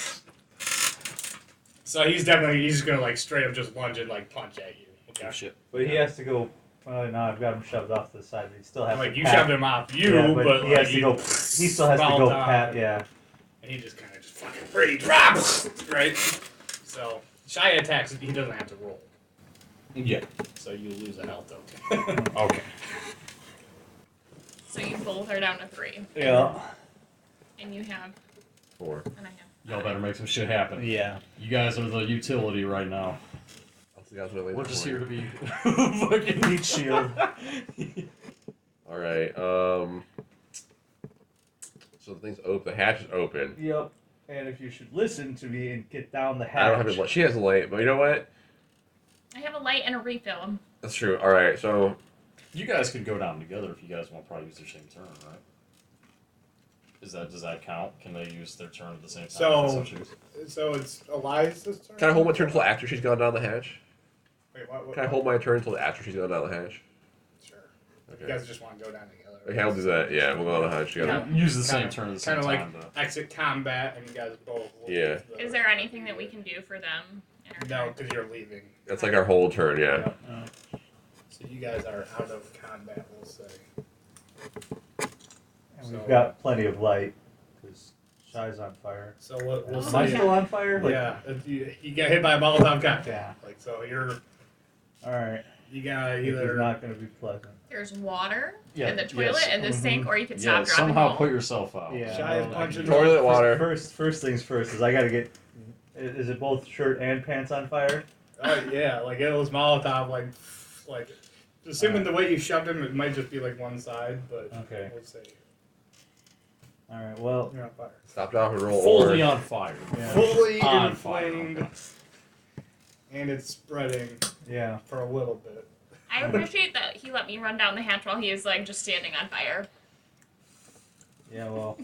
A: So he's just gonna like straight up just lunge and like punch at you. Okay.
D: Oh, shit.
C: But he has to go. Well, no, I've got him shoved off to the side, but he still has
A: Like
C: to
A: you
C: pat.
A: shoved him off you,
C: Yeah,
A: but
C: he
A: like,
C: has to go. He still has to
A: sprawled
C: go
A: out.
C: pat. Yeah.
A: And he just kind of just fucking free drops, right? So Shia attacks. He doesn't have to roll,
D: Yeah.
A: so you lose a health token.
D: Okay.
E: So you both are down to 3.
C: Yeah.
E: And you have.
B: 4.
E: And I have.
D: Y'all better make some shit happen.
F: Yeah.
D: You guys are the utility right now.
B: I'll see you guys later.
D: We're just here to be fucking
C: Heat shield.
B: Alright, so the thing's open. The hatch is open.
C: Yep. And if you should listen to me and get down the hatch.
B: I don't have it. She has a light, but you know what?
E: I have a light and a refill.
B: That's true. Alright, so
D: You guys could go down together if you guys want to probably use their same turn, right? Does that count? Can they use their turn at the same time?
A: So-
D: if they so choose?
A: So it's Elias's turn.
B: can I hold my turn until after she's gone down the hatch?
A: Wait, what?
B: Can I hold my turn until after she's gone down the hatch?
A: Sure. You
B: Okay.
A: guys just want to go down together.
B: Okay, I'll do that. Yeah, we'll go down the hatch together.
D: Use the same turn at the same
A: Kind of like
D: time. To...
A: exit combat, and you guys both. will
B: Yeah.
A: use the-
E: Is there anything that we can do for them? in our
A: No,
E: turn?
A: because you're leaving.
B: That's like our whole turn, yeah.
A: So you guys are out of combat, we'll say.
C: And we've got plenty of light because Shy's on fire.
A: So we'll
E: Oh,
C: Am I
A: say.
C: still on fire? Like,
A: Yeah, if you get hit by a Molotov cocktail.
C: Yeah.
A: Like so, you're
C: All right.
A: you gotta
C: It's
A: either.
C: not going to be pleasant.
E: There's water
D: Yeah,
E: in the toilet
D: yes.
E: and the sink, or you could
D: Yeah,
E: stop, drop, and
D: somehow
E: roll.
D: put yourself out.
C: Yeah.
A: Shy is
C: well,
A: punching
B: Toilet water.
C: First things first is I got to get. Is it both shirt and pants on fire?
A: Yeah, like it was Molotov, like. Assuming the way you shoved him, it might just be like one side, but
C: Okay.
A: we'll see.
C: All right. Well.
A: You're on fire.
B: Stop, drop, and roll.
D: Fully
B: or-
D: on fire.
C: Yeah.
A: Fully
D: On fire.
A: inflamed, and it's spreading
C: Yeah.
A: for a little bit.
E: I appreciate that he let me run down the hatch while he is like just standing on fire.
C: Yeah. Well.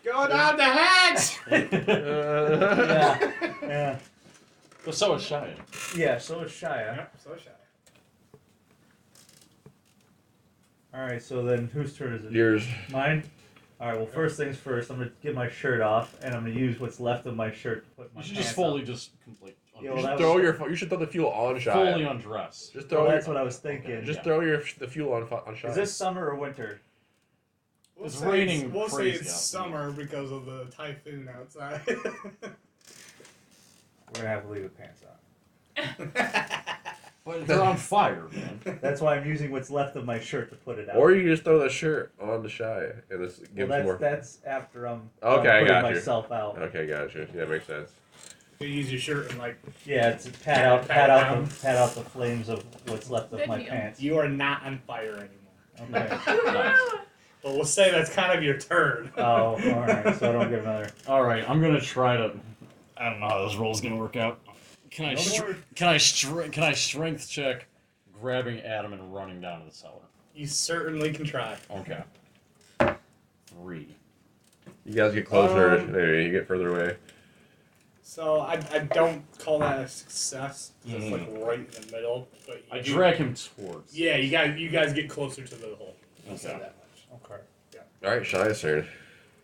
A: Go down the hatch!
C: Yeah. Yeah.
D: But so is Shia.
C: Yeah. So is Shia.
A: Yep, so shy.
C: All right. So then, whose turn is it?
B: Yours.
C: Mine. All right. Well, first things first. I'm gonna get my shirt off, and I'm gonna use what's left of my shirt to put my.
D: You should
C: pants
D: just fully
C: on.
D: just complete.
C: Yeah,
B: You
C: well,
B: should
C: that
B: throw
C: was-
B: your. You should throw the fuel on
D: fully
B: Shia.
D: undress.
B: Just
C: Well,
B: throw.
C: that's what I was thinking.
B: Just
D: Yeah.
B: throw the fuel on Shia.
C: Is this summer or winter?
A: We'll
D: It's
A: say
D: raining
A: We'll say
D: crazy
A: it's
D: outside.
A: summer because of the typhoon outside.
C: We're gonna have to leave the pants on.
D: But they're on fire, man.
C: That's why I'm using what's left of my shirt to put it out.
B: Or you can just throw the shirt on the Shia and just give
C: well,
B: some more.
C: that's after I'm
B: Okay, I
C: putting
B: got you.
C: myself out.
B: Okay, gotcha. Yeah, makes sense.
A: You use your shirt and like
C: Yeah, it's pat
A: Pat
C: out
A: down.
C: the flames of what's left of
E: Good
C: my
E: deal.
C: pants.
A: you are not on fire anymore.
C: Okay.
D: Nice.
A: But we'll say that's kind of your turn.
C: Oh, all right. So I don't get another.
D: All right, I'm gonna try to. I don't know how this roll's gonna work out. Can I?
C: No more.
D: Can I strength check, grabbing Adam and running down to the cellar?
A: You certainly can try.
D: Okay. 3.
B: You guys get closer.
A: Um,
B: Maybe you get further away.
A: So I don't call that a success. It's like right in the middle. But
D: I
A: you do-
D: drag him towards.
A: Yeah, you guys get closer to the hole. I'll say
D: Okay.
A: that
C: Okay.
B: All right, Shia's turn.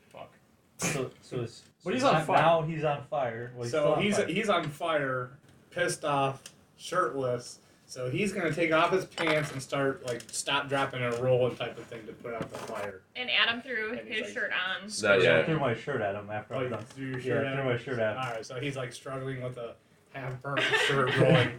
D: Fuck.
C: So it's,
D: But he's on fire.
C: Now he's on fire. Well,
A: So
C: still on fire.
A: he's on fire, pissed off, shirtless. So he's gonna take off his pants and start like stop, dropping, and rolling type of thing to put out the fire.
E: And Adam threw
A: And he's
E: his
A: like-
E: shirt on.
B: Not
C: I
B: yet.
C: threw my shirt at him after I'm
A: Like
C: done.
A: through your
C: Yeah,
A: shirt.
C: I
A: at
C: threw
A: him?
C: my shirt at him.
A: All right, so he's like struggling with a half-burnt shirt, rolling,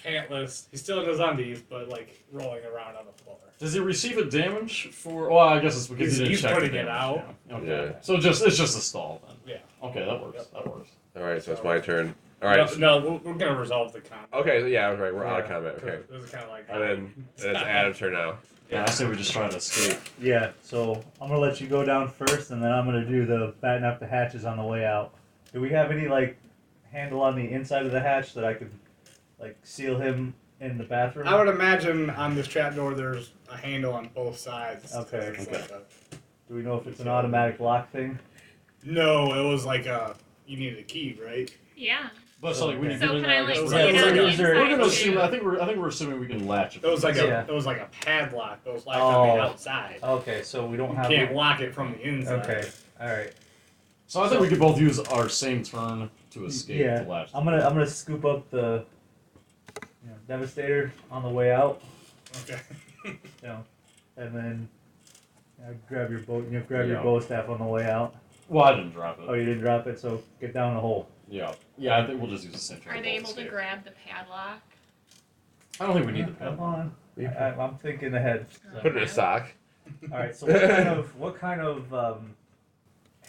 A: pantless. He's still in his undies, but like rolling around on the floor.
D: Does he receive a damage for? Well, I guess it's because he didn't
A: He's
D: check
A: putting
D: the
A: it
D: damage.
A: out.
D: Yeah. Okay.
B: Yeah.
D: So it's just a stall then.
A: Yeah.
D: Okay, that works.
A: Yep.
D: That works.
B: All right, so it's my turn. All right.
A: No, we're gonna resolve the combat.
B: Okay, yeah, I was right. We're out of
C: Yeah.
B: combat. Okay.
A: This is kind of like.
B: And then it's Adam's turn now.
D: Yeah, I say we just try to escape.
C: Yeah, so I'm gonna let you go down first, and then I'm gonna do the batten up the hatches on the way out. Do we have any like handle on the inside of the hatch that I could like seal him in the bathroom?
A: I would imagine on this trapdoor there's a handle on both sides.
C: Okay.
A: It's
D: Okay.
A: like
C: Do we know if it's an automatic lock thing?
A: no, it was like a. You needed a key, right?
E: Yeah.
D: But so like we
C: Okay.
D: need
E: So
D: to
E: can I like
A: It was
E: take
A: like-
E: it
A: it
E: on the
A: was
C: like-
D: We're gonna
E: inside
D: assume.
E: too?
D: I think we're assuming we can latch it.
A: It was like
C: Yeah.
A: it was like a padlock, but it was locked on the
C: Oh.
A: outside.
C: Okay, so we don't
A: You
C: have.
A: can't lock it from the inside.
C: Okay, all right.
D: So I think we could both use our same turn to escape
C: Yeah,
D: the latch.
C: I'm gonna scoop up the Devastator on the way out,
A: Okay.
C: and then grab your bow. Grab your
D: Yeah.
C: bow staff on the way out.
D: Well, I didn't drop it.
C: Oh, you didn't drop it, so get down the hole.
D: Yeah. Yeah, I think we'll just use the same turn.
E: Are they
D: both
E: able to
D: escape.
E: grab the padlock?
D: I don't think we need the
C: Come
D: padlock.
C: on. I'm thinking ahead.
B: Put it in a sock.
C: All right. So what kind of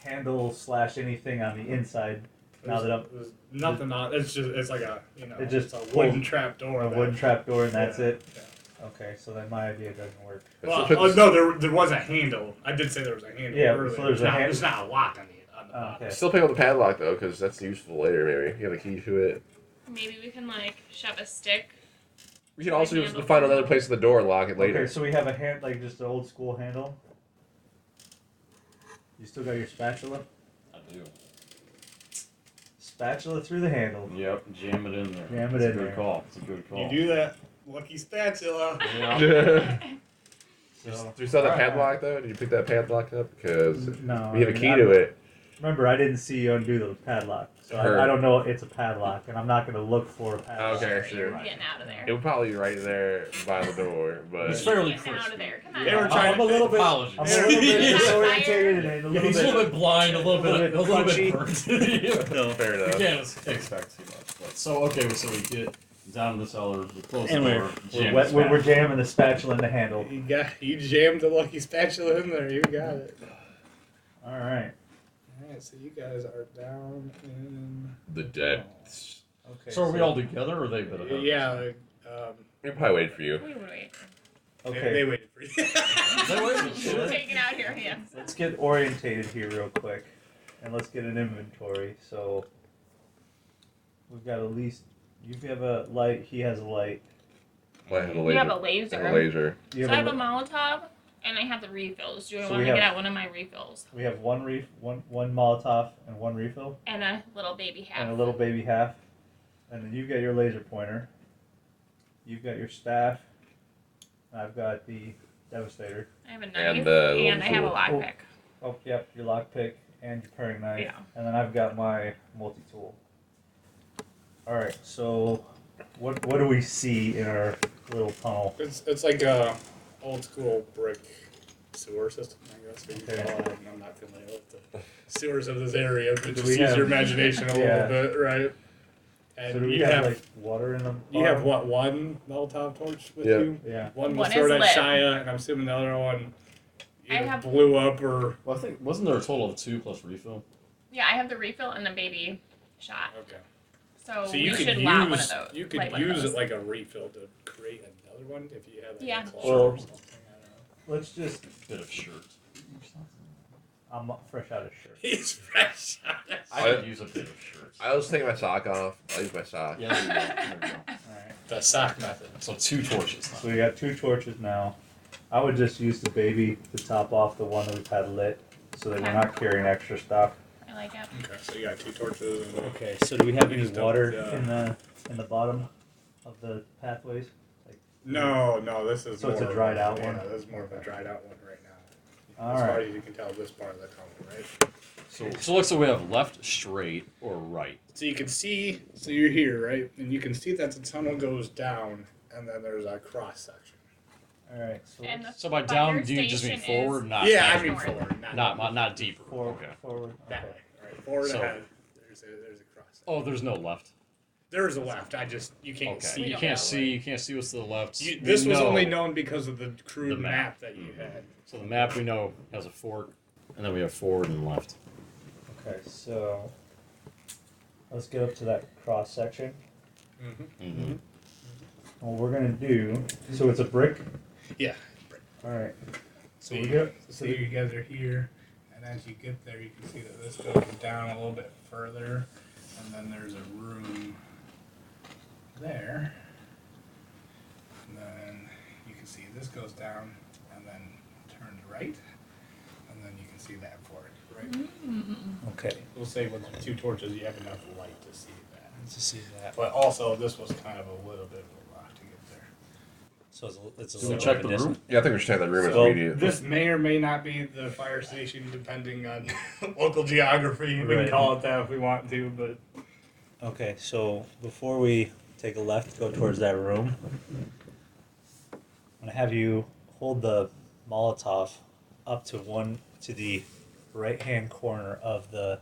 C: handle / anything on the inside? Now that I'm
A: There's nothing on. It's like a
C: It just
A: it's a wooden trap door.
C: a wooden trap door, and that's
A: Yeah.
C: it.
A: Yeah.
C: Okay, so then my idea doesn't work.
A: Well,
B: So put-
A: no, there was a handle. I did say there was a handle.
C: Yeah,
A: earlier.
C: so there's a
A: not,
C: hand-
A: There's not a lock on the
C: Oh,
A: bottom.
C: okay.
B: Still pick up the padlock though, because that's useful later. Maybe you have a key to it.
E: Maybe we can like shove a stick.
B: We can also just find another place in the door and lock it later.
C: Okay, so we have a hand like just an old school handle. You still got your spatula?
D: I do.
C: Spatula through the handle.
D: Yep, jam it in there.
C: Jam it
D: It's
C: in
D: a good
C: there.
D: call. It's a good call.
A: You do that, lucky spatula.
D: Yeah.
C: So,
B: Do you still have that
C: Alright.
B: padlock though? Did you pick that padlock up? Because
C: no,
B: we have a
C: I mean,
B: key to it.
C: Remember, I didn't see you undo the padlock, so
B: Her.
C: I don't know it's a padlock, and I'm not going to look for a padlock.
B: Okay,
E: You're
B: sure.
E: getting out of there.
B: It would probably be right there by the door, but
D: It's fairly
E: Getting out
D: crispy.
E: of there. Come on.
A: They were trying
D: I'm a little bit.
C: I'm a
D: Apologies.
C: little bit
E: He's on
C: disorientated
E: fire.
C: and a
D: Yeah,
C: little
D: he's a
C: bit.
D: little bit blind, a little bit
C: crunchy.
D: burnt.
B: no, fair
D: You
B: enough.
D: can't expect too much. But, so okay, so we get down to the cellar, we close
C: And
D: the
C: we're,
D: door,
C: we're,
D: jam
C: wet-
D: the
C: we're
D: spatula.
C: jamming the spatula in the handle.
A: You jammed the lucky spatula in there. You got it.
C: All right.
A: All right, so you guys are down in.
B: The depths.
C: Okay.
D: So are we all together, or they been ahead?
A: Yeah. Like,
B: We probably wait for you.
E: We would wait.
C: Okay.
A: They waited for you.
D: They waited.
C: So
E: Taking out your hands.
C: let's get orientated here real quick, and let's get an inventory. So we've got at least you have a light. He has a light.
B: Might have a
E: You
B: laser.
E: have a laser.
B: And a laser.
C: You
E: So I have
C: have
E: a Molotov, and I have the refills. Do I
C: So
E: want
C: we
E: to get
C: have-
E: out one of my refills?
C: we have one Molotov and one refill,
E: And a little baby half.
C: and a little baby half, and then you've got your laser pointer. You've got your staff. I've got the Devastator.
E: I have a knife,
B: And the
E: and I have a
B: little
C: tool.
E: lockpick.
C: Oh, yep, your lockpick and your paring knife.
E: Yeah.
C: And then I've got my multi-tool. Alright, so what do we see in our little tunnel?
A: It's like a old school brick sewer system, I guess. What you
C: Okay.
A: call it. I'm not familiar with the sewers of this area, but
C: Do
A: just
C: we
A: use
C: have-
A: your imagination a
C: Yeah.
A: little bit, right? And
C: So do we
A: you
C: have,
A: have
C: like water in them?
A: you have what, one Molotov torch with
B: Yeah.
A: you?
C: Yeah.
A: One was
E: One
A: thrown
E: is
A: at
E: lit.
A: Shia, and I'm assuming the other one
E: I
A: either
E: have-
A: blew up or.
D: Well, I think wasn't there a total of 2 plus refill?
E: Yeah, I have the refill and the baby shot.
A: Okay.
E: So,
A: So
E: we
A: you
E: should
A: could
E: lot one of
A: use
E: those.
A: you could
E: light one of
A: use
E: those.
A: it like a refill to create another one if you had like
E: Yeah.
A: a claw
C: Well-
A: or something. I don't know.
C: Let's just.
D: Bit of shirt.
C: I'm fresh out of shirt.
A: He's fresh.
D: I could use a bit of shirt.
B: I was taking my sock off. I'll use my sock.
D: Yeah, there you go. There you go.
C: Alright.
A: The sock method.
D: So 2 torches
C: So
D: now.
C: we got 2 torches now. I would just use the baby to top off the one that we've had lit so that we're not carrying extra stuff.
E: I like it.
A: Okay, so you got 2 torches and
C: Okay, so do we have any
A: Just don't-
C: water
A: yeah.
C: in the bottom of the pathways?
A: No, this is
C: So it's
A: more
C: a dried
A: of
C: out
A: yeah,
C: one?
A: this is more of a dried out one right now.
C: All
A: as far
C: right.
A: as you can tell, this part of the tunnel, right?
D: So looks like we have left, straight, or right.
A: So you can see, so you're here, right? And you can see that the tunnel goes down, and then there's a cross section.
C: All right. So
E: And
C: let's-
D: So by
E: Fire
D: down, do you just mean
E: station
D: forward,
E: is-
D: not
A: Yeah, I
D: not
A: mean
E: north.
A: forward,
D: not deeper.
C: forward.
D: Okay.
C: Forward.
A: that
C: Okay.
A: way. All right, forward
D: So-
A: ahead. There's a cross section.
D: Oh, there's no left.
A: There's a left. You can't
D: Okay.
A: see.
E: We
D: You
E: don't
D: can't
E: know.
D: see. You can't see what's to the left.
A: This
D: We
A: was
D: know-
A: only known because of the crude
D: The map.
A: map that you had.
D: So the map we know has a fork, and then we have forward and left.
C: Okay. So let's get up to that cross section.
A: Mm-hmm.
D: Mm-hmm.
C: What we're gonna do. So it's a brick.
A: Yeah.
C: All right.
A: So
C: we
A: you,
C: go-
A: so you guys are here, and as you get there, you can see that this goes down a little bit further, and then there's a room there. And then you can see this goes down, and then turns right, and then you can see that fork, right?
C: Okay.
A: We'll say with 2 torches, you have enough light to see that.
C: To see that.
A: But also, this was kind of a little bit of a rock to get there.
F: So it's a
D: Do we
F: little
D: check
F: bit
D: the
F: of a
D: room?
F: distance.
B: Yeah, I think we should check that room as
A: So
B: immediate.
A: this may or may not be the fire station, depending on local geography. We
C: Right.
A: can call it that if we want to, but
F: Okay, so before we take a left, go towards that room, I'm gonna have you hold the Molotov up to the right hand corner of the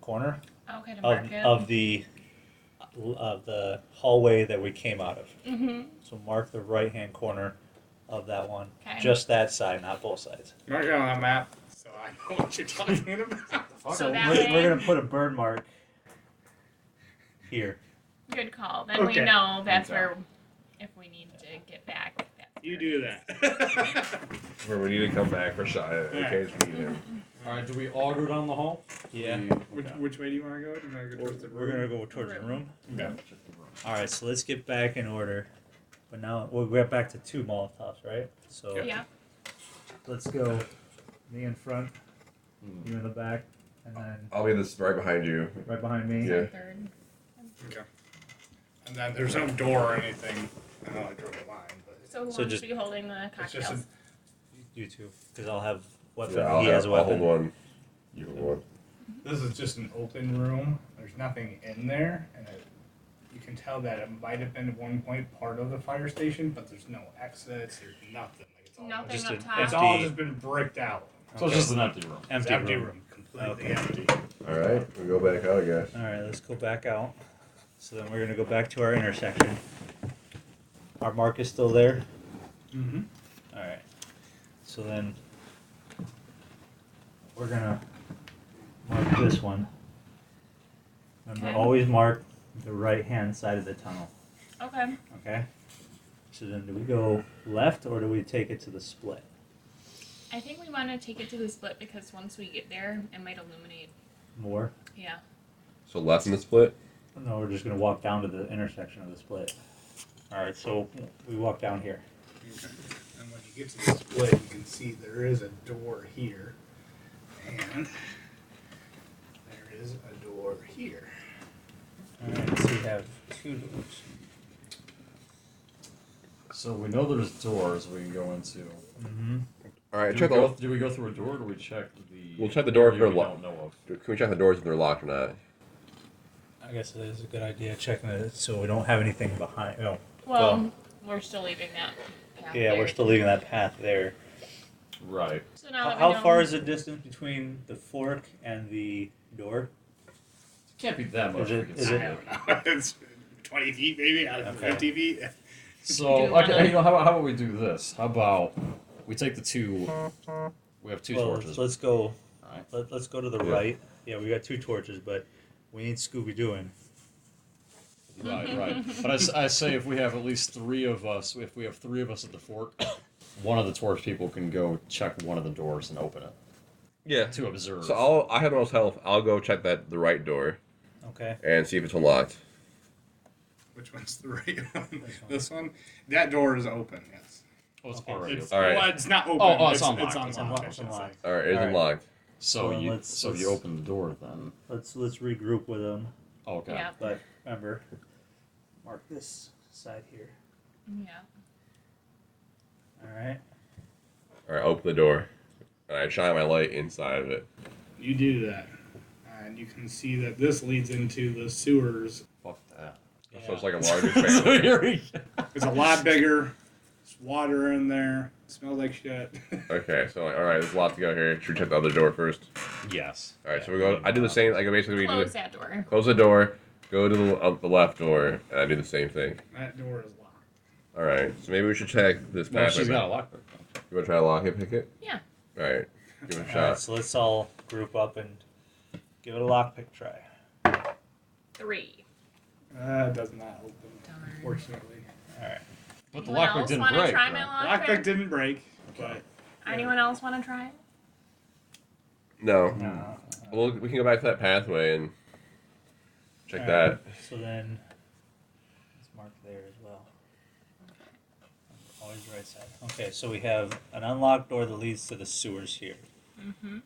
F: corner
E: Okay, to mark it.
F: of the hallway that we came out of.
E: Mm-hmm.
F: So mark the right hand corner of that one.
E: Okay.
F: Just that side, not both sides.
A: mark it on a map so I know what you're talking about.
E: So that
C: we're,
E: way-
C: we're gonna put a bird mark here.
E: Good call. Then
A: Okay.
E: we know that's
D: Okay.
E: where, if we need to get back. That's
A: You
E: where-
A: do that.
B: Where we need to come back for Shia in
A: Yeah.
B: case we need him.
D: All right. Do we all go down the hall?
F: Yeah.
A: Which way do you want to go? Do you want to go towards the
F: We're gonna go towards the room.
A: Okay.
F: All right, so let's get back in order. But now we'll get back to 2 Molotovs, right? So
E: Yeah.
C: Let's go. Me in front, you in the back, and then
B: I'll be this right behind you.
C: right behind me.
B: Yeah.
E: Third.
A: Okay. And then there's no door or anything. I know I drew a line, but
E: So who
F: So
E: wants
F: just-
E: to be holding the
A: it's just
E: cocktails?
F: you two, because I'll have weapon.
B: Yeah, I'll,
F: he has a
B: I'll hold
F: weapon.
B: one. You hold one.
A: this is just an open room. There's nothing in there, and you can tell that it might have been at one point part of the fire station, but there's no exits. There's nothing. Like it's all
E: Nothing
F: Just
E: up
F: an
E: top.
A: It's all
F: empty-
A: just been bricked out.
D: So it's just an empty room.
A: It's
F: Empty,
A: empty
F: room.
A: room. Completely
F: Okay.
A: empty.
B: All right, we go back out, I guess.
F: All right, let's go back out. So then we're gonna go back to our intersection. Our mark is still there.
A: Mm-hmm.
F: All right. So then we're gonna mark this one. Remember,
E: Okay.
F: always mark the right-hand side of the tunnel.
E: Okay.
F: Okay. So then, do we go left or do we take it to the split?
E: I think we want to take it to the split because once we get there, it might illuminate.
F: More?
E: Yeah.
B: So left in the split.
F: No, we're just gonna walk down to the intersection of the split. All right. So we walk down here.
A: Okay. And when you get to the split, you can see there is a door here, and there is a door here.
F: All right. So we have 2 doors.
D: So we know there's doors we can go into.
F: Mm-hmm.
B: All right,
D: Do we,
B: check
D: go,
B: the.
D: do we go through a door or do we check the.
B: We'll check the door if
D: area
B: they're
D: we
B: locked.
D: don't know of?
B: Can we check the doors if they're locked or not?
F: I guess it is a good idea checking it so we don't have anything behind. Oh,
E: Well, we're still leaving that path
F: yeah,
E: there.
F: we're still leaving that path there.
D: Right.
E: So now that we
F: How
E: know,
F: far is the distance between the fork and the door?
D: Can't be that much.
F: Is it-
D: we can
F: is
D: see
A: I
F: it-
A: don't know. It's 20 feet, maybe. I don't know,
F: Okay.
A: 50 feet.
D: So,
E: Do you
D: okay,
E: wanna-
D: you know, how about we do this? How about we take the 2. We have 2
F: Well,
D: torches.
F: let's go.
D: Alright.
F: Let's go to the
B: Yeah.
F: right. Yeah, we got 2 torches, but we need Scooby Dooing.
D: Right, right. But I say if we have at least 3 of us, if we have 3 of us at the fork, one of the torch people can go check one of the doors and open it
B: Yeah.
D: to observe.
B: So I have the most health. I'll go check the right door
F: Okay.
B: and see if it's unlocked.
A: Which one's the right one? This one? That door is open, yes.
D: Oh, it's
E: Okay.
D: already
A: It's,
D: open.
B: All right.
A: well, it's not open.
D: Oh, it's
A: it's
D: unlocked.
A: unlocked.
F: It's unlocked,
A: I
F: it's
A: should
F: unlocked.
A: say.
B: All right, it's
F: All right.
B: unlocked.
D: So
F: Well,
D: you
F: let's-
D: you open the door then.
F: Let's regroup with them.
D: Okay.
E: Yeah.
F: But remember, mark this side here.
E: Yeah.
F: All right.
B: All right, open the door. And I shine my light inside of it.
A: You do that, and you can see that this leads into the sewers.
B: Fuck that.
F: Yeah.
B: So it's like a larger family.
A: It's a lot bigger. There's water in there. It smells like shit.
B: Okay, so all right, there's a lot to go here. Should we check the other door first?
F: Yes.
B: All right, so we go. I do the same. Like basically, we do
E: Close that door.
B: close the door, go to the left door, and I do the same thing.
A: That door is locked.
B: All right, so maybe we should check this
D: Well,
B: pathway.
D: she's got a lockpick.
B: You want to try to lock it, pick it?
E: Yeah.
B: All right, give it a
F: All right,
B: shot.
F: so let's all group up and give it a lockpick try.
E: 3.
A: That does not open,
E: Darn.
A: fortunately.
F: All right.
D: But the
E: Anyone
D: lockpick
E: else
D: didn't
E: wanna
D: break.
E: try
D: right?
E: my
A: Lockpick didn't break, but
E: Anyone else want to try it?
B: No.
F: No.
B: Well, we can go back to that pathway and check
F: All
B: that.
F: right, so then let's mark there as well. Always right side. Okay, so we have an unlocked door that leads to the sewers here.
E: Mm-hmm.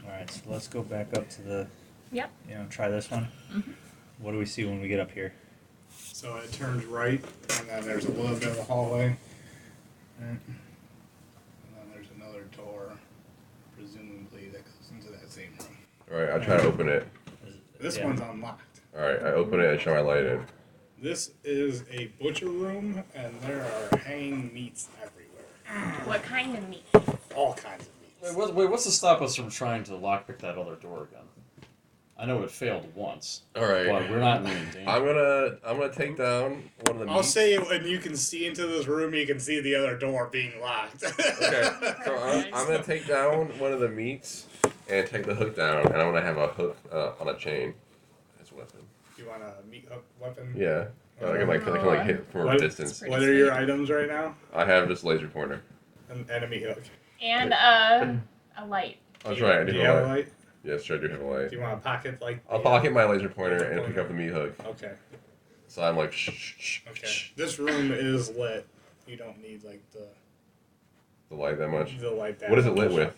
F: All right, so let's go back up to the.
E: Yep.
F: Try this one.
E: Mhm.
F: What do we see when we get up here?
A: so it turns right, and then there's a little bit of a hallway. And then there's another door, presumably that goes into that same room.
B: All right, I'll try to open it.
A: This
F: Yeah.
A: one's unlocked.
B: All right, I open it and shine my light in.
A: This is a butcher room, and there are hanging meats everywhere.
E: What kind of meat?
A: All kinds of meats.
D: What's to stop us from trying to lockpick that other door again? I know it failed once,
B: All right,
D: but we're not in any danger.
B: I'm gonna take down one of the.
A: I'll
B: meats.
A: say when you can see into this room, you can see the other door being locked.
B: Okay, so I'm gonna take down one of the meats and take the hook down, and I'm gonna have a hook on a chain as a weapon.
A: You want a meat hook weapon?
B: Yeah, I can like hit from a
A: What?
B: distance.
E: Pretty
A: What are your
E: sweet.
A: items right now?
B: I have this laser pointer.
A: And a meat hook.
E: And a light.
B: That's right, I
A: Do
B: do
A: you
B: have
A: have
B: a
A: a
B: light.
A: light?
B: Yes, sure, I do have a light.
A: Do you want a pocket like?
B: I'll pocket my laser pointer and pick up the meat hook.
A: Okay.
B: So I'm like, shh, shh, shh,
A: Okay.
B: shh.
A: This room is lit. You don't need like
B: The light that much.
A: the light that.
B: What is it lit with?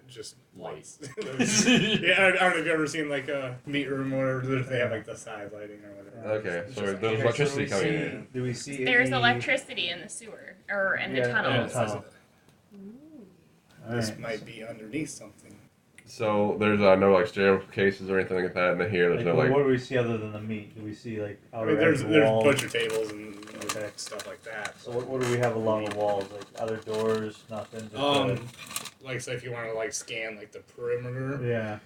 A: Just
D: Lights.
A: lights. Yeah, I don't know if you've ever seen like a meat room or whatever. They have like the side lighting or whatever.
B: Okay,
A: It's
B: so
A: just
B: there's
A: like-
B: electricity coming in.
C: Do we see?
E: There's
C: any...
E: electricity in the sewer or in the
C: Yeah,
E: tunnel.
C: in the tunnel.
A: This
C: Alright.
A: might be underneath something.
B: So there's no like stereo cases or anything like that in here. There's no
C: Like,
B: like.
C: what do we see other than the meat? Do we see like
A: I
C: outer
A: mean, there's
C: edge walls?
A: butcher tables and
C: Okay.
A: stuff like that.
C: So what do we have along the walls? Like other doors? Nothing. Just
A: Like so if you want to like scan like the perimeter,
C: yeah.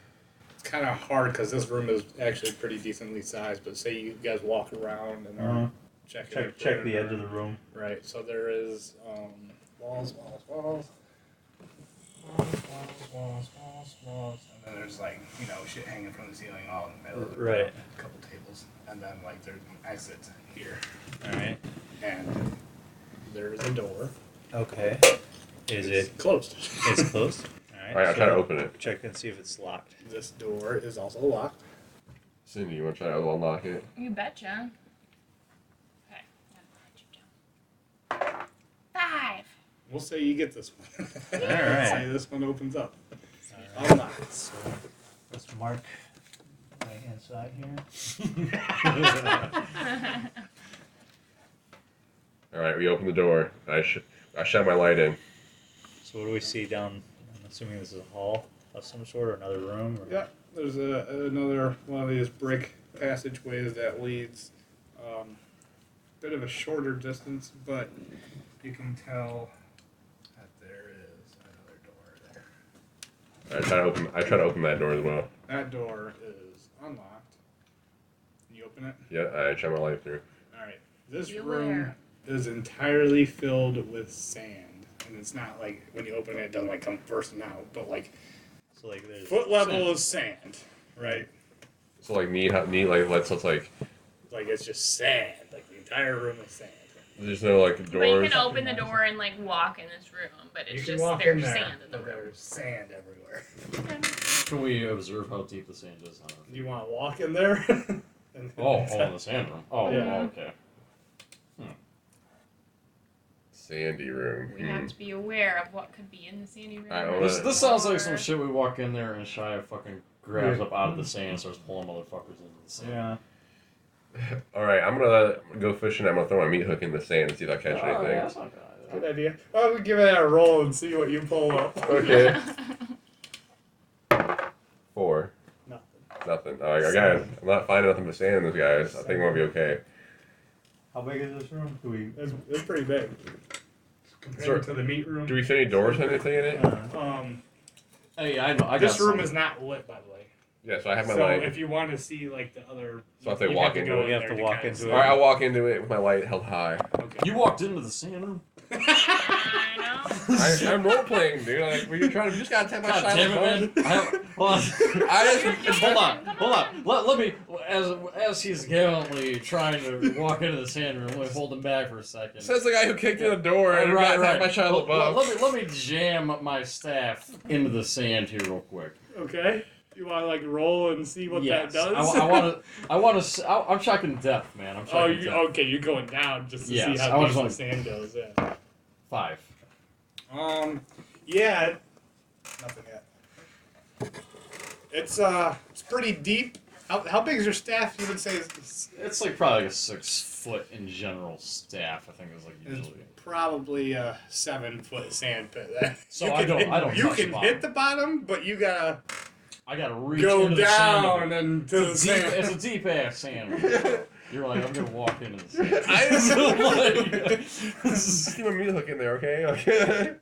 A: it's kind of hard because this room is actually pretty decently sized. But say you guys walk around and
C: Uh-huh.
A: are checking
C: Check the edge of the room.
A: Right. So there is walls, and then there's like shit hanging from the ceiling all in the middle. Of the
C: Right.
A: A couple tables, and then like there's an exit here,
C: All right.
A: and there's a door.
C: Okay. Is
A: It's
C: it?
A: closed?
C: It's closed. All right.
B: All right, I'll try to open it.
C: Check and see if it's locked.
A: This door is also locked.
B: Cindy, you want to try to unlock it?
E: You betcha. Okay. I'm gonna write you down. 5.
A: We'll say you get this one.
C: All right.
A: Say this one opens up.
C: All right.
A: Unlocked.
C: So let's mark right hand side here.
B: All right, we open the door. I shine my light in.
C: So what do we see down? I'm assuming this is a hall of some sort or another room. Or...
A: Yeah, there's another one of these brick passageways that leads bit of a shorter distance, but you can tell that there is another door there.
B: I try to open that door as well.
A: That door is unlocked. Can you open it?
B: Yeah, I shine my light through.
A: All right. This
E: Beware.
A: room is entirely filled with sand, and it's not like when you open it, it doesn't like come bursting out, but like
C: So like there's
A: foot level of sand, right?
B: So like knee like so it's like
A: Like it's just sand. Like the entire room is sand.
B: there's no like
E: But you
B: doors.
E: can open the door and like walk in this room, but it's
A: You can
E: just
A: walk in
E: there's
A: there,
E: sand in the
A: but
E: room.
A: there's sand everywhere.
D: Can we observe how deep the sand is? On
A: Do you want to walk in there? And-
D: in the sand room. Oh,
A: Yeah.
D: okay.
B: Sandy room.
E: We have to be aware of what could be in the sandy room.
B: I don't
D: This sounds like some
E: Or-
D: shit we walk in there and Shia fucking grabs up out of the sand and starts pulling motherfuckers into the sand.
C: yeah.
B: All right, I'm gonna go fishing. I'm gonna throw my meat hook in the sand and see if I catch
D: Oh, yeah,
B: anything.
D: that's not a bad idea.
A: Good idea. Well, we'll give it a roll and see what you pull up.
B: Okay. 4.
A: Nothing.
B: Nothing. Oh, guys, I'm not finding nothing but sand in this, guys. I think we'll be okay.
C: How big is this room? Do we?
A: It's pretty big. Compared to the meat room.
B: Do we see any doors or anything in it?
D: Hey, I know.
A: This room is not lit, by the way.
B: Yeah, so I have my
A: So
B: light.
A: if you want to see like the other,
B: So if they
A: you
B: walk
A: have to
B: into
A: go
B: it,
A: in
C: you have
A: there
C: to walk
A: kinda
C: into
A: see.
C: it.
B: Alright, I'll walk into it with my light held high.
A: Okay.
D: You walked into the sand room?
E: I know.
B: I'm role playing, dude. Like, what are you trying to? You just gotta take my
D: God
B: shot.
D: damn it, man. Hold on. Hold on. Let me, as he's gallantly trying to walk into the sand room, let me hold him back for a second.
B: Says the guy who kicked in the door and
D: Right.
B: attacked my child above.
D: Let me jam my staff into the sand here real quick.
A: Okay. You want to like roll and see what
D: Yes.
A: that does?
D: I want to. I'm checking depth, man. I'm
A: Oh,
D: checking depth.
A: okay. You're going down just to
D: Yes,
A: see
D: I
A: how
D: was
A: deep the
D: like-
A: sand goes. Yeah.
D: 5.
A: Yeah. Nothing yet. It's pretty deep. How big is your staff? You would say
D: It's like probably like a 6 foot in general staff. I think is like
A: it's
D: usually.
A: probably a 7-foot sand pit. Then.
D: So
A: You
D: I
A: can
D: don't
A: You
D: touch the
A: can
D: bottom.
A: hit the bottom, but you gotta
D: I gotta reach
A: go
D: into the sand.
A: down and to the
D: It's a deep,
A: sand.
D: it's a deep ass sand. You're like, I'm gonna walk into the sand.
B: I just
D: Like,
B: see my meat hook in there, okay? Okay.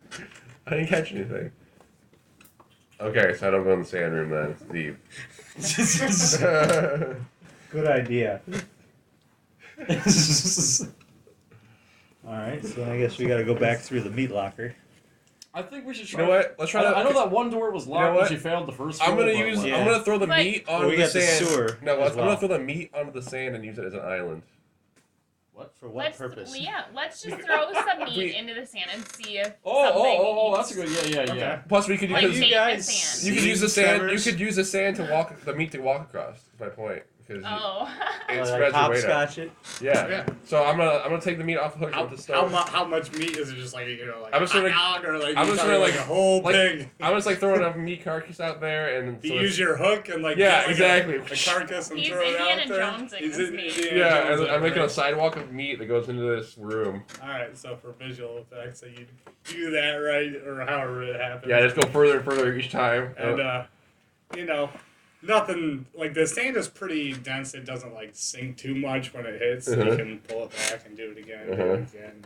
B: I didn't catch anything. Okay, so I don't go in the sand room then. It's deep.
C: Good idea. All right, so then I guess we got to go back through the meat locker.
D: I think we should
B: You
D: try.
B: know what? Let's try that.
D: I know that one door was locked
B: You know
D: when
B: what?
D: she failed the first
B: I'm
D: roll,
B: gonna
D: but,
B: use.
D: like,
C: Yeah.
B: I'm gonna throw the
E: Like-
B: meat
C: Well,
B: onto
C: we
B: the
C: got the
B: sand.
C: sewer
B: No,
C: as
B: I'm gonna
C: well.
B: throw the meat onto the sand and use it as an island.
C: For what purpose?
E: Let's just throw some meat
B: We-
E: into the sand and see if
D: Oh,
E: something
D: that's a good. Yeah.
A: Okay.
B: Plus, we could
E: Like
B: use.
E: bait the
C: guys-
E: sand.
B: You could
C: See,
B: use the sand.
C: Trevor's-
B: You could use the sand to walk the meat to walk across. Is my point. Because
E: Oh.
B: it
C: Like
B: spreads your weight out.
C: hopscotch it.
B: Yeah.
A: Yeah.
B: So I'm gonna take the meat off the hook with the stove.
A: How much meat is it? Just like like
B: I'm just
A: a
B: gonna-
A: hot dog or like
B: I'm
A: you're
B: just gonna,
A: talking
B: like-
A: a whole
B: like-
A: pig.
B: I'm just like throwing a meat carcass out there and.
A: You
B: so
A: use your hook and like
B: Yeah,
A: get, like,
B: exactly.
A: a carcass and
E: He's
A: throw it
E: Indiana
A: out there.
E: Jonesing
A: He's
E: this
A: in-
E: meat.
A: Indiana
B: Yeah,
A: Jones
B: and I'm making a
A: right?
B: sidewalk of meat that goes into this room.
A: All right, so for visual effects, so you do that right or however it happens.
B: Yeah, just go further and further each time.
A: And nothing like the sand is pretty dense. It doesn't like sink too much when it hits.
B: Uh-huh.
A: You can pull it back and do it again.
B: Uh-huh.
A: Do it again.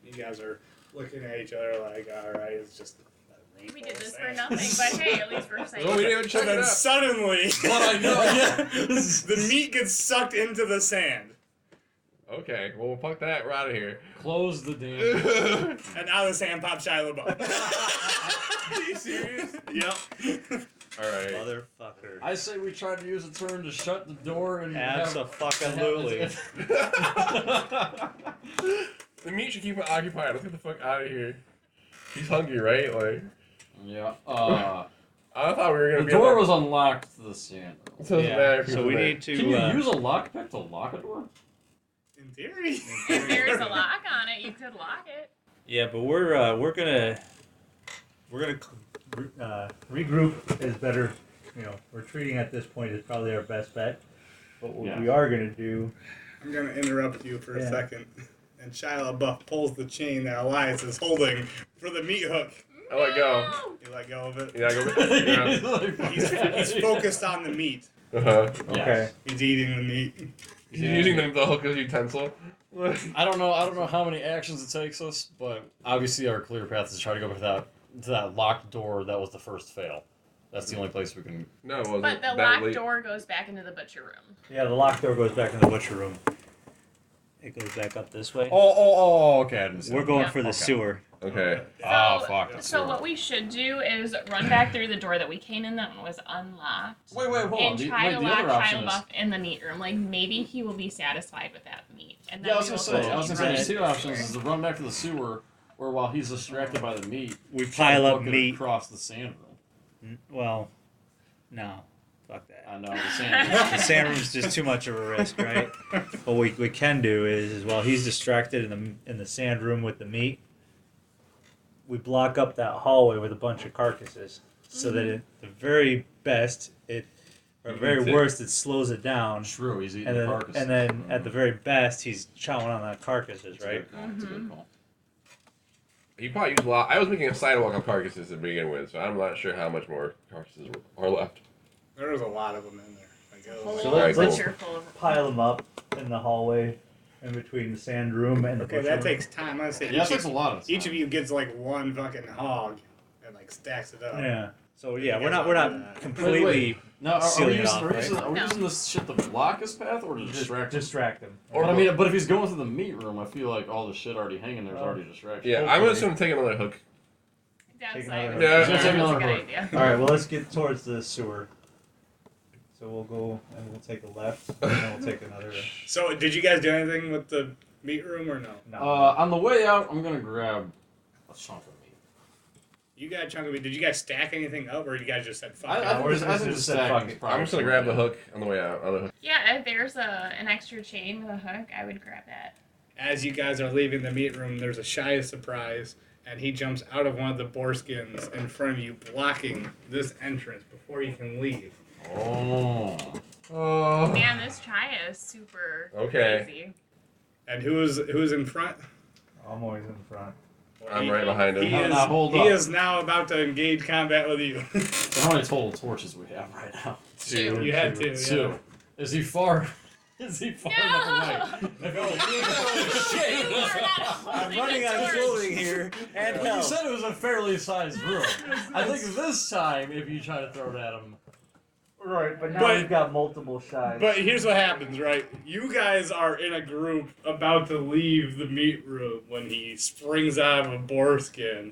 A: You guys are looking at each other like, all right, it's just. a
E: We
A: rainbow
E: did
A: of
E: this for
A: sand.
E: nothing, but hey, at least we're saying.
B: Well, we didn't even check
A: And
B: it
A: then
B: out.
A: suddenly,
D: But I know. Yeah.
A: the meat gets sucked into the sand,
B: Okay, well, fuck that. We're out of here.
D: Close the damn.
A: and out of the sand pops Shia LaBeouf.
B: Are you serious?
A: Yep.
B: Alright.
C: Motherfucker.
D: I say we try to use a turn to shut the door and
C: Absolutely.
B: The meat should keep it occupied. Let's get the fuck out of here. He's hungry, right? Like,
D: Yeah.
B: I thought we were gonna
D: The
B: be
D: door
B: able
D: was unlocked to the sand.
B: It doesn't matter if
C: So
B: he's
C: we
B: there.
C: need to.
D: Can you use a lockpick to lock a door?
A: In theory.
E: If there's a lock on it, you could lock it.
C: Yeah, but we're gonna regroup is better. You know, retreating at this point is probably our best bet. But what
D: Yeah.
C: we are gonna do.
A: I'm gonna interrupt you for a
C: Yeah.
A: second. And Shia LaBeouf pulls the chain that Elias is holding for the meat hook.
B: I let go.
A: You let go of it.
B: Yeah, go. Yeah.
A: He's focused on the meat.
B: Uh-huh.
C: Okay.
A: He's eating the meat.
B: He's using the hook as a utensil.
D: I don't know how many actions it takes us, but obviously our clear path is to try to go back to that locked door that was the first fail. That's the only place we can.
B: No, it wasn't.
E: But the
B: that
E: locked
B: late.
E: door goes back into the butcher room.
C: Yeah, the locked door goes back in the butcher room. It goes back up this way.
D: Oh, okay. I didn't see
C: We're
D: that.
C: going
E: Yeah.
C: for the
D: Okay.
C: sewer.
B: Okay.
D: Oh,
E: So-
D: fuck.
E: So what we should do is run back through the door that we came in that was unlocked.
D: Wait, hold on.
E: And try to
D: the
E: lock
D: other option
E: Shia
D: is.
E: LaBeouf in the meat room. Like maybe he will be satisfied with that meat. And then
D: Yeah, I was
E: we
D: gonna
E: will
D: say. I was gonna say
E: continue
D: there's two
E: running
D: options: is to run back to the sewer, or while he's distracted by the meat,
C: We
D: try to
C: pile up
D: book it
C: meat.
D: across the sand room.
C: Well, no. Fuck that.
D: I know the sand room.
C: The sand room's just too much of a risk, right? What we can do is while he's distracted in the sand room with the meat, we block up that hallway with a bunch of carcasses, so that at the very best or
B: He
C: very
B: eats it.
C: worst it slows it down,
D: True, he's eating
C: and
D: the
C: then
D: carcass.
C: and then at the very best he's chowing on that carcasses,
D: That's a
C: right?
D: good call, that's a good call.
B: He probably used a lot. I was making a sidewalk of carcasses to begin with, so I'm not sure how much more carcasses are left.
A: There was a lot of them in there. Like, it was
C: So
A: like-
C: let's
E: butcher full of
C: pile them up in the hallway, in between the sand room and the
A: okay,
C: butcher
A: that
C: room.
A: takes time. I say
D: Yeah, that takes a lot of time.
A: each of you gets like one fucking hog and like stacks it up.
C: Yeah. So
A: Yeah,
C: we're not
A: wait.
C: completely
D: Now, are we
C: sealing it
D: using,
C: off,
D: are we using,
C: right?
D: are we
E: No.
D: using this shit to block his path or to
C: Just
D: distract him?
C: distract them.
B: Or-
D: But if he's going through the meat room, I feel like all the shit already hanging there is already a distraction.
B: Yeah, I'm just gonna take another hook.
E: That's
C: another
E: like,
C: hook.
B: Yeah.
E: that's
B: Just
D: take
E: a
D: another
E: good
D: hook.
E: idea.
C: All right. Well, let's get towards the sewer. So we'll go and we'll take a left, and then we'll take another.
A: So, did you guys do anything with the meat room or no?
C: No.
D: On the way out, I'm gonna grab a chunk of meat.
A: You got a chunk of meat. Did you guys stack anything up, or you guys just said fuck
D: I
A: it?
D: think
C: we're
D: this- I think
C: just
D: the
C: said
D: stacking
C: fuck
D: is
C: it.
D: probably
B: I'm just gonna grab the hook on the way out. On the hook.
E: Yeah, if there's an extra chain with a hook, I would grab that.
A: As you guys are leaving the meat room, there's a Shia surprise, and he jumps out of one of the boar skins in front of you, blocking this entrance before you can leave.
D: Oh.
B: Oh.
E: Man, this Chaya is super
B: Okay.
E: crazy.
A: And who's in front?
C: I'm always in front.
B: I'm right behind him.
A: He,
D: No,
A: is,
D: no, hold
A: he
D: up.
A: is now about to engage combat with you.
D: How many total torches we have right now?
E: Two.
A: You had to.
D: Two.
A: Yeah.
D: Is he far? Is he far enough
E: No!
D: away?
E: You are not
C: I'm
E: holding
C: running
E: a
C: out of
E: torch.
C: clothing here and
D: Well, you
C: help.
D: said it was a fairly sized room. I think this time, if you try to throw it at him,
C: Right, but now
A: But-
C: we've got multiple shies.
A: But here's what happens, right? You guys are in a group about to leave the meat room when he springs out of a boar skin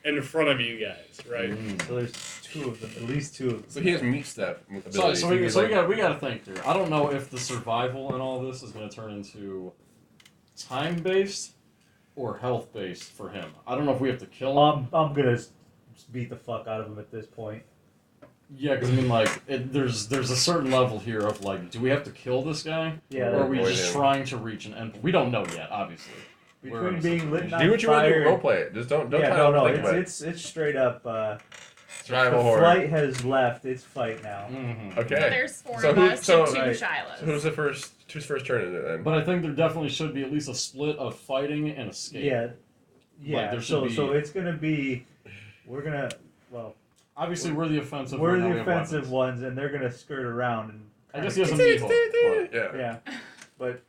A: in front of you guys, right?
C: So there's two of them, at least two of them.
B: So he has meat step ability.
D: so we
B: he's like-
D: got to think here. I don't know if the survival and all this is going to turn into time based or health based for him. I don't know if we have to kill him.
C: I'm gonna beat the fuck out of him at this point.
D: Yeah, because I mean, like, there's a certain level here of like, do we have to kill this guy?
C: Yeah,
D: Or are we
B: avoid
D: just
B: him.
D: trying to reach an end? We don't know yet, obviously. We're in
C: Between
D: a
C: being lit
D: situation.
C: on
B: Do what you want to
C: fire
B: do. Role play it. Just don't
C: yeah,
B: try
C: no,
B: to
C: no,
B: think about it.
C: it's straight up.
B: Survival
C: the
B: horror.
C: flight has left. It's fight now.
D: Mhm.
E: So
B: Okay.
E: there's four
B: So
E: of
B: who-
E: us
B: so-
E: and two
C: Right.
E: Shilohs.
B: So who's first turn in it then?
D: But I think there definitely should be at least a split of fighting and escape.
C: Yeah, yeah.
D: there
C: So
D: should be-
C: so it's gonna be. We're gonna
D: Obviously, we're the offensive.
C: we're
D: one, now we
C: the
D: have
C: offensive
D: weapons.
C: ones, and they're gonna skirt around and.
D: I guess he has a meat hook. but-
B: Yeah.
C: Yeah, but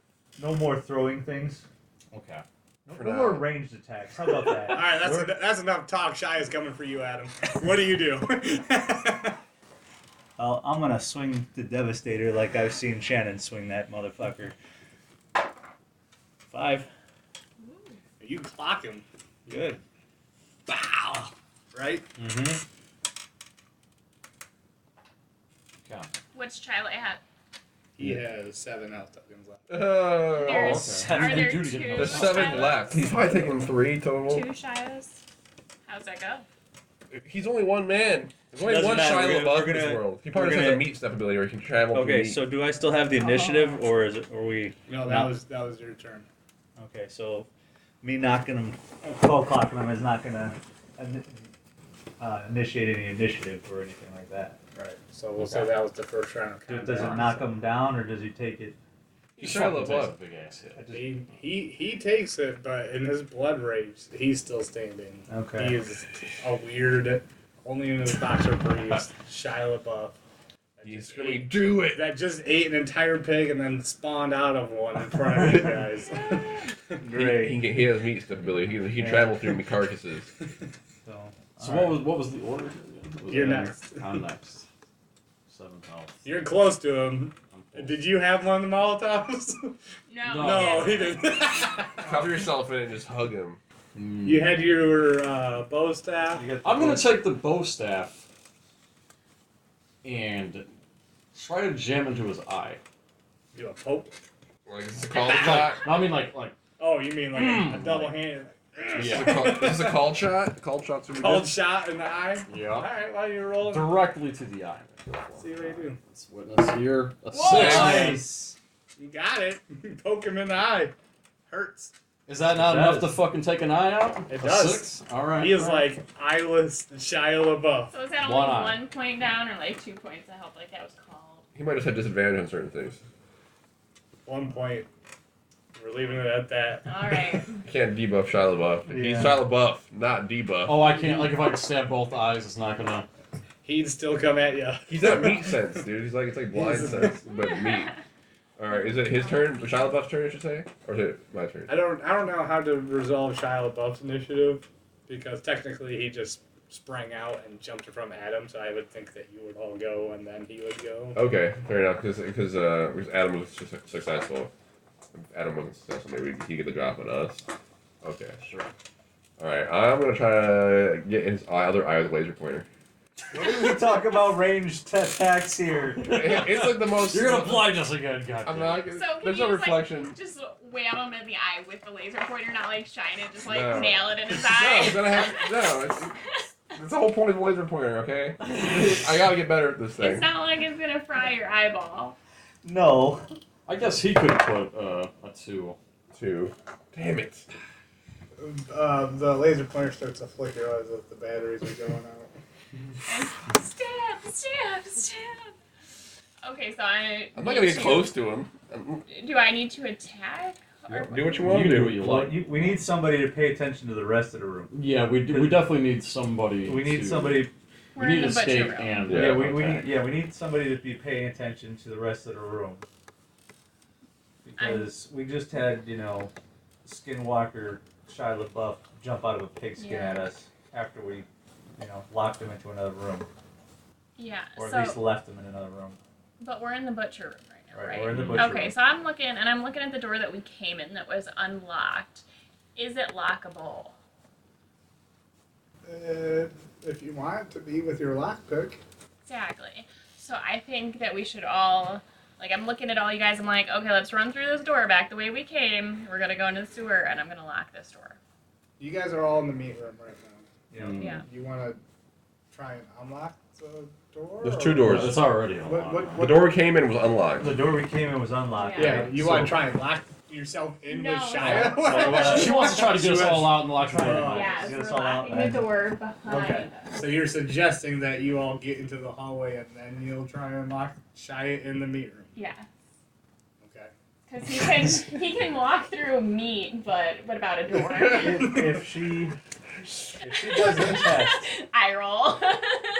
C: no more throwing things.
D: Okay.
B: For
C: No
B: now.
C: more ranged attacks. How about that?
A: All right,
C: We're-
A: that's enough talk. Shia is coming for you, Adam. What do you do?
F: I'm gonna swing the Devastator like I've seen Shannon swing that motherfucker. 5.
A: You clock him.
F: Good.
A: Bow. Right?
F: Mm-hmm.
D: Okay.
E: Which Shiloh hat?
A: He has 7 health tokens left.
B: Oh.
E: There's,
D: okay.
E: are there
D: You do to
E: two
D: get those.
B: There's 7
E: Shilohs?
B: left. He's probably taking 3 total.
E: Two Shilohs? How's that go?
B: He's only one man. There's only
F: Doesn't
B: one
F: matter,
B: Shia
F: we're
B: above
F: gonna-
B: this world. He probably
F: we're
B: just has a
F: gonna-
B: meat step ability where he can travel through
F: Okay,
B: meat.
F: so do I still have the initiative, or is it? Or we?
A: No,
F: No.
A: that was your turn.
F: Okay, so me knocking him.
C: Call clocking him is not gonna initiate any initiative or anything like that.
A: Right. So we'll say that was the first round of combat.
C: Does it knock him down or does he take it?
B: He's trying to
D: fucking
B: level
D: takes
B: up.
D: a big ass hit.
A: He takes it, but in his blood rage, he's still standing.
C: Okay.
A: He is a weird, only in his boxer briefs, Shia LaBeouf.
B: He's gonna do it.
A: That just ate an entire pig and then spawned out of one in front of you guys.
C: Great.
B: He has meat step ability. He can travel through meat carcasses.
C: So,
D: So
C: alright.
D: what was the order? Was
A: You're
D: it-
A: next.
D: I'm next. 7 health.
A: You're close to him.
D: I'm close.
A: Did you have one of the Molotovs?
E: No.
D: No.
A: No, he didn't.
B: Cover yourself in it and just hug him.
D: Mm.
A: You had your bow staff.
C: You got the
D: I'm gonna
C: bow-
D: take the bow staff and try to jam into his eye.
A: Do a poke.
B: Like, is this a call shot?
D: No, I mean like
A: Oh, you mean like a double hand?
B: Is this a called shot? Called shots would be
A: Cold
B: good.
A: shot in the eye?
D: yeah,
A: Alright, while you're rolling,
D: directly to the eye.
A: see what you do.
D: Let's witness here. A
E: Whoa!
D: 6.
C: Nice.
A: You got it. Poke him in the eye. Hurts.
D: Is that not
C: It
D: enough
C: does.
D: to fucking take an eye out?
A: It
D: A
A: does.
D: 6? All right.
A: He is
D: all right.
A: like eyeless Shia LaBeouf.
E: So is that
D: One
E: only
D: eye.
E: 1 point down or like 2 points of help like that was called?
B: He might just have disadvantage on certain things.
A: 1 point We're leaving it at that.
E: All right.
B: You can't debuff Shia LaBeouf. He's
C: Yeah.
B: Shia LaBeouf, not debuff.
D: Oh, I can't. Like, if I can stab both eyes, it's not gonna.
A: He'd still come at you.
B: He's not meat sense, dude. He's like it's like blind sense, but meat. All right, is it his turn? Shia LaBeouf's turn, I should say, or is it my turn?
A: I don't know how to resolve Shia LaBeouf's initiative because technically he just sprang out and jumped from Adam, so I would think that you would all go and then he would go.
B: Okay, fair enough. Because Adam was successful. If Adam wasn't successful, maybe he get the drop on us. Okay,
D: Sure.
B: all right. I'm gonna try to get his other eye with a laser pointer.
C: What do we talk about ranged attacks here?
B: It's like the most.
D: You're gonna blind us again, God.
B: I'm not.
E: So can
B: There's
E: you
B: no
E: just,
B: reflection.
E: like, just wham him in the eye with the laser pointer, not like shine it, just like
B: No.
E: nail it in his
B: No,
E: eye?
B: I'm gonna have no. It's the whole point of the laser pointer, okay? I gotta get better at this thing.
E: It's not like it's gonna fry your eyeball.
C: No.
D: I guess he could put a 2.
B: 2. Damn it.
A: The laser pointer starts to flicker as if the batteries are going out.
E: Stab. Okay, so I.
B: I'm not gonna get close to him.
E: Do I need to attack? Or
B: Do what you want
D: You
B: to
D: do
B: do.
D: what you
C: Well,
D: like.
C: we need somebody to pay attention to the rest of the room.
D: Yeah, we definitely need somebody.
C: We need
D: to,
C: somebody.
E: We're
D: We
E: in
D: need
E: the butcher
D: escape
E: room.
D: and
B: Yeah,
C: we need somebody to be paying attention to the rest of the room. Because we just had, Skinwalker Shia LaBeouf jump out of a pigskin
E: Yeah.
C: at us after we, locked him into another room.
E: Yeah.
C: Or at
E: So,
C: least left him in another room.
E: but we're in the butcher room right now, right?
C: We're in the butcher
E: Okay,
C: room.
E: so I'm looking at the door that we came in that was unlocked. Is it lockable?
A: If you want to be with your lockpick.
E: Exactly. So I think that we should all, like, I'm looking at all you guys. I'm like, okay, let's run through this door back the way we came. We're gonna go into the sewer, and I'm gonna lock this door.
A: You guys are all in the meat room right now.
B: Mm.
E: Yeah.
A: You want to try and unlock the door?
B: There's
A: or-
B: 2 doors.
D: It's already
A: What,
D: unlocked.
A: what,
B: The door we came in was unlocked.
C: The door we came in was unlocked.
E: Yeah.
A: Yeah, you want to try and lock yourself in
E: No,
A: with
E: no.
A: Shia?
D: She wants to try to get us all out and lock the
C: Try
D: door.
C: it.
E: Yeah,
C: Get
E: so
C: us
E: we're
C: all out
E: locking
C: then.
E: the door behind
A: Okay.
E: us.
A: So you're suggesting that you all get into the hallway and then you'll try and lock Shia in the meat room.
E: Yeah.
A: Okay.
E: Because he can walk through meat, but what about a door?
C: If she does a test,
E: Eye roll.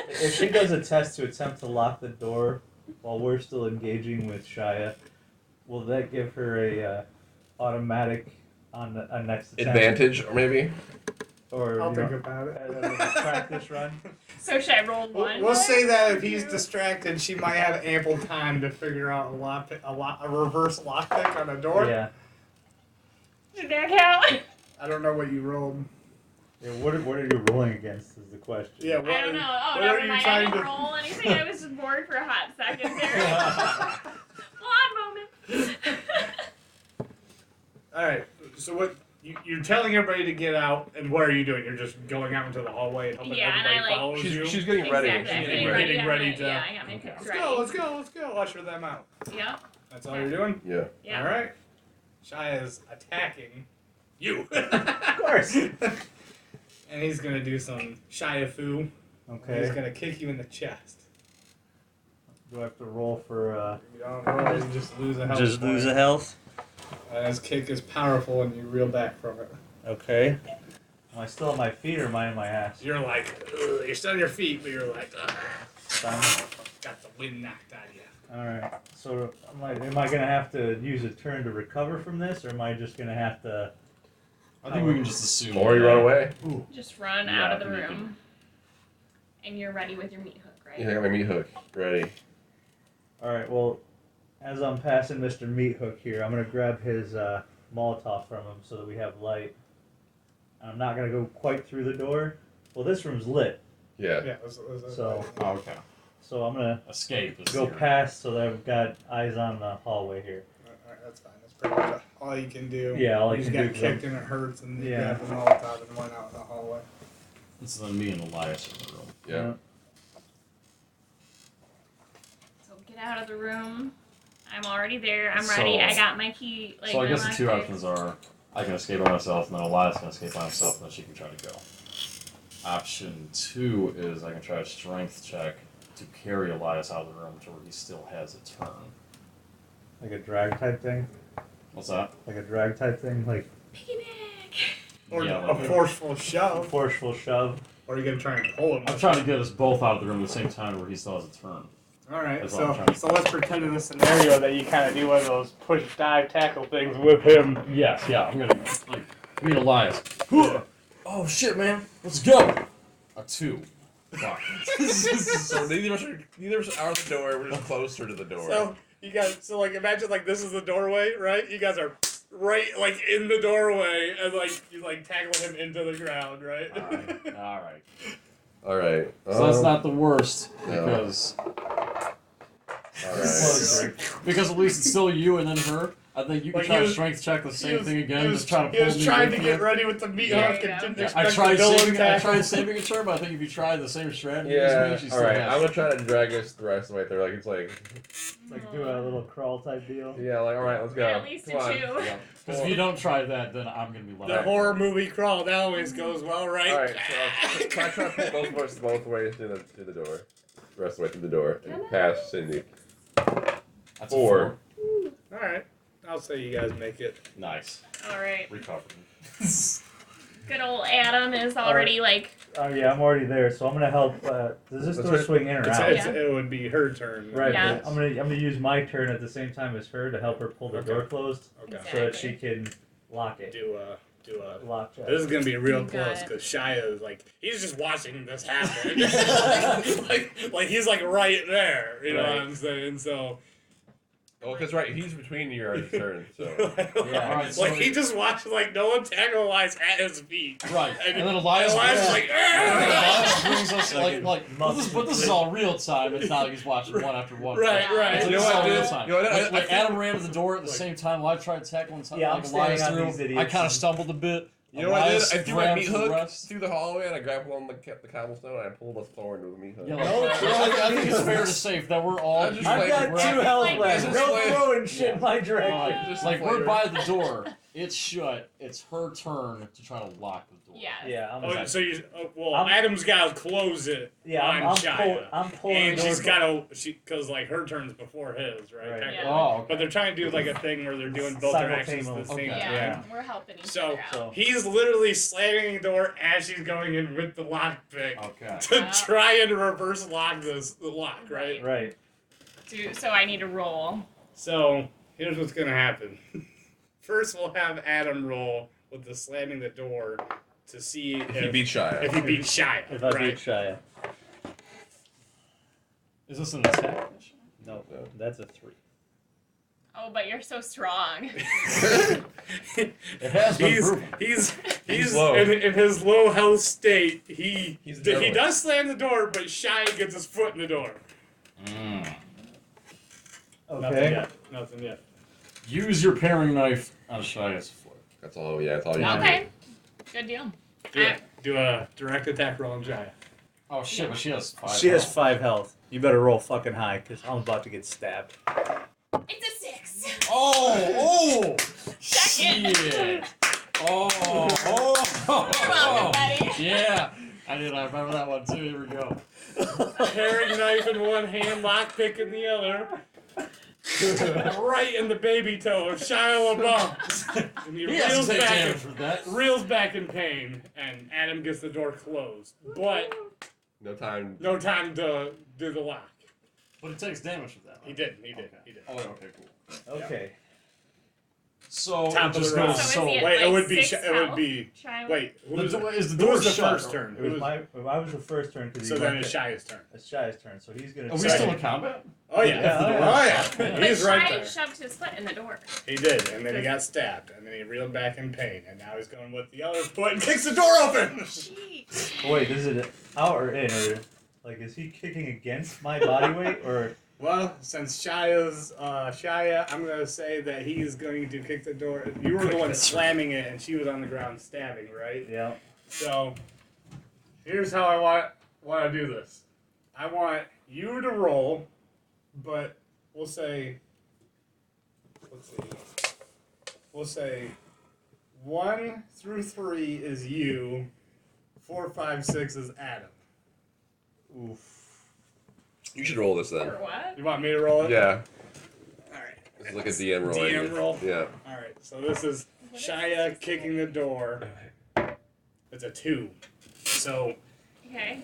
C: if she does a test to attempt to lock the door while we're still engaging with Shia, will that give her a automatic on a next attempt?
B: Advantage, or maybe?
C: Or
A: I'll think about it.
C: a practice run?
E: So should I roll one?
A: We'll say that if he's distracted, she might have ample time to figure out a reverse lockpick on a door.
C: Yeah.
E: Did that count?
A: I don't know what you rolled.
C: Yeah, what are you rolling against is the question.
A: Yeah, what
E: I don't know. Oh,
A: what
E: never
A: are you
E: mind. I
A: trying
E: didn't
A: to?
E: roll anything. I was just bored for a hot second there. Blonde moment.
A: All right. So what? You're telling everybody to get out, and what are you doing? You're just going out into the hallway and hoping
E: Yeah, and
A: everybody
E: I, like-
A: follows you.
B: She's getting ready.
E: Exactly. I'm
B: She's
E: getting
B: getting ready.
A: Getting
E: I
A: ready
E: got
A: to-
E: my- Yeah, I got my picks
A: Let's
E: ready.
A: go. Let's go. Usher them out.
E: Yeah.
A: That's all you're doing.
B: Yeah.
E: Yeah.
A: All right. Shia is attacking you.
C: Of course.
A: And he's gonna do some Shia foo. He's
C: Okay.
A: gonna kick you in the chest.
C: Do I have to roll for
A: You don't roll, you just lose a health. point.
F: health?
A: And his kick is powerful, and you reel back from it.
F: Okay.
C: Am I still on my feet or am I on my ass?
A: You're like, ugh, you're still on your feet, but you're like, ugh,
C: Fine.
A: got the wind knocked out of you.
C: Alright. So am I gonna have to use a turn to recover from this, or am I just gonna have to
D: I think we can just assume.
B: Or you run away.
E: Just run
D: Yeah,
E: out of the
D: you can-
E: room. And you're ready with your meat hook, right?
B: Yeah, I got my meat hook ready.
C: Alright, well, as I'm passing Mr. Meat Hook here, I'm gonna grab his Molotov from him so that we have light. I'm not gonna go quite through the door. Well, this room's lit,
B: Yeah.
A: Yeah,
C: So-
D: Oh, okay.
C: so I'm gonna
D: Escape is
C: go
D: your-
C: past so that I've got eyes on the hallway here.
A: Alright, that's fine. That's pretty much all you can do.
C: Yeah, all I
A: you
C: can
A: got
C: do.
A: kicked and it hurts, and you
C: Yeah.
A: grabbed the Molotov and went out in the hallway.
D: It's then me and Elias in the room.
B: Yeah.
E: So get out of the room. I'm already there. I'm
D: So-
E: ready. I got my key. Like,
D: So I
E: my
D: guess the two
E: lockpick.
D: options are I can escape by myself, and then Elias can escape by himself, and then she can try to go. Option 2 is I can try a strength check to carry Elias out of the room to where he still has a turn.
C: Like a drag type thing.
D: What's that?
C: Like a drag type thing, like
E: Picnic.
A: Or
D: Yeah,
A: a
D: like-
A: forceful
C: a
A: shove.
C: forceful shove.
A: Or are you gonna try and pull him?
D: I'm trying to get us both out of the room at the same time where he still has a turn.
A: All right,
D: That's what I'm trying to
A: so let's pretend in this scenario that you kind of do one of those push, dive, tackle things with him.
D: Yes, yeah, I'm gonna like meet Elias. Oh shit, man, let's go. A 2. Fuck.
B: So neither of us are out the door. We're just closer to the door.
A: So you guys, like imagine like this is the doorway, right? You guys are right like in the doorway, and like you like tackle him into the ground, right?
D: All right.
B: All right.
D: So that's not the worst
B: No.
D: because
B: All right.
D: because at least it's still you and then her. I think you can
A: Like,
D: try
A: he
D: to
A: was-
D: strength check the same thing
A: He
D: again.
A: was,
D: Just try to
A: he
D: pull
A: was
D: me
A: trying
D: with
A: to
D: you.
A: get ready with the meat
E: Yeah,
A: hook
E: yeah.
A: and didn't
D: I
A: expect
D: tried
A: the villain
D: saving. I
A: tackle.
D: tried saving a turn, but I think if you try the same strategy
B: Yeah.
D: as me, she
B: All
D: still
B: right.
D: has.
B: I'm gonna try to drag us the rest of the way there. Like it's like,
C: Like do a little crawl type deal.
B: yeah. Like all right, let's go.
E: At least a
B: Come on.
E: 2.
B: Yeah.
D: Because if you don't try that, then I'm gonna be
A: The
D: left.
A: horror movie crawl that always goes well, right?
B: All right. So try to pull both of us both ways through the door. The rest of the way through the door and past Cindy.
D: That's a
B: 4.
A: All right, I'll say you guys make it.
D: Nice.
E: All right.
D: Recovered.
E: Good old Adam is already like.
C: Oh yeah, I'm already there, so I'm gonna help. Does this
B: That's
C: door
B: right.
C: swing in or out?
E: Yeah.
A: It would be her turn.
C: Right.
E: Yeah.
C: I'm gonna use my turn at the same time as her to help her pull the
A: Okay.
C: door closed,
A: Okay.
C: so that she can lock it.
A: Do a.
C: Lock check.
A: This is gonna be real
E: You got
A: close
E: it.
A: because Shia is like he's just watching this happen. like he's like right there. You know what
C: Right.
A: I'm saying? So.
B: Oh, because right, he's between your turns. So
C: Yeah.
D: Alright, so
A: like he just watched like no one tackle Elias at his feet.
D: Right.
A: And
D: And then Elias
A: Elias is like,
D: Elias brings us
C: Like
D: like but this is all real time. It's not like he's watching one after one.
A: right,
D: It's
A: right.
D: like,
B: You know
D: this is
B: what,
D: all
B: dude?
D: real time.
B: You know what, I
D: Like
B: think-
D: Adam ran to the door at the
A: Like-
D: same time. I tried tackling something
C: Yeah, I'm
D: like
C: standing
D: Elias
C: on
D: through.
C: these
D: I
C: idiots
D: kind of
C: and-
D: stumbled a bit.
B: you know what I did?
D: Elias
B: I threw my
D: grabbed
B: meat
D: the
B: hook
D: rest.
B: through the hallway and I grabbed on the cobblestone and I pulled a thorn with a meat hook.
D: Yeah, I think it's fair to say that we're all.
B: I'm just
C: I've
B: like,
C: got
B: we're
C: 2
B: at-
C: health
E: like-
C: left.
B: Just
C: No
B: like-
C: throwing shit in my direction.
D: Like,
B: Just
D: like we're
B: flavor.
D: by the door. It's shut. It's her turn to try to lock the door.
E: Yeah.
C: Yeah, I'm.
A: Oh, so you, well,
C: I'm-
A: Adam's got to close it
C: Yeah,
A: on
C: I'm
A: Shia.
C: pulling
A: And
C: the door.
A: she's got to, because like her turn's before his, right?
C: Right.
A: Technically.
E: Yeah.
D: Oh, okay.
A: But they're trying to do like a thing where they're doing both their actions at the
C: Simultaneously.
A: same
D: Okay.
A: time.
E: Yeah.
C: Yeah.
E: We're helping each
A: So-
E: other out.
C: So
A: He's literally slamming the door as she's going in with the lockpick
D: Okay.
A: to
E: Wow.
A: try and reverse lock the lock, right?
C: right.
E: So I need to roll.
A: So here's what's gonna happen. First, we'll have Adam roll with the slamming the door to see
B: If you beat Shia.
A: if he beats Shia,
C: If I
A: right?
C: beat Shia.
D: Is this an attack mission?
C: No, that's a 3.
E: Oh, but you're so strong.
D: It has been
A: he's
D: proven.
A: he's
B: low.
A: in his low health state. He
B: He's
A: does slam the door, but Shia gets his foot in the door.
D: Mm.
A: Nothing
C: Okay.
A: yet. Nothing yet.
D: Use your paring knife on Shia's foot.
B: That's all. Yeah, that's all you
E: Okay. Good deal.
A: Do a direct attack roll on Shia.
D: Oh shit! But she has 5.
C: She has 5 health. You better roll fucking high, because I'm about to get stabbed.
E: It's a 6.
D: Oh!
E: Second.
D: Shit! Oh!
E: Welcome, buddy.
D: Yeah! I remember that one too. Here we go.
A: Paring knife in one hand, lockpick in the other. Right in the baby toe of Shia LaBeouf. And he
D: He has
A: reels
D: to take
A: back,
D: damage for that.
A: reels back in pain, and Adam gets the door closed. But
B: No time.
A: no time to do the lock.
D: But it takes damage for that.
A: He
D: Right?
A: did.
D: Okay.
A: He did.
D: Oh, okay, cool.
C: Okay.
D: So
A: Top
D: it
A: of
D: just
A: the round.
D: goes
E: So
D: so.
E: is he at,
A: Wait, it
E: like,
A: would be.
E: 6
A: It would
E: health?
A: be.
E: Shia.
A: Wait,
D: The
A: who's
D: door- is the
A: who
D: door
A: was the
D: shut?
A: first turn?
C: It
A: Who
C: was
A: was-
C: my. I was the first turn because
A: So then it's Shia's turn.
C: It's Shia's turn, so he's gonna.
D: Are we
C: try-
D: still in combat?
A: Oh yeah.
C: Yeah,
A: Oh yeah.
E: But
A: He's right
E: Shia
A: there.
E: shoved his foot in the door.
A: He did, and then he got stabbed, and then he reeled back in pain, and now he's going with the other foot and kicks the door open.
E: Jeez.
C: Wait, is it out or in, or like is he kicking against my body weight, or
A: Well, since Shia's Shia, I'm gonna say that he's going to kick the door. You were the one slamming it, and she was on the ground stabbing, right?
C: yeah?
A: So here's how I want to do this. I want you to roll, but we'll say, let's see, we'll say 1 through 3 is you, 4, 5, 6 is Adam.
C: Oof.
B: You should roll this then.
E: Or what?
A: You want me to roll it?
B: Yeah.
A: All right.
B: This is like a DM roll.
A: DM
B: ain't it?
A: roll?
B: Yeah.
A: All right. So this is
E: What is
A: Shia
E: this?
A: kicking the door. It's a 2. So
E: Okay.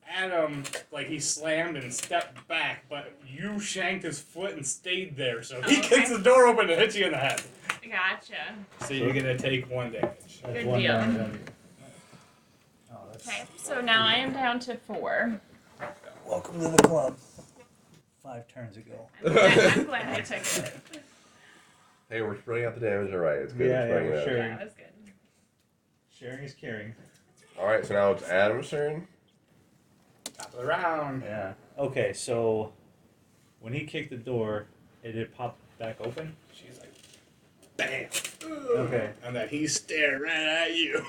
A: Adam, like, he slammed and stepped back, but you shanked his foot and stayed there. So he
E: Okay.
A: kicks the door open and hits you in the head.
E: Gotcha.
A: So you're gonna take 1 damage.
C: That's
E: Good
C: one
E: deal.
C: damage on you. Oh, that's
E: Okay. So now I am down to 4.
F: Welcome to the club. 5 turns ago.
E: I'm glad I took it.
B: Hey, we're spreading out the damage. All right, it's good.
C: Yeah,
B: we're spreading
C: we're
B: it out.
C: sure.
E: Yeah, that was good.
C: sharing is caring.
B: All right, so now it's Adam's turn.
A: Top of the round.
C: Yeah. Okay, so when he kicked the door, it did pop back open.
A: She's like, bam.
C: Okay.
A: And then he stared right at you.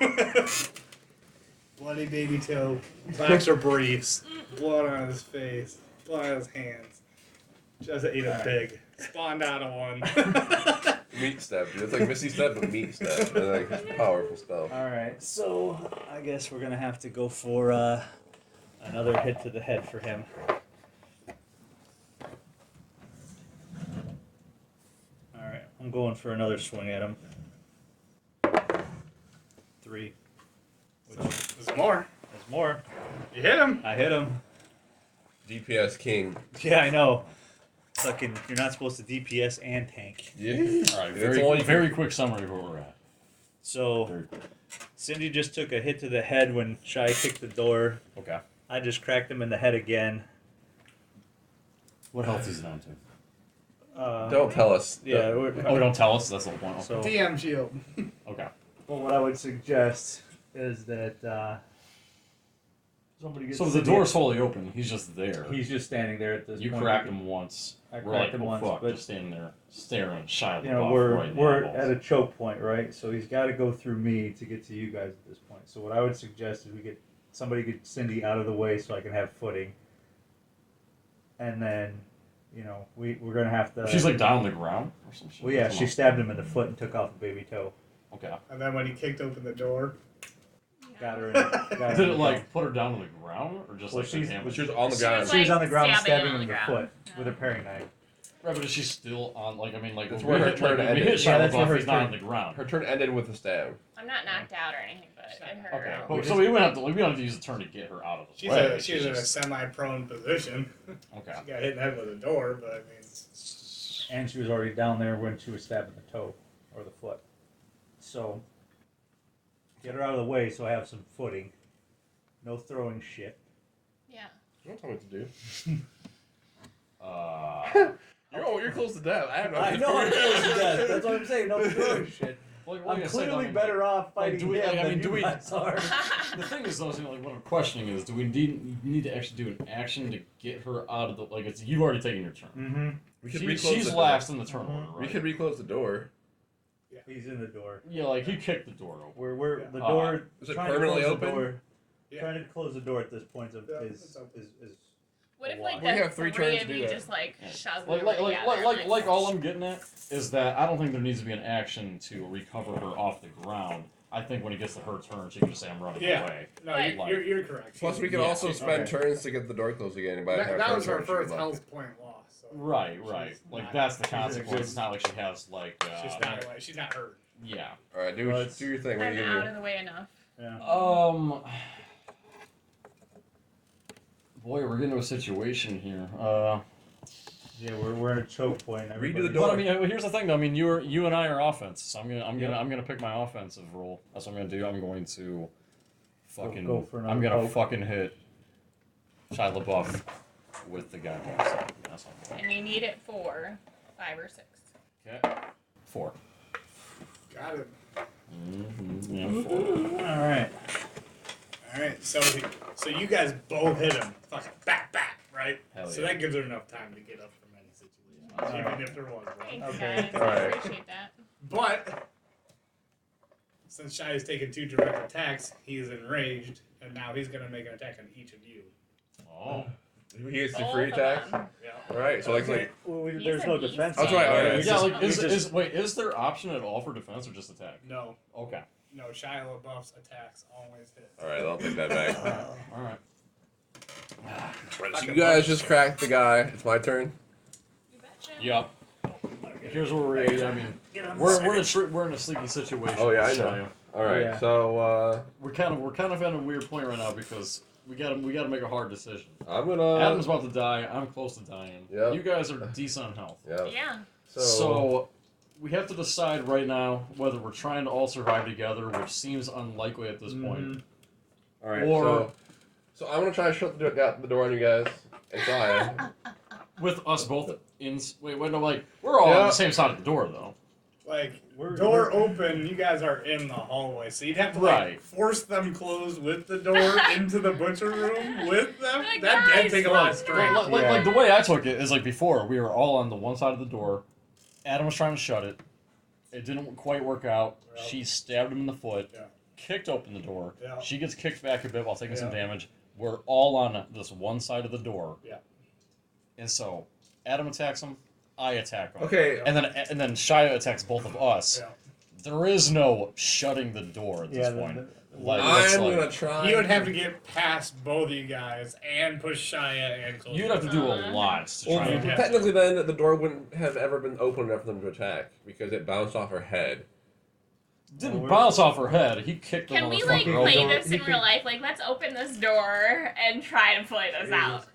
A: Bloody baby toe, boxer briefs, blood on his face, blood on his hands. Just ate a pig. Spawned out of one.
B: Meat step, dude. It's like Misty Step, but meat step. And like it's powerful stuff.
C: All right, so I guess we're gonna have to go for another hit to the head for him. All right, I'm going for another swing at him. 3. Which
A: There's more.
C: is more.
A: You hit him.
C: I hit him.
B: DPS king.
C: Yeah, I know. Fucking, you're not supposed to DPS and tank.
B: Yeah.
D: All right,
B: It's only-
D: very quick summary of where we're at.
C: So,
D: Very quick.
C: Cindy just took a hit to the head when Shai kicked the door.
D: Okay.
C: I just cracked him in the head again.
D: What health is he down to?
B: Don't tell us.
C: Yeah.
D: Oh, don't tell us. That's the point. Okay.
C: So,
A: DM shield.
D: Okay.
C: well, what I would suggest is that somebody gets.
D: So the
C: Cindy-
D: door's fully open. He's just there.
C: He's just standing there at this
D: You
C: point.
D: cracked him once.
C: I
D: We're
C: cracked
D: like,
C: him
D: oh
C: once,
D: fuck,
C: but
D: just standing there staring at Shia
C: you know
D: LaBeouf
C: we're
D: right in the
C: we're
D: eyeballs.
C: at a choke point, right? So he's got to go through me to get to you guys at this point. So what I would suggest is we get Cindy out of the way so I can have footing, and then we're gonna have to.
D: She's like down on the ground or some shit.
C: Well, yeah,
D: Come
C: she
D: on.
C: stabbed him in the foot and took off a baby toe.
D: Okay.
A: And then when he kicked open the door,
C: Got her. Got her
D: Did
C: in
D: it
C: the
D: like
C: toe.
D: put her down on the ground or just
C: Well,
D: like
C: she's-
D: the
B: But
D: damage?
B: she was on the
E: She
B: ground.
E: was
C: She was
E: like
C: on the ground,
E: stabbing
C: stabbing
E: on
C: him in
E: the
C: the
E: ground.
C: foot with a paring knife.
D: Right, but is she still on? Like I mean, like
B: That's
D: when
B: where
D: we
B: her
D: hit,
B: turn
D: like, when we
B: ended.
D: hit
C: Yeah,
D: Shia
C: that's where
D: LaBeouf,
C: her
D: he's not
C: turn-
D: on the ground.
B: Her turn ended with a stab.
E: I'm not knocked out or anything, but it hurt.
D: Okay.
B: Yeah.
D: But, so we wouldn't have to use the turn to get her out of the
A: she's
D: way.
A: she's in a
D: just-
A: semi-prone position.
D: okay.
A: She got hit in the head with a door, but I mean,
C: And she was already down there when she was stabbed in the toe or the foot. So get her out of the way so I have some footing. No throwing shit.
E: Yeah.
B: Don't tell me what to do.
D: Uh,
B: You're close to death. I have no
C: I know I'm close to death. That's what I'm saying. No throwing shit.
D: like
C: I'm
D: I said,
C: clearly
D: I mean,
C: better off
D: like,
C: fighting
D: do we-
C: him
D: like, I
C: than
D: mean, do
C: you
D: we-
C: guys are.
D: The thing is, though, is, like what I'm questioning is, do we need to actually do an action to get her out of the like? It's you've already taken your turn.
C: Mm-hmm.
B: We could
D: She,
B: reclose
D: she's
B: the door.
D: last in the turn order, right?
B: We could reclose the door.
C: He's in the door.
D: Yeah, like he kicked the door open.
C: We're
A: Yeah.
C: the door.
B: Is it
C: trying to
B: permanently
C: close
B: open?
C: The door,
A: Yeah.
C: Trying to close the door at this point is
A: Yeah,
C: is,
A: it's open.
C: is
E: What if
C: a
E: like
C: lot.
E: the
B: We have 3
E: three
B: turns
E: of
B: to do
E: you
B: that.
E: just like shove
D: Like,
E: them
D: like,
E: together
D: like,
E: and,
D: like all I'm getting at is that I don't think there needs to be an action to recover her off the ground. I think when it gets to her turn, she can just say, "I'm running
A: Yeah.
D: away."
A: no,
E: But-
A: you're correct.
B: Plus, we can
D: Yeah,
B: also
D: she's-
B: spend
C: okay.
B: turns to get the door closed again. By the
A: That,
B: time
A: that
B: her
A: was her
B: turn,
A: first
B: she's
A: health point loss. So
D: Right, right.
A: she's
D: Like
A: not-
D: that's the
A: she's a
D: consequence.
A: good-
D: It's not like she has like.
A: She's not away. She's not hurt.
D: Yeah.
B: All right, do
C: Well,
B: do
C: it's-
B: your thing. What are
E: I'm
B: you
E: out
B: gonna
E: of the way enough.
C: yeah.
D: Boy, we're getting to a situation here.
C: Yeah, we're in a choke point.
B: Redo the
C: Everybody's-
B: door.
D: But I mean, here's the thing, though. I mean, you and I are offense, so I'm
C: Yep.
D: gonna pick my offensive role. That's what I'm gonna do. I'm going to fucking.
C: Go for another
D: I'm gonna
C: poke.
D: fucking hit Shia LaBeouf with the goddamn stuff. That's what I'm
E: And you need it for 5 or 6.
D: doing. Okay. 4.
A: Got it.
D: Mm-hmm. Yeah, 4.
C: All right.
A: All right. So you guys both hit him. Fucking back, right?
D: Hell
A: So
D: yeah.
A: that gives her enough time to get up from any situation, even if there was one.
E: Thanks,
C: Okay.
E: guys. I
B: Alright.
E: appreciate that.
A: But since Shai has taken 2 direct attacks, he is enraged, and now he's gonna make an attack on each of you.
D: Oh.
B: do? He gets the
E: Both
B: free
E: of
B: attacks.
E: them.
A: Yeah.
B: All right, so like,
C: Okay. Well,
E: He's
C: there's
E: a
C: no
E: beast.
C: defense.
B: That's
C: on
B: right,
C: it,
B: alright.
C: We
D: Yeah,
C: just-
D: like
C: we
D: is,
C: just-
D: wait, is there option at all for defense or just attack?
A: No,
D: Okay.
A: no. Shia LaBeouf's attacks always hit.
B: all right, I'll take that back.
D: All right.
B: So you guys just cracked the guy. It's my turn.
E: You betcha.
D: Yep. here's where we're. I mean, we're in a sneaky situation.
B: Oh, yeah, I
D: with
B: know.
D: Shia.
B: All right,
C: Yeah.
B: so
D: We're kind of at a weird point right now because we gotta make a hard decision.
B: I'm gonna.
D: Adam's about to die. I'm close to dying.
B: Yep.
D: You guys are decent on health.
B: Yeah.
E: Yeah.
D: So we have to decide right now whether we're trying to all survive together, which seems unlikely at this point.
B: All right.
D: Or-
B: So I'm gonna try to shut the door on you guys. And Shia.
D: With us both in. Wait, no, like we're all on the same side of the door though.
A: Like,
C: We're-
A: door
C: we're-
A: open, you guys are in the hallway, so you'd have to
D: Right.
A: like force them closed with the door into the butcher room with them.
E: Like,
A: That'd
E: guys,
A: take a lot of strength.
D: Like the way I took it is like before we were all on the one side of the door. Adam was trying to shut it. It didn't quite work out.
A: Yeah.
D: She stabbed him in the foot.
A: Yeah.
D: Kicked open the door.
A: Yeah.
D: She gets kicked back a bit while taking some
A: Yeah.
D: damage. We're all on this one side of the door.
A: Yeah.
D: And so Adam attacks him. I attack him.
B: Okay.
D: And then Shia attacks both of us.
A: Yeah.
D: There is no shutting the door at this point. Like, it's
B: I'm
D: like-
B: gonna try.
A: He would have to get past both of you guys and push Shia and close.
D: You'd have to do a lot to
B: Well,
D: try and
A: Yeah.
B: technically, then the door wouldn't have ever been open enough for them to attack because it bounced off her head.
D: Didn't bounce off her head. He kicked the
E: Can we
D: motherfucker
E: like
D: over.
E: play
C: door.
E: this
C: He
E: in real life? Like, let's open this door and try to play this out.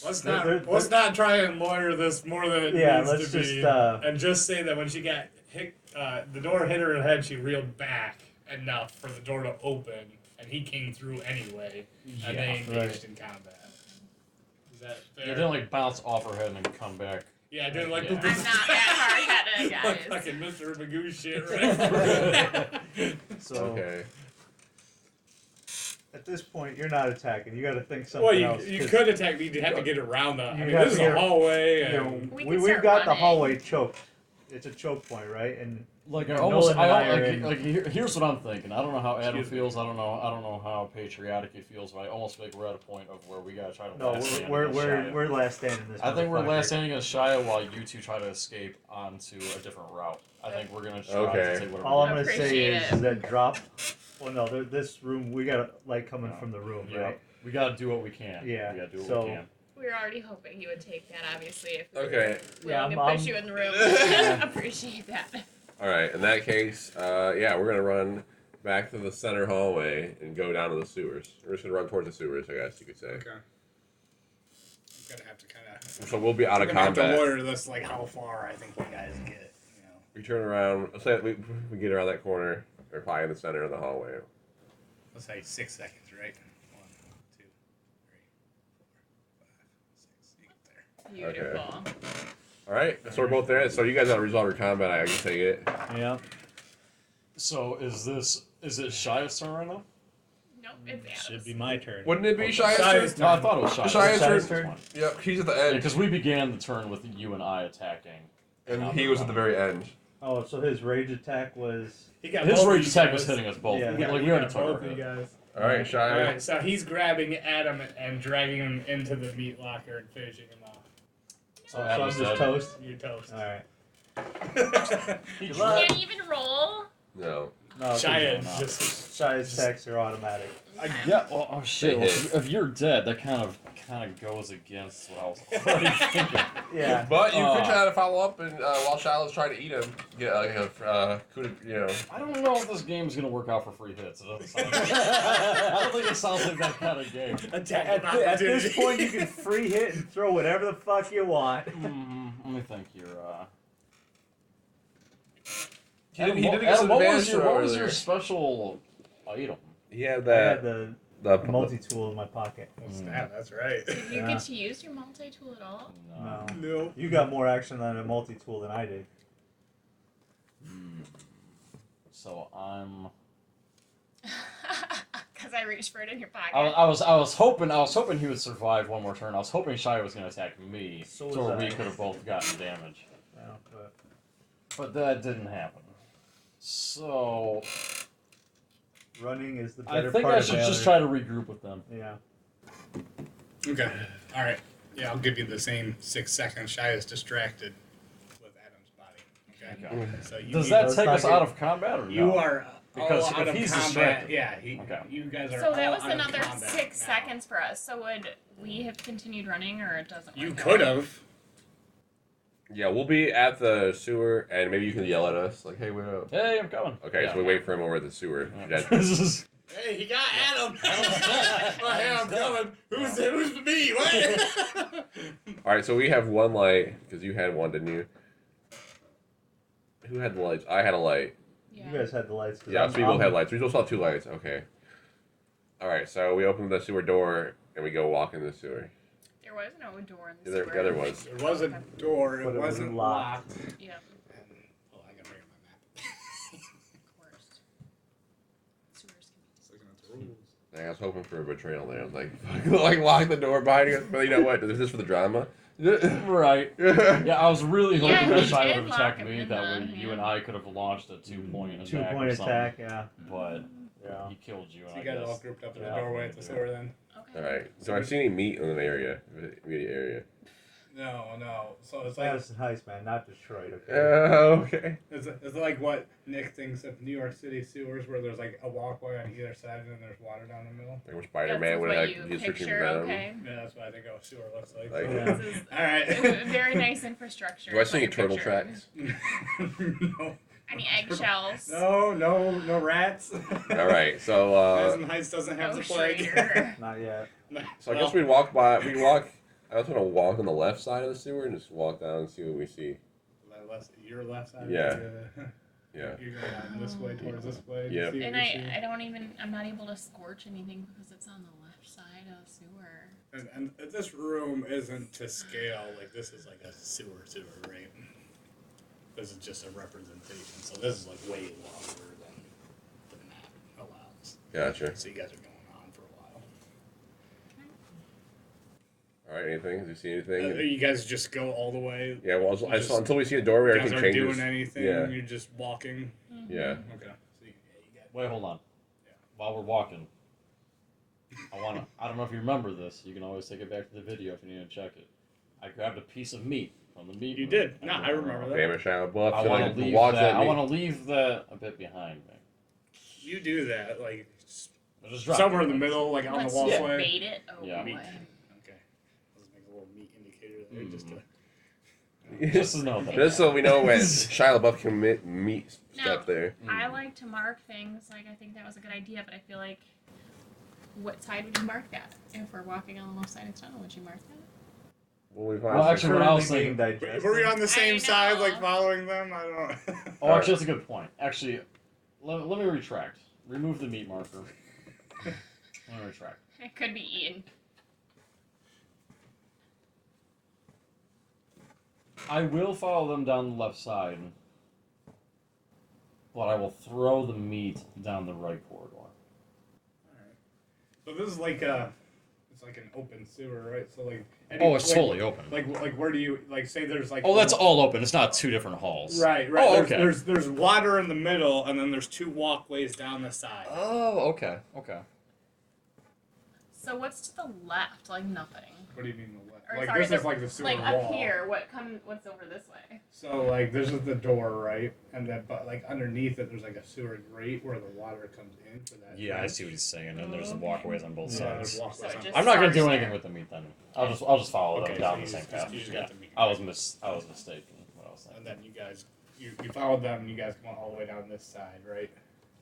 A: Let's not try and lawyer this more than it
C: Yeah,
A: needs
C: let's
A: to
C: just,
A: be, and just say that when she got hit, the door hit her in the head. She reeled back enough for the door to open, and he came through anyway, and they engaged in combat. Is that fair?
D: It didn't like bounce off her head and then come back.
A: Yeah, I didn't like
D: Yeah.
A: the
E: I'm not that hard-headed,
A: like
E: guys.
A: fucking Mr. Magoo shit, right?
C: So
B: Okay.
C: at this point, you're not attacking. You got to think something
A: Well,
C: else.
A: you
C: 'cause,
A: could attack me. You'd have to get around the. I
C: You
A: mean,
C: have
A: this is
C: to
A: a
C: get-
A: hallway,
C: you
A: and
C: know,
E: We can
C: we've
E: start
C: got the
E: running.
C: hallway choked. It's a choke point, right? And
D: Like
C: You
D: I
C: know,
D: almost,
C: Nolan and I are
D: like,
C: in-
D: like here's what I'm thinking. I don't know how Adam
A: Excuse me.
D: feels. I don't know how patriotic he feels. But I almost feel like we're at a point of where we gotta try to
C: no,
D: last stand
C: we're
D: against Shia.
C: we're last standing this.
D: I think we're
C: motherfucker.
D: last standing against Shia while you two try to escape onto a different route. I think we're gonna try
B: Okay.
D: to take whatever.
C: All I'm
D: we
C: gonna say
E: Appreciate
C: is
E: it.
C: that drop. Well, no, this room we got light coming
D: No.
C: from the room,
D: Yeah.
C: right?
D: We gotta do what we can.
C: Yeah,
D: We gotta do what
C: so-
D: we can.
E: We were already hoping you would take that, obviously, if we
B: Okay.
E: were
C: Yeah,
E: willing to
C: I'm-
E: push you in the room.
B: Yeah.
E: Appreciate that.
B: All right. In that case, yeah, we're gonna run back to the center hallway and go down to the sewers. We're just gonna run towards the sewers, I guess you could say.
A: okay. I'm gonna have to kind of.
B: So we'll be out of
A: Have to
B: combat.
A: lawyer this like how far I think you guys get. You know.
B: We turn around. Let's say we get around that corner. We're probably in the center of the hallway.
A: Let's say 6 seconds, right? 1, 2, 3, 4, 5, 6. You get there.
E: Beautiful.
B: All right. So we're both there. So you guys got to resolve your combat. I can take it.
C: Yeah.
D: So is it Shia's turn right now?
E: Nope, it's Adam's.
F: Should be my turn.
B: Wouldn't it be
D: Okay.
B: Shia's
A: Shia's
B: turn?
D: No, I thought it was Shia.
B: Shia's
C: Shia's
B: turn.
C: turn?
B: Yep. He's at the end,
D: Because we began the turn with you and I attacking.
B: and
D: now
B: he
D: they're
B: was at the
D: running.
B: very end.
C: Oh, so his rage attack was.
A: He got
D: His
A: both
D: rage
A: of you
D: attack
A: guys.
D: was hitting us both.
C: Yeah.
D: Like,
A: Yeah,
D: we
A: he
D: already
A: got
D: took
A: both
D: our
A: of you
D: hit.
A: guys.
B: All right, Shia.
A: All right, so he's grabbing Adam and dragging him into the meat locker and finishing him off.
D: So
C: So I'm
D: Adam's
C: just
D: dead.
C: toast.
A: You're toast.
C: All right.
E: You
C: Good luck.
E: can't even roll.
B: No.
C: No,
A: Shia
D: no.
A: just.
C: Shia's attacks are automatic.
D: Yeah. Well, oh shit.
B: They
D: Well,
B: hit.
D: if you're dead, that kind of goes against what I was already thinking.
C: Yeah.
B: But you could
D: Uh,
B: try to follow up, and while Shiloh's trying to eat him, get
D: I don't know if this game's gonna work out for free hits. It doesn't sound I don't think it sounds like that kind of game.
A: Attack
C: At,
A: of
C: at this
A: opportunity.
C: point, you can free hit and throw whatever the fuck you want.
D: Let me think here.
B: He didn't get
D: Adam,
B: some
D: what
B: advantage
D: was your
B: throw
D: what was
B: earlier.
D: your special item?
B: He had
C: I had
B: that.
C: the
B: The
C: multi-tool in my pocket.
A: Snap, that's right.
E: Did you
C: Yeah.
E: get to use your multi-tool at all?
C: No.
A: No.
C: You got more action on a multi-tool than I did.
D: So I'm.
E: Because I reached for it in your pocket.
D: I was hoping he would survive one more turn. I was hoping Shia was gonna attack me,
C: So
D: so
C: was
D: we
C: I.
D: could have both gotten damage.
C: No, but
D: But that didn't happen. So
C: running is the
D: I
C: better
D: think
C: part
D: I
C: of
D: should just
C: valor.
D: try to regroup with them.
C: Yeah.
A: Okay. All right. Yeah, I'll give you the same 6 seconds. Shia's distracted with Adam's body. Okay.
D: Okay.
A: So you
D: Does
A: need-
D: that
C: Let's
D: take
C: not
D: us
C: get-
D: out of combat or no?
A: You are
D: Because
A: all out
D: if
A: of
D: he's
A: combat.
D: distracted.
A: Yeah.
D: Okay.
A: You guys are.
E: So that
A: all
E: was
A: out of
E: another
A: combat
E: 6
A: now.
E: seconds for us. So would we have continued running, or it doesn't?
A: You
E: work
A: could
E: out?
A: have.
B: Yeah, we'll be at the sewer, and maybe you can yell at us, like, hey, we're up.
D: Hey, I'm coming.
B: Okay,
D: Yeah.
B: so we wait for him over at the sewer.
D: Yeah. This is.
A: Hey, he got Adam.
D: Adam's
A: Oh, hey, I'm coming. Who's me? What?
B: All right, so we have one light because you had one, didn't you? Who had the lights? I had a light.
E: Yeah.
C: You guys had the lights. 'Cause
B: Yeah, so we both had lights. We both saw two lights. Okay. All right, so we open the sewer door and we go walk in the sewer.
E: There was no door in the
B: There,
E: sewer.
B: yeah, there was.
A: There was a door.
C: But
A: It
C: it
A: wasn't
C: wasn't
A: locked.
C: locked.
E: Yeah,
A: Oh, I gotta bring up my map.
E: of course. Sewers can
A: Looking at the rules.
B: I was hoping for a betrayal there. I was like, like lock the door behind us. But you know what? Is this for the drama?
D: Right. Yeah, I was really hoping
E: Yeah,
D: that
E: he
D: Shia
E: did
D: would have
E: lock
D: attacked
E: him
D: me.
E: in
D: That
E: the
D: way, you
E: hand.
D: and I could have launched a 2-point attack.
C: 2-point
D: or something.
C: attack, yeah.
D: But
C: Yeah.
D: he killed you.
A: So
D: And
A: you
D: I
A: guys all
D: guess.
A: grouped up in the
C: Yeah.
A: doorway at the sewer then?
E: Okay.
B: All right. So I've seen any meat in an area, immediate area.
A: No. So it's like
C: Madison Heights, man, not Detroit. Okay.
B: Okay.
A: it's like what Nick thinks of New York City sewers, where there's like a walkway on either side and then there's water down the middle.
B: Like Spider-Man would
E: what
B: like
E: you
B: he's searching
E: picture,
B: for venom.
E: okay.
A: Yeah, that's what I think a sewer looks like.
B: Like,
C: Yeah.
E: This is
A: All right.
E: very nice infrastructure.
B: Do I
E: is
B: see
E: what
B: any
E: you're
B: turtle
E: picturing.
B: tracks?
A: no.
E: Any eggshells?
A: No rats.
B: All right. So
A: Madison Heights doesn't have
E: No
A: the plague.
E: Schrader.
C: Not yet.
B: so I guess we walk by. We walk. I was gonna walk on the left side of the sewer and just walk down and see what we see.
A: Your left side.
B: Yeah. Yeah.
A: You're going down this way towards this way. to
B: Yeah.
A: see what
E: And
A: you see.
E: I don't even, I'm not able to scorch anything because it's on the left side of the sewer.
A: And this room isn't to scale. Like this is like a sewer, right? This is just a representation. So this is like way longer than the map allows.
B: Gotcha.
A: So you guys are going on for a while.
B: All right. Anything? Did you see anything?
A: You guys just go all the way.
B: Yeah. Well, I
A: just-
B: saw until we see a doorway,
A: You guys
B: everything
A: aren't
B: changes.
A: doing anything.
B: Yeah.
A: You're just walking.
B: Yeah.
A: Okay. So you got
D: Wait, hold on.
A: Yeah.
D: While we're walking, I don't know if you remember this. You can always take it back to the video if you need to check it. I grabbed a piece of meat from the meat.
A: You
D: room.
A: did. No, I remember that.
B: Famous Shia LaBeouf.
D: I
B: so,
D: want
B: like,
D: to leave
B: watch
D: that. I
B: meat.
D: want to leave that a bit behind me.
A: You do that like
D: I'll just drop
A: somewhere
D: it.
A: in the middle, like on
E: Let's
A: the
E: just
A: walkway.
E: bait it. Oh
D: Yeah.
E: boy.
A: Okay. Let's make a little meat indicator there just to.
D: Just to know that.
B: Just so we know when Shia LaBeouf can meet step
E: No.
B: there.
E: I like to mark things. Like I think that was a good idea, but I feel like, what side would you mark that? If we're walking on the left side of tunnel, would you mark that?
B: Well, we
D: Well, actually, what I was
C: Currently being
D: thinking.
C: digested.
A: Were we on the same
E: I
A: side,
E: know.
A: like following them? I don't.
D: Oh, actually, that's a good point. Actually, let me retract. Remove the meat marker. Let me retract.
E: It could be eaten.
D: I will follow them down the left side, but I will throw the meat down the right corridor.
A: So this is like it's like an open sewer, right? So like.
D: Oh, it's
A: like,
D: totally open.
A: Like where do you like say there's like.
D: Oh, that's all open. It's not two different halls.
A: Right.
D: Oh,
A: There's,
D: okay.
A: there's water in the middle, and then there's two walkways down the side.
D: Oh, okay.
E: So what's to the left? Like nothing.
A: What do you mean the left?
E: Or
A: Like
E: sorry,
A: this is like the sewer
E: like
A: wall.
E: up here. What's over this way?
A: So like this is the door, right? And then but like underneath it, there's like a sewer grate where the water comes in for that.
D: Yeah, I
A: vent.
D: see what he's saying, and there's the walkways on both
A: Yeah, there's
D: sides.
A: walkways.
E: So it
A: on
E: just-
D: I'm not gonna do
E: starts
D: anything
E: there.
D: with the meat then. I'll just follow
A: Okay,
D: them
A: so
D: down
A: you
D: the same
A: just-
D: path.
A: you just
D: Yeah.
A: got the meat.
D: I was mistaken. What I was saying.
A: And then you guys, you followed them, and you guys come all the way down this side, right?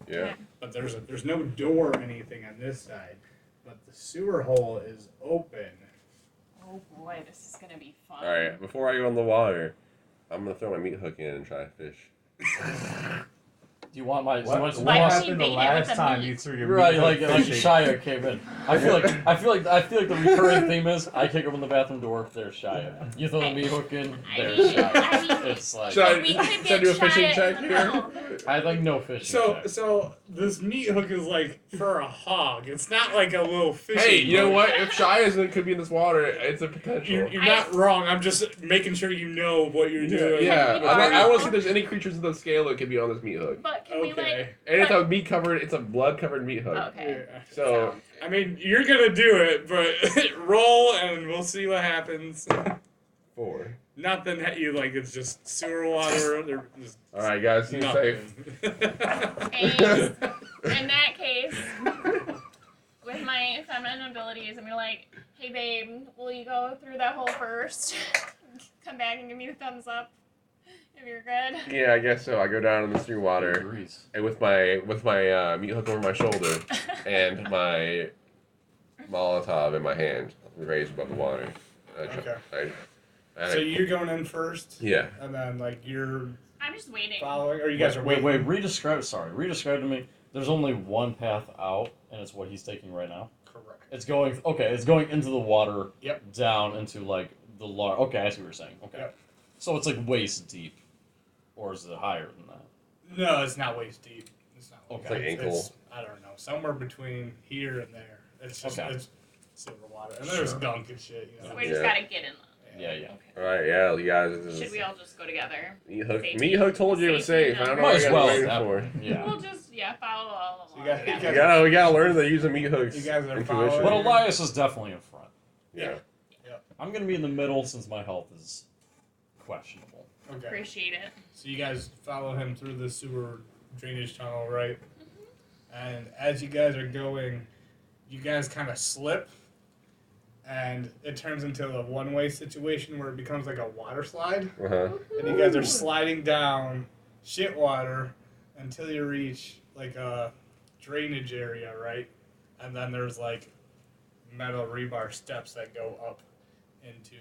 B: Yeah.
A: But there's no door or anything on this side, but the sewer hole is open.
E: Oh boy, this is gonna be fun.
B: All right. Before I go in the water, I'm gonna throw my meat hook in and try to fish.
D: Do you want my?
C: What,
D: do
C: what
D: you
E: Why
D: want
E: don't you
C: happened the
E: bait it
C: last
E: with the
C: time
E: meat?
C: you threw your
D: Right,
C: meat
D: like
C: hook fishing?
D: Shia came in. I feel like the recurring theme is I kick open the bathroom door. There's Shia. You throw the meat hook in. There's Shia. It's like
B: Should I-
E: We could
B: should I
E: get
B: do a fishing
E: Shia
B: check
E: in the
B: here?
E: middle.
D: I like no fishing.
A: So
D: check.
A: so this meat hook is like for a hog. It's not like a little fishing.
B: Hey, you know
A: hook.
B: what? If Shia could be in this water, it's a potential.
A: You're not wrong. I'm just making sure you know what you're doing.
B: Yeah,
E: we
B: I want to see if there's any creatures of the scale that could be on this meat hook.
E: But can we like?
A: Okay.
B: And it's a meat covered, it's a blood covered meat hook.
E: Okay.
A: Yeah.
B: So
A: I mean, you're gonna do it, but roll and we'll see what happens.
B: 4.
A: Nothing at you like it's just sewer water. They're just
B: All right, guys, seem safe.
E: And in that case, with my feminine abilities, I'm gonna like, hey babe, will you go through that hole first? Come back and give me the thumbs up if you're good.
B: Yeah, I guess so. I go down in the sewer water,
D: Agrees.
B: and with my meat hook over my shoulder, and my Molotov in my hand, raised above the water.
A: Okay.
B: I
A: So you're going in first,
B: yeah.
A: and then like you're
E: I'm just waiting.
A: following, or you guys are
D: Wait,
A: waiting.
D: redescribe to me. There's only one path out, and it's what he's taking right now.
A: Correct.
D: It's going into the water.
A: Yep.
D: Down into like the large. Okay, I see what you're saying. Okay.
A: Yep.
D: So it's like waist deep, or is it higher than that?
A: No, it's not waist deep. It's not.
D: Okay.
B: It's like ankle.
A: I don't know, somewhere between here and there. It's just
D: Okay.
A: it's silver water, and there's
D: Sure.
A: gunk and shit. You know.
E: So we just
B: Yeah.
E: gotta get in.
D: Yeah.
E: Okay.
B: All right, yeah, you guys. This
E: Should
B: is,
E: we all just go together?
B: Meat hook told you it was
E: Safety
B: safe. I don't know
E: number.
B: what
D: Might
B: you
D: as
B: guys
D: well.
B: are waiting
D: That-
B: for.
D: Yeah.
E: We'll just follow all
A: So you
E: along.
A: got-
E: together.
B: We gotta learn the use of meat hooks.
A: You guys are
B: intuition.
A: following?
D: But Elias is definitely in front.
B: Yeah.
D: I'm gonna be in the middle since my health is questionable.
A: Okay.
E: Appreciate it.
A: So you guys follow him through the sewer drainage tunnel, right? And as you guys are going, you guys kind of slip, and it turns into a one-way situation where it becomes like a water slide,
B: Uh-huh.
A: and you guys are sliding down shit water until you reach like a drainage area, right? And then there's like metal rebar steps that go up into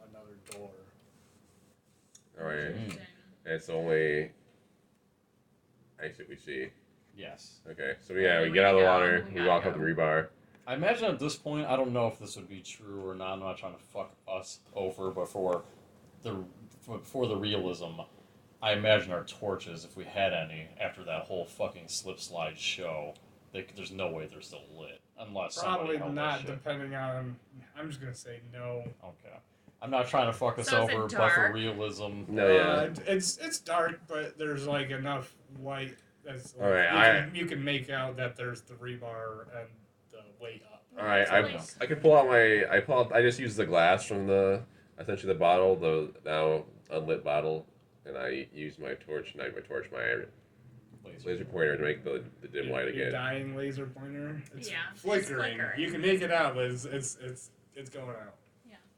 A: another door.
B: All right.
D: Mm.
B: It's only. I see what we see.
D: Yes.
B: Okay, so yeah, we get out of the water, we walk up the rebar.
D: I imagine at this point, I don't know if this would be true or not. I'm not trying to fuck us over, but for the realism, I imagine our torches, if we had any, after that whole fucking slip slide show, there's no way they're still lit unless
A: Probably
D: somebody held that
A: not,
D: shit.
A: depending on. I'm just gonna say no.
D: Okay. I'm not trying to fuck us
E: So is it
D: over, but for
E: dark?
D: realism,
B: No, yeah.
A: It's dark, but there's like enough light that's. Like,
B: All right,
A: you can make out that there's the rebar and the way up.
B: All right,
E: Nice.
B: I can pull out I just use the glass from essentially the bottle, the now unlit bottle, and I use my torch, my laser pointer to make the dim light
A: Your
B: again.
A: dying laser pointer. It's
E: Yeah, it's
A: flickering.
E: flickering.
A: You can make it out, but it's going out.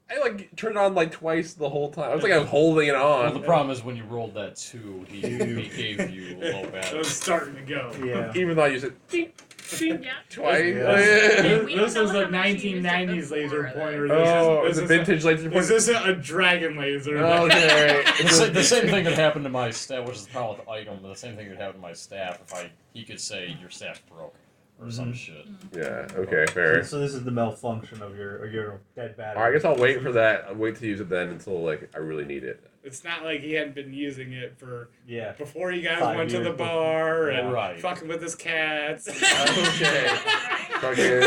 B: I like turned it on like twice the whole time. I was like I was holding it on.
D: Well, the problem is when you rolled that 2, he gave you low
A: It
D: battery.
A: was starting to go.
C: Yeah.
B: Even though I used it ding, ding,
E: Yeah.
B: twice.
C: Yeah.
E: We don't
A: This
E: know
A: is
E: how
A: a
E: much you used it
A: 1990s laser
E: before,
A: pointer.
B: Oh,
A: This
B: it's a
A: is
B: vintage laser
A: This
B: pointer.
A: isn't a dragon laser.
B: Okay.
D: The same thing could happen to my staff, which is the problem with the item, but the same thing could happen to my staff if he could say your staff broke or some shit.
B: Yeah. Okay. Fair.
C: So this is the malfunction of your dead battery.
B: All right, I guess I'll wait for that. I'll wait to use it then until like I really need it.
A: It's not like he hadn't been using it for
C: Yeah.
A: before you guys
C: 5
A: went to the
C: years
A: bar and
D: Right.
A: fucking with his cats.
B: Okay. Fucking.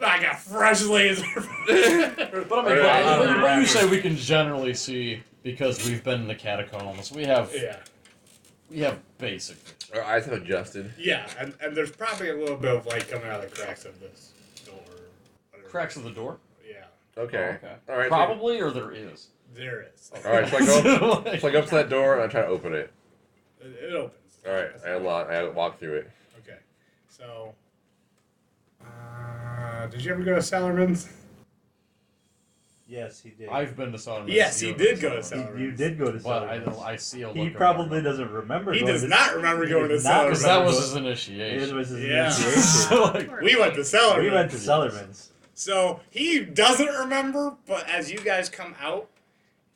A: I got fresh laser.
D: But I mean,
B: Yeah.
D: but you say we can generally see because we've been in the catacombs. We have basic vision.
B: Our eyes have adjusted.
A: Yeah, and there's probably a little bit of light coming out of the cracks of this door. Whatever.
D: Cracks of the door.
A: Yeah,
B: Okay.
D: Okay.
B: All right.
D: Probably, or there is.
A: there is.
B: All right. So I go up to that door and I try to open it.
A: It opens.
B: All right. I walk through it.
A: Okay, so. Did you ever go to Salerman's?
C: Yes, he did.
D: I've been to Solomon.
A: Yes, he did go to
D: Solomon.
A: Salerman's.
C: You did go to
D: But
C: Salerman's.
D: I see a look.
C: He
D: of
C: probably doesn't remember.
A: He
C: going
A: does
C: to-
A: not remember
C: he
A: going to
C: does not
A: Salerman's.
D: because that was
C: remember
D: his
C: going-
D: initiation.
C: It was his
A: Yeah.
C: initiation.
D: So, like,
A: We went to Salerman's.
C: We went to Salerman's.
A: So he doesn't remember, but as you guys come out,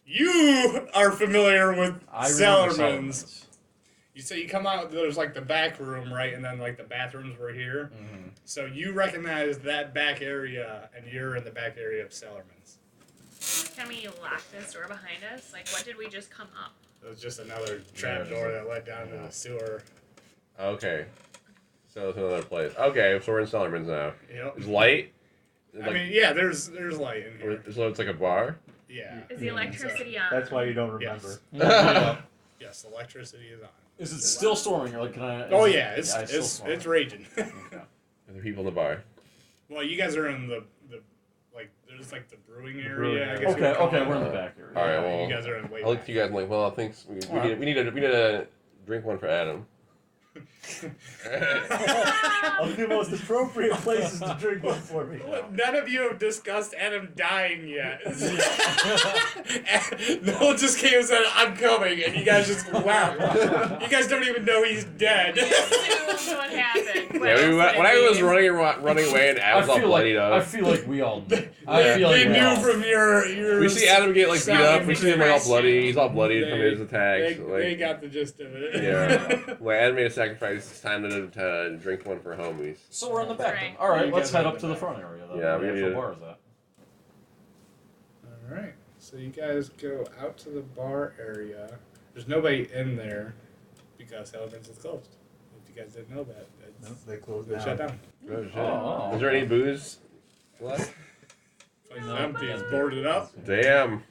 A: you are familiar with
D: I remember
A: Salerman's. You say you come out, there's like the back room, right? And then like the bathrooms were here.
D: Mhm.
A: So you recognize that back area, and you're in the back area of Salerman's.
E: Can we lock this door behind us? Like, what did we just come up?
A: It was just another trap door that led down to the sewer.
B: Okay. So it's another place. Okay, so we're in Salerman's now.
A: Yep.
B: Is light?
A: I mean, yeah, there's light in here.
B: So it's like a bar.
A: Yeah.
E: Is the electricity on?
C: That's why you don't remember.
A: Yes. Yes, electricity is on.
D: Is it still storming? Or like, can I?
A: Oh
D: is it-
A: yeah, it's
D: still storming.
A: it's raging.
D: Okay.
B: Are there people in the bar?
A: Well, you guys are in the like there's like the brewing area.
C: brewing
A: I
C: area.
A: guess you would call
D: Okay,
A: it.
D: we're in the back area.
B: All right,
A: Yeah,
B: well,
A: you guys are in way
B: I look
A: back.
B: at you guys and like, well, thanks. We
D: Alright.
B: need a drink one for Adam.
C: Of the most appropriate places to drink one for me.
A: None of you have discussed Adam dying yet. Noel just came and said, "I'm coming," and you guys just left. You guys don't even know he's dead.
E: Assume what happened.
B: Yeah, when I was running away and I was all bloodied
D: I
B: up.
D: feel like we all knew.
A: They knew from your.
B: We see Adam get like beat up. We see him like all bloody. He's all bloody from
A: They-
B: his attacks.
A: They got the gist of it.
B: Yeah. Well, Adam made a sacrifice. It's time to drink one for homies.
D: So we're in the back.
E: That's
D: Then.
E: right.
D: All right,
A: You
D: let's
A: guys
D: head
A: are
D: up
A: in
D: to
A: the
D: the front area. Then,
B: Yeah,
D: where
B: we
D: the
B: need
D: actual
B: to-
D: bar is at.
A: All right. So you guys go out to the bar area. There's nobody in there because Elephants is closed. If you guys didn't know that, it's
C: Nope, they closed
A: they shut down.
B: Oh, shit.
D: Oh.
B: Is there any booze left?
A: It's
D: No.
A: empty. It's boarded up.
B: Damn.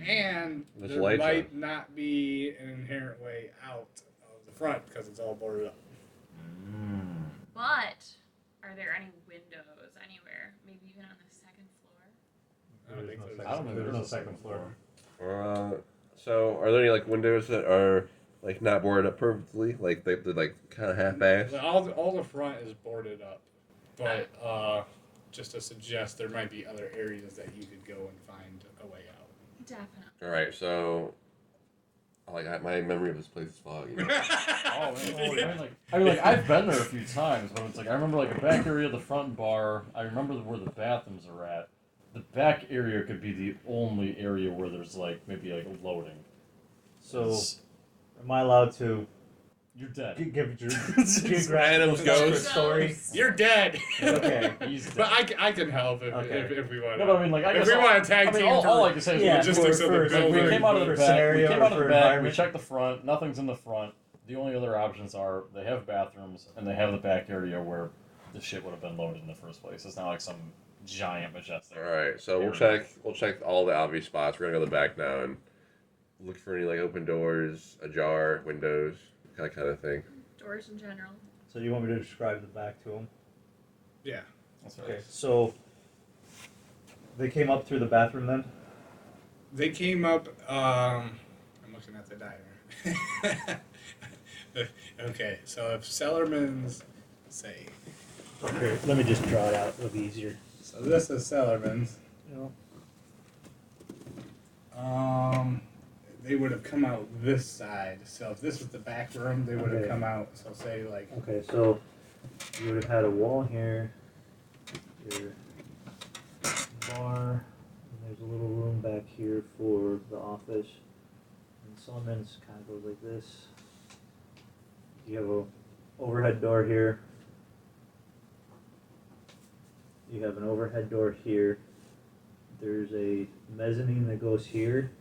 A: And
B: There's
A: there
B: lights
A: might not be an inherent way out of the front because it's all boarded up.
E: But are there any windows anywhere? Maybe even on the second floor?
A: I don't think so.
D: I don't think
C: There's
D: there's
C: no
D: a
C: second floor.
B: So are there any like windows that are like not boarded up perfectly? Like they're like kind of half-assed?
A: All the front is boarded up, but just to suggest there might be other areas that you could go and find a way out.
E: Definitely.
B: All right. So my memory of this place is foggy.
D: Oh, man. I mean, like I've been there a few times, but it's like I remember like a back area of the front bar. I remember where the bathrooms are at. The back area could be the only area where there's like maybe like loading.
C: So,
D: It's-
C: am I allowed to
D: you're dead.
C: give your
B: Adam's
C: geographical
B: ghost.
C: story?
A: You're dead.
C: Okay.
D: He's dead.
A: But I can help
C: Okay.
A: if we want.
D: No, but I mean, like, I
A: If
D: guess
A: we want to tag team
D: all I can say is
C: Yeah,
A: logistics of the
C: for-
A: building.
D: we came out of
C: for
D: the back.
C: scenario
D: We came out of
C: or
D: the
C: for
D: back. We
C: environment.
D: checked the front. Nothing's in the front. The only other options are they have bathrooms and they have the back area where the shit would have been loaded in the first place. It's not like some giant majestic.
B: All right. So we'll check all the obvious spots. We're gonna go to the back now and look for any like open doors, ajar, windows, that kind of thing.
E: Doors in general.
C: So you want me to describe the back to him?
A: Yeah.
D: That's right.
C: Okay. So they came up through the bathroom then.
A: They came up. I'm looking at the diagram. Okay, so if Sellerman's say,
F: Okay, let me just draw it out. It'll be easier.
A: so this is Sellerman's. They would have come out this side. So if this was the back room, they would have
F: Okay.
A: come out. So say like
F: Okay, so you would have had a wall here, your bar, and there's a little room back here for the office. And Solomon's kind of goes like this. You have a overhead door here. You have an overhead door here. There's a mezzanine that goes here.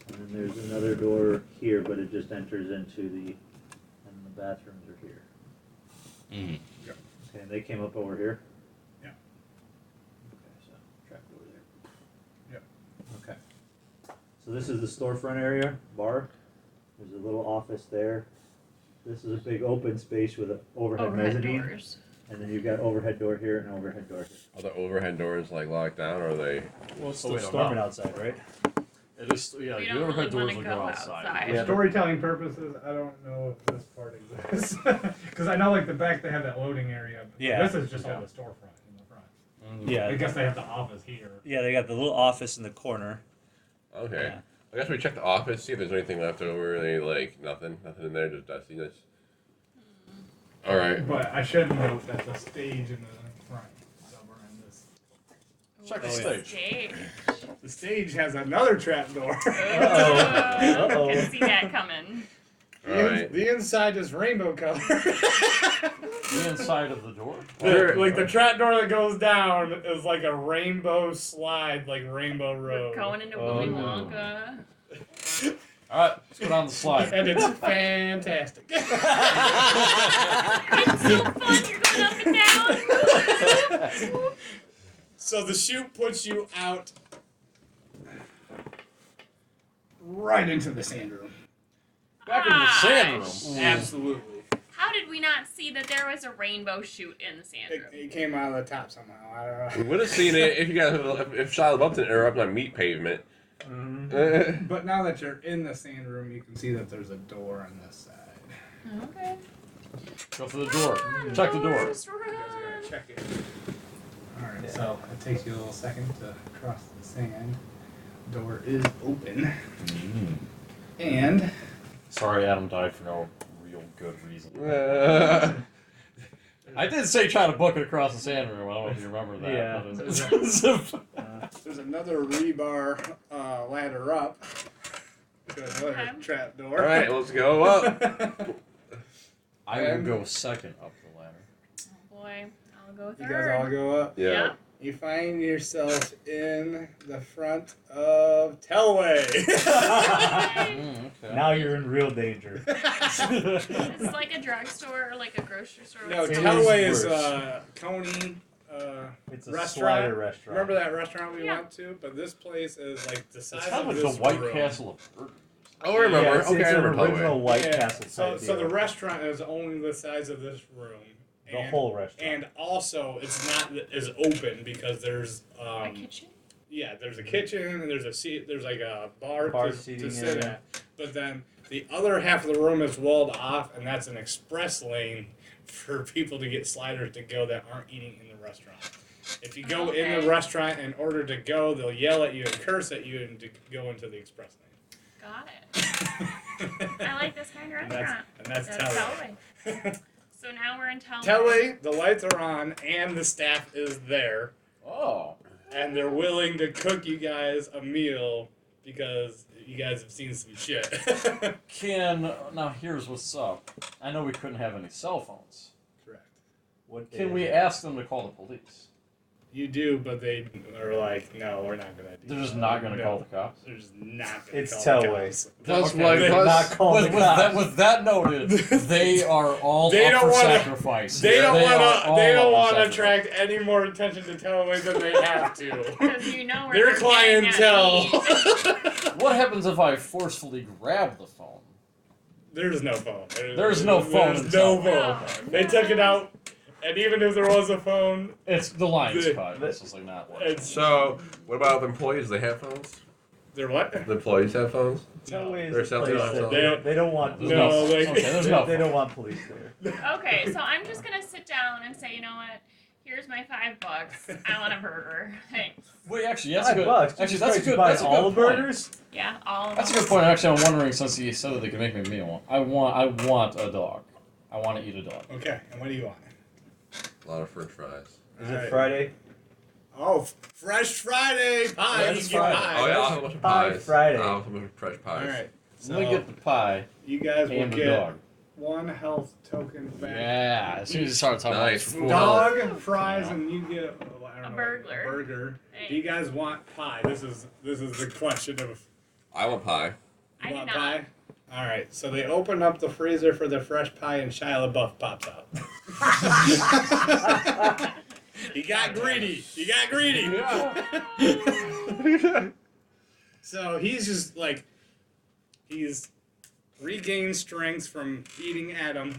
F: And then there's another door here, but it just enters into and the bathrooms are here.
D: Mm-hmm.
F: Okay, and they came up over here?
A: Yeah.
F: Okay, so trapped over there.
A: Yep.
F: Okay. So this is the storefront area, bar. There's a little office there. This is a big open space with an overhead mezzanine.
E: doors.
F: And then you've got overhead door here and overhead door here.
B: Are the overhead doors like locked down, or are they?
F: Well, it's
D: So
F: still
D: we don't
F: storming
D: know.
F: outside, right?
D: It is, yeah,
E: We
D: the
E: don't
D: overhead
E: really
D: doors
E: wanna
D: will
E: go
D: go outside.
E: outside.
A: for
F: Yeah.
A: storytelling purposes, I don't know if this part exists because I know like the back they have that loading area. But
F: Yeah.
A: This is just all the storefront in the front.
D: Mm-hmm.
F: Yeah.
A: I guess they have the office here.
F: Yeah, they got the little office in the corner.
B: Okay.
F: Yeah.
B: I guess we check the office, see if there's anything left over. Any like nothing in there, just dustiness. All right.
A: But I should note that the stage in the front is over in this.
D: Check the
E: Ooh,
D: stage.
A: The stage has another trap door.
F: Uh-oh.
E: Can see that coming.
B: All right.
A: The inside is rainbow color.
D: The inside of the door.
A: Like the trap door that goes down is like a rainbow slide, like Rainbow
E: We're
A: Road.
E: going into
F: Oh,
E: Willy
F: no.
E: Wonka.
D: All right, let's go down the slide.
A: And it's fantastic.
E: It's so fun. You're going up and down.
A: So the chute puts you out right into the sand room.
D: Back in the sand room.
A: Absolutely.
E: How did we not see that there was a rainbow chute in the sand room?
A: It came out of the top somehow. I don't
B: We
A: know.
B: would have seen it if you guys, if Shia LaBeouf didn't interrupt my meat pavement.
A: But now that you're in the sand room, you can see that there's a door on this side.
E: Okay.
D: Go through the door. Check the door.
E: Doors,
A: You guys
E: run.
A: gotta check it. Alright,
C: Yeah.
A: so it takes you a little second to cross the sand. Door is open. And
D: Sorry, Adam died for no real good reason. I did say try to book it across the sand room. I don't know if you remember that.
C: Yeah.
D: But it's
A: there's another rebar ladder up to another
E: Okay.
A: trap door.
B: All right, let's go up.
D: I will go second up the ladder.
E: Oh boy, I'll go
A: You
E: third.
A: guys all go up.
B: Yeah.
A: You find yourself in the front of Telway.
D: Okay.
C: Now you're in real danger.
E: It's like a drugstore or like a grocery store.
A: No,
E: What's
C: It
E: it
A: Telway
C: is
A: is
C: worse.
A: Coney
C: It's a
A: restaurant.
C: slider restaurant.
A: Remember that restaurant we
E: Yeah.
A: went to? But this place is like the size
D: It's kind
A: of
D: of like
A: this
D: the White
A: room.
D: Castle of burgers.
B: Oh, I remember.
C: Yeah, it's,
B: Okay,
C: it's
B: I
C: an
B: remember
C: original
B: Telway.
C: White
A: Yeah,
C: Castle
A: So,
C: type
A: so the
C: deal.
A: restaurant is only the size of this room.
C: The
A: And-
C: whole restaurant.
A: And also, it's not as open because there's
E: a kitchen?
A: yeah, there's a kitchen and there's a seat. There's like a bar to
C: seating
A: sit
C: area.
A: at. But then the other half of the room is walled off, and that's an express lane for people to get sliders to go that aren't eating in the restaurant. If you go in
E: Okay.
A: the restaurant in order to go, they'll yell at you and curse at you and to go into the express
E: Got it.
A: lane.
E: I like this kind of
A: And that's,
E: restaurant.
A: and that's
E: That's
A: Telway.
E: Telway. So now we're in Telway.
A: Telway, the lights are on, and the staff is there.
D: Oh.
A: And they're willing to cook you guys a meal because you guys have seen some shit.
D: Now here's what's up. I know we couldn't have any cell phones.
A: Correct.
C: What
D: Can
C: day
D: we
C: is it?
D: ask them to call the police?
A: You do, but they are like, no, we're not gonna do
D: They're just
A: that.
D: not going to
A: No.
D: call the cops.
A: They're just not gonna
C: It's
A: call the
C: Telway.
A: cops.
B: Plus,
D: Okay.
B: like,
A: They-
B: plus,
C: Not call the cops.
D: With that noted, they are all
A: They
D: up
A: don't
D: for
A: wanna-
D: sacrifice.
A: They don't
D: are
A: want
D: all
A: to. They
D: up
A: don't
D: for
A: want to
D: sacrifice.
A: attract any more attention to Telway than they have to.
E: Because you know where
A: Their
E: they're getting at
A: clientele.
E: me.
D: What happens if I forcefully grab the phone?
A: There's no phone.
D: There's no phone in
A: There's no
D: Telway.
A: phone. They took it out, and even if there was a phone,
D: It's the lion's
A: The-
D: cut. This is like not working.
A: it's
B: So, what about the employees? They have phones?
A: they're what?
B: The employees have phones?
C: Telway is
B: They're
C: a
B: selling
C: place
B: it
C: that
B: on
C: they don't want.
D: There's
A: No,
D: no,
A: like-
D: okay, there's
C: they,
D: no
C: they
D: phone.
C: don't want police there.
E: Okay, so I'm just gonna sit down and say, you know what? Here's my $5. I want a burger. Thanks.
D: Wait, actually, that's a good.
C: $5.
D: Actually,
C: Jesus
D: that's a
C: Christ, you
D: good.
C: buy
D: That's a
C: all
D: good
C: the
D: point.
C: burgers.
E: Yeah, all of
D: That's a
E: them.
D: good point. Actually, I'm wondering since you said that they could make me a meal. I want a dog. I want to eat a dog.
A: Okay, and what do you want?
B: A lot of french fries.
C: Is
A: Alright.
C: it Friday?
A: Oh, Fresh Friday pie.
D: Fresh
A: You get
D: Friday.
A: pie.
B: Oh, yeah, I'll have a bunch of
C: Pie
B: pies.
C: Friday.
B: I'll have a bunch of fresh pies.
A: All right. So
D: Let me get the pie
A: you guys will
D: and the
A: get
D: dog.
A: one health token back.
D: Yeah, as soon as you start talking
B: Nice.
D: about food.
A: Dog, fries, and you get I don't
E: A
A: know,
E: burger.
A: A burger.
E: Hey.
A: Do you guys want pie? This is the question of.
B: I want pie.
E: I
A: You
E: did
A: want
E: not.
A: pie? All right. So they open up the freezer for the fresh pie, and Shia LaBeouf pops out. He got greedy. He got greedy. So he's just like, he's regained strength from eating Adam.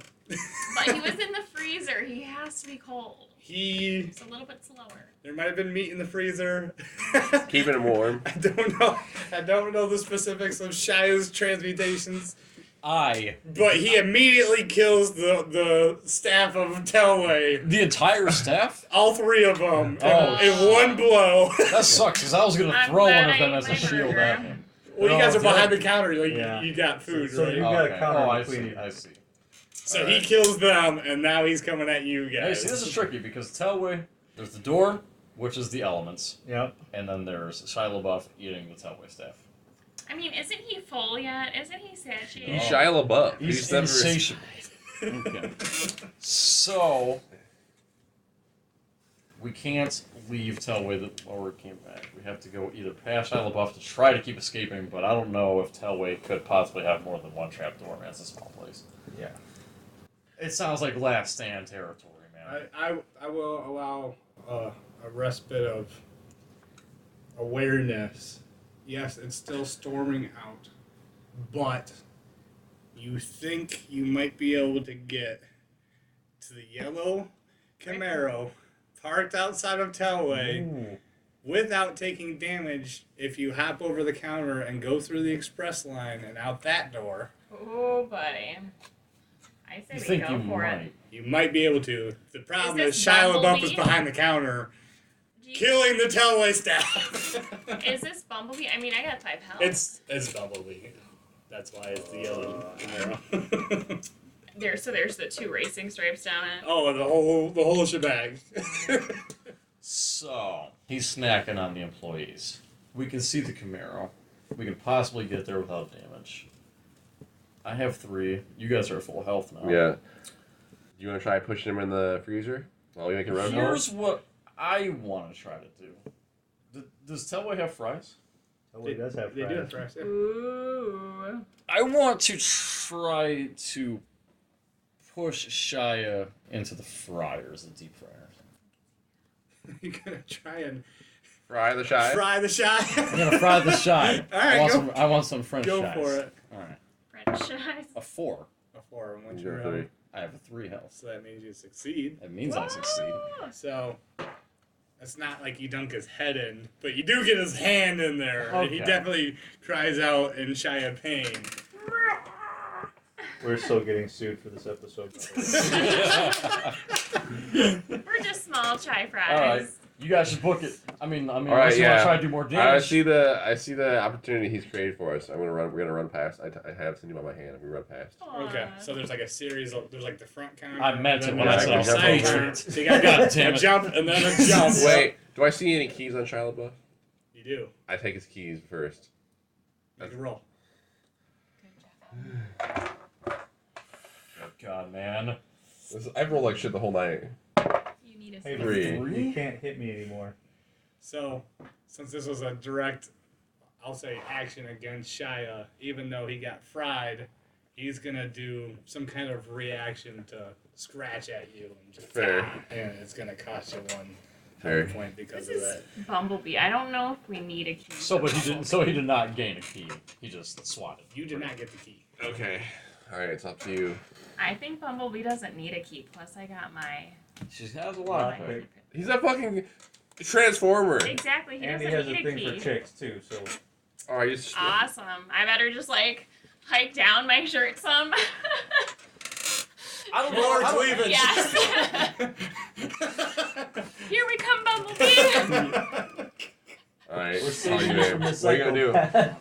E: But he was in the freezer. He has to be cold.
A: He,
E: It's a little bit slower.
A: there might have been meat in the freezer.
B: Keeping him warm.
A: I don't know. I don't know the specifics of Shia's transmutations, but he immediately kills the staff of Telway.
D: The entire staff?
A: All three of them
D: Oh.
A: in one blow.
D: That sucks, because I was going to
E: I'm
D: throw
E: glad
D: one of
E: I
D: them
E: ate
D: as a
E: my
D: shield
E: burger.
D: at him.
A: Well, you guys are
D: Oh,
A: behind
D: yeah.
A: the counter. Like
C: Yeah.
A: you got food,
C: So
A: right?
C: you got a
D: Okay.
C: counter
D: Oh, I
C: between
D: see.
C: you.
D: I see.
A: So he kills them, and now he's coming at you
D: Hey,
A: guys.
D: see, this is tricky, because Telway, there's the door, which is the elements,
C: Yep.
D: and then there's Shia LaBeouf eating the Telway staff.
E: I mean, isn't he full yet? Isn't he satiated?
B: He's Shia LaBeouf.
D: He's
B: never-
D: insatiable. Okay. So, we can't leave Telway while we came back. We have to go either past Shia LaBeouf to try to keep escaping, but I don't know if Telway could possibly have more than one trapdoor, man. It's a small place.
C: Yeah.
D: It sounds like Last Stand territory, man.
A: I will allow a respite of awareness. Yes, it's still storming out, but you think you might be able to get to the yellow Camaro parked outside of Telway
C: Ooh.
A: without taking damage if you hop over the counter and go through the express line and out that door.
E: Oh, buddy. I say
D: You
E: we
D: think
E: go
D: you
E: for it.
D: might?
A: You might be able to. The problem is,
E: this
A: Shia LaBeouf
E: Bumblebee?
A: is behind the counter,
E: Do you-
A: killing the tellaway staff.
E: Is this Bumblebee? I mean, I got 5 health.
A: It's Bumblebee. That's why it's the yellow arrow.
E: There's the 2 racing stripes down it.
A: Oh, the whole shebang.
D: So he's snacking on the employees. We can see the Camaro. We can possibly get there without damage. I have 3. You guys are at full health now.
B: Yeah. You want to try pushing him in the freezer while we make a run?
D: Here's what I want to try to do. Does Telway have fries?
C: Oh, he does have
A: They do
C: fries.
A: have fries. Yeah.
E: Ooh.
D: I want to try to push Shia into the fryers, the deep fryers.
A: You're gonna try and
B: Fry the shy.
A: fry the Shia.
D: I'm gonna fry the Shia.
A: All right,
D: I want some French
A: Go
D: fries.
A: for it.
D: All right.
E: French fries.
D: A 4.
A: A 4 and 1
B: You go
A: you
B: 3.
D: I have a 3 health.
A: So that means you succeed.
D: That means I succeed.
A: So it's not like you dunk his head in, but you do get his hand in there. And he
D: Okay.
A: definitely cries out in Shia pain.
C: We're still getting sued for this episode.
E: We're just small chai fries.
D: All right. You guys should book it. I mean,
B: All
D: unless
B: right,
D: you want
B: yeah.
D: to try to do more
B: I
D: damage.
B: see the opportunity he's created for us. We're gonna run past. I have seen him on my hand. We run past.
E: Aw.
A: Okay, so there's like a series of there's like the front counter.
D: I meant
A: and
D: it
A: then
D: when I
A: there's,
B: said
A: like,
B: I
A: a
B: was
A: side
B: gonna
A: counter.
B: say
A: So you got
D: God
A: a
D: damn it.
A: jump and then a jump.
B: Wait, do I see any keys on Shia LaBeouf?
A: You do.
B: I take his keys first.
A: Make a roll.
D: Oh, God, man.
B: I've rolled like shit the whole night.
E: You need a
C: Hey,
E: sip.
B: 3.
C: you can't hit me anymore.
A: So, since this was a direct, I'll say, action against Shia, even though he got fried, he's gonna do some kind of reaction to scratch at you and just
B: Fair.
A: and it's gonna cost you 1
B: Fair.
A: point because
E: This
A: of that.
E: is Bumblebee. I don't know if we need a key.
D: So, but he didn't. So he did not gain a key. He just swatted.
A: You did not get the key.
B: Okay. All right, it's up to you.
E: I think Bumblebee doesn't need a key. Plus, I got my.
D: She has a
E: my
D: lot.
C: Okay.
B: He's a fucking transformer.
E: Exactly. He
C: And he
E: doesn't
C: has a
E: need a
C: thing
E: key.
C: for chicks too, so
B: All right, just
E: Awesome. I better just like hike down my shirt some.
D: I don't
A: More
D: know.
A: cleavage.
E: Yes. Here we come, Bumblebee.
B: all right.
C: we're
B: What
C: saving
B: are
C: you
B: you
C: from the
B: what are you gonna do?
C: psychopath.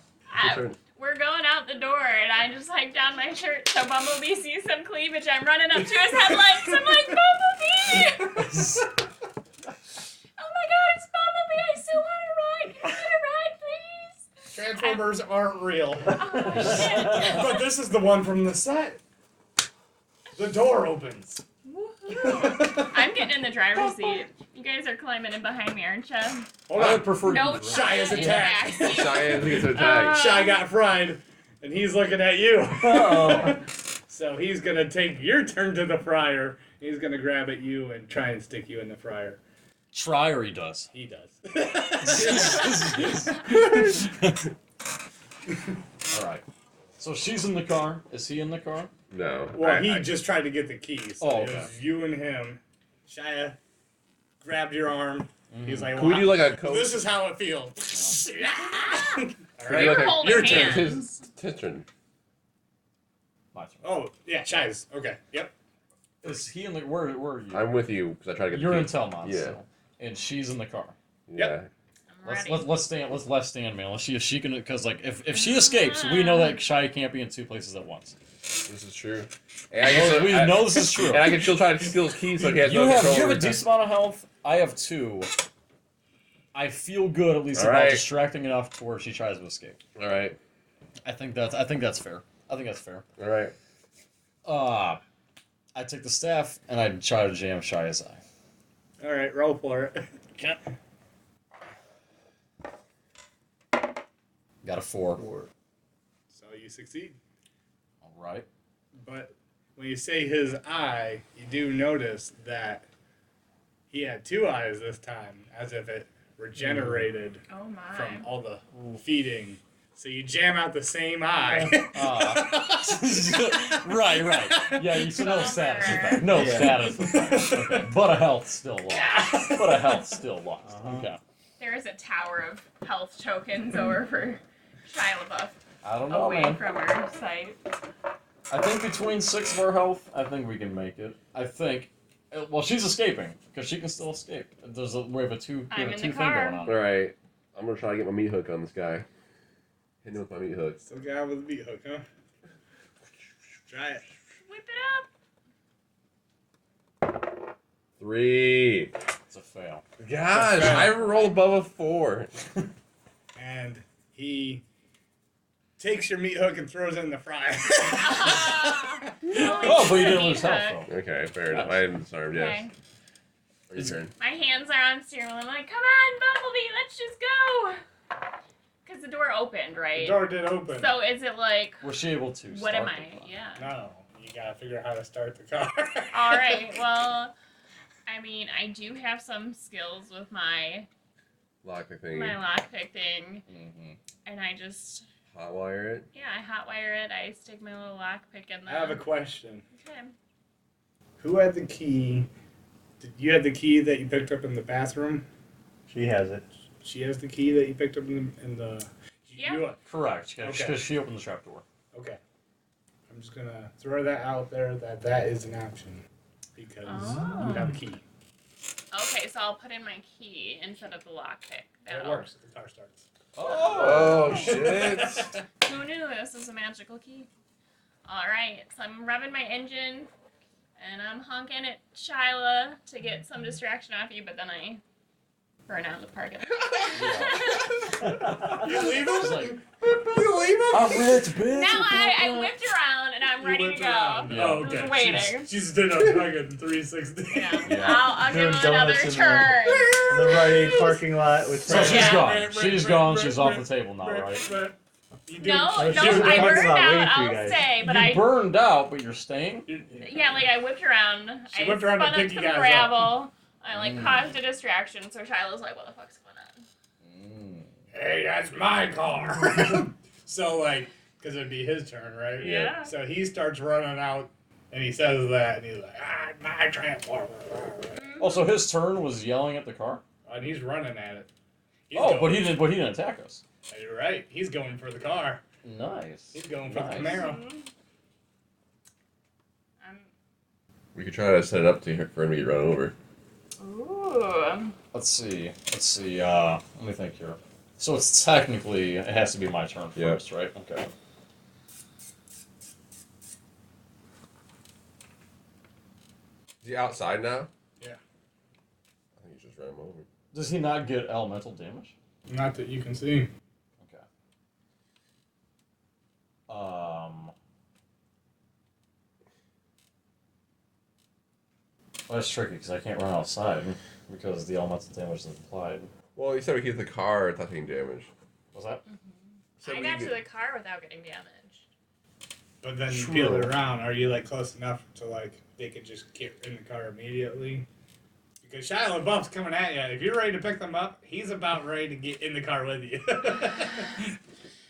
B: Your turn.
E: We're going out the door, and I just hike down my shirt so Bumblebee sees some cleavage. I'm running up to his headlights. I'm like, Bumblebee! Oh my God, it's Bumblebee! I still want to ride. Can I get a ride, please?
A: Transformers aren't real.
E: Oh shit!
A: But this is the one from the set. The door opens.
E: Woohoo! I'm getting in the driver's seat. You guys are climbing in behind me, aren't you?
A: Hold
D: I would
A: on.
D: prefer
E: No,
D: you.
A: Shia's
E: in the
A: attacked.
E: backseat.
B: Cheyenne gets attacked.
A: Shy got fried, and he's looking at you.
C: Uh-oh.
A: So he's gonna take your turn to the fryer. He's gonna grab at you and try and stick you in the fryer.
D: Try or he does.
A: He does.
D: All right. So she's in the car. Is he in the car?
B: No.
A: Well, he just tried to get the keys. So
D: Oh,
A: it
D: okay.
A: was you and him. Shia grabbed your arm. He's like,
B: Can we do like a coach?
A: this is how it feels. All
B: Can we
A: right.
B: do like
E: We're
B: a-
E: holding
A: your turn.
E: hands.
B: his turn.
D: My turn.
A: Oh, yeah, Shia's. Okay, yep.
D: Is he in the? Where are you?
B: I'm with you because I try to get.
D: You're
B: the
D: in
B: key.
D: Telmont.
B: Yeah.
D: Still. And she's in the car.
B: Yeah.
E: I'm ready.
D: Let's stand. Let's left stand, man. Let's see if she can. Because like if she escapes, we know that Shia can't be in 2 places at once.
B: This is true. And I can
D: We know this is true.
B: And I can still try to steal his keys so he has
D: You
B: no
D: have
B: control
D: a
B: over it.
D: decent amount of health. I have 2. I feel good at least
B: All
D: about
B: right.
D: distracting enough to where she tries to escape.
B: All right.
D: I think that's fair. I think that's fair.
B: All right.
D: I take the staff and I try to jam Shia's eye.
A: All right, roll for it.
D: Okay. Got a 4.
A: So you succeed.
D: All right.
A: But when you say his eye, you do notice that he had 2 eyes this time, as if it regenerated
E: Oh my.
A: from all the feeding. So you jam out the same eye.
D: Right. Yeah, you see no status effect.
E: Bummer.
D: No
C: Yeah.
D: status effect. Okay. But a health still lost. Okay.
E: There is a tower of health tokens over for Shia LaBeouf,
D: I don't know,
E: away
D: man.
E: from our sight.
D: I think between 6 of our health, I think we can make it. I think. Well, she's escaping because she can still escape. We have a two
E: I'm in
D: thing
E: the car.
D: going on.
B: All right, I'm gonna try to get my meat hook on this guy. Hit him with my meat hook.
A: Still guy with a meat hook, huh? Try it.
E: Whip it up.
B: 3.
D: It's a fail.
B: Gosh, I rolled above a 4.
A: And he takes your meat hook and throws it in the fryer.
D: Oh, but you didn't lose health though.
B: Okay, fair enough. I am sorry. Yes.
E: Okay.
B: Your turn.
E: My hands are on steering wheel. I'm like, come on, Bumblebee, let's just go. Because the door opened,
A: The
E: right?
A: door did open.
E: So is it like,
D: Was she able to?
E: what am
D: start
E: I?
D: the car?
E: Yeah.
A: No, you gotta figure out how to start the car.
E: All right. Well, I mean, I do have some skills with my
B: Lock the thing.
E: lockpick thing,
D: Mm-hmm.
E: and I just
B: Hotwire it.
E: I hotwire it. I stick my little lockpick in
A: I
E: there.
A: have a question.
E: Okay.
A: Who had the key? Did you have the key that you picked up in the bathroom?
C: She has it.
A: She has the key that you picked up in the
E: Yeah.
A: you-
D: Correct. Because
A: Okay.
D: she opened the trapdoor.
A: okay. I'm just gonna throw that out there that is an option because
E: Oh.
A: you have a key.
E: Okay, so I'll put in my key instead of the lockpick.
A: That works. The car starts.
B: Oh shit!
E: Who knew this is a magical key? Alright, so I'm revving my engine and I'm honking at Shyla to get some distraction off you, but then I burn out in the parking lot.
A: You leave
D: She's
A: him?
D: like,
A: You leave him?
D: I'm rich, bitch.
E: Now I whipped around and I'm
A: You
E: ready
A: went
E: to go.
A: around.
D: Yeah.
A: Oh, okay.
E: Waiting.
A: She's did a fucking 360.
E: Yeah.
D: Yeah.
E: I'll give
C: Doing
E: him another
C: donuts in
E: turn.
C: In the Rite Aid parking lot with
D: So
C: friends.
D: she's
E: Yeah.
D: gone. She's gone. She's off the table now, right?
A: You did.
E: No,
C: Oh,
E: no,
C: she was in the
E: I
C: parking
E: burned
C: lot
E: out.
C: waiting for you
E: I'll
C: guys.
E: stay, but
D: you
E: I
D: burned out, but you're staying.
E: yeah, like I whipped around.
A: She
E: I
A: whipped around to
E: spun up
A: pick you
E: some
A: guys up.
E: gravel. I like
D: Mm.
E: caused a distraction, so Shiloh's like, "What the fuck's going on?"
A: Hey, that's my car. So, like, because it'd be his turn, right?
E: Yeah.
A: So he starts running out, and he says that, and he's like, my transformer.
D: Also, his turn was yelling at the car.
A: And he's running at it. He's
D: Oh,
A: going-
D: but he didn't. But he didn't attack us.
A: You're right. He's going for the car.
D: Nice.
A: He's going for
D: Nice.
A: the Camaro.
B: We could try to set it up to for him to get run over.
E: Ooh.
D: Let's see. Let me think here. So it's technically it has to be my turn
B: Yeah.
D: first, right? Okay.
B: Is he outside now?
A: Yeah.
B: I think he just ran him over.
D: Does he not get elemental damage?
A: Not that you can see.
D: Okay. Well, that's tricky because I can't run outside because the elemental damage is applied.
B: Well, he said we keep the car without taking damage.
D: Was that?
B: So
E: I
B: we
E: got to
B: get-
E: the car without getting damaged.
A: But then you
D: True.
A: peel it around. Are you, like, close enough to, like, they could just get in the car immediately? Because Shia LaBeouf's coming at you. If you're ready to pick them up, he's about ready to get in the car with you.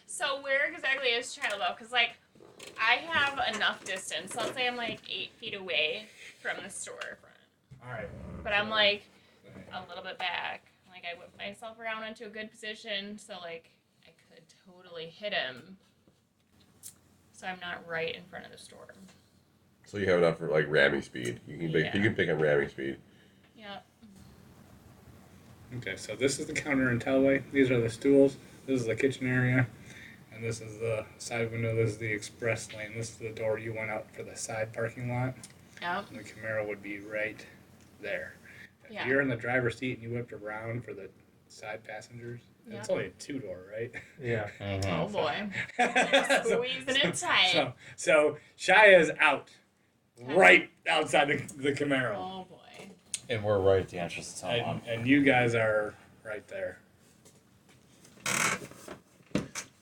E: So where exactly is Shiloh? Because like, I have enough distance. Let's say I'm like 8 feet away from the storefront,
A: All right.
E: but I'm like a little bit back. Like I whip myself around into a good position, so like I could totally hit him. So I'm not right in front of the store.
B: So you have enough for like ramming speed. You can
E: Yeah.
B: you can pick on ramming speed.
E: Yep.
A: Okay, so this is the counter and tellway. These are the stools. This is the kitchen area. And this is the side window. This is the express lane. This is the door you went out for the side parking lot.
E: Yep.
A: And the Camaro would be right there. If
E: Yeah.
A: you're in the driver's seat and you whipped around for the side passengers, and it's
E: Yeah.
A: only a 2-door, right?
C: Yeah.
E: Oh boy. Squeezing it tight.
A: So Shia's out.
E: Okay.
A: Right outside the Camaro.
E: Oh boy.
D: And we're right at the entrance to town.
A: And you guys are right there.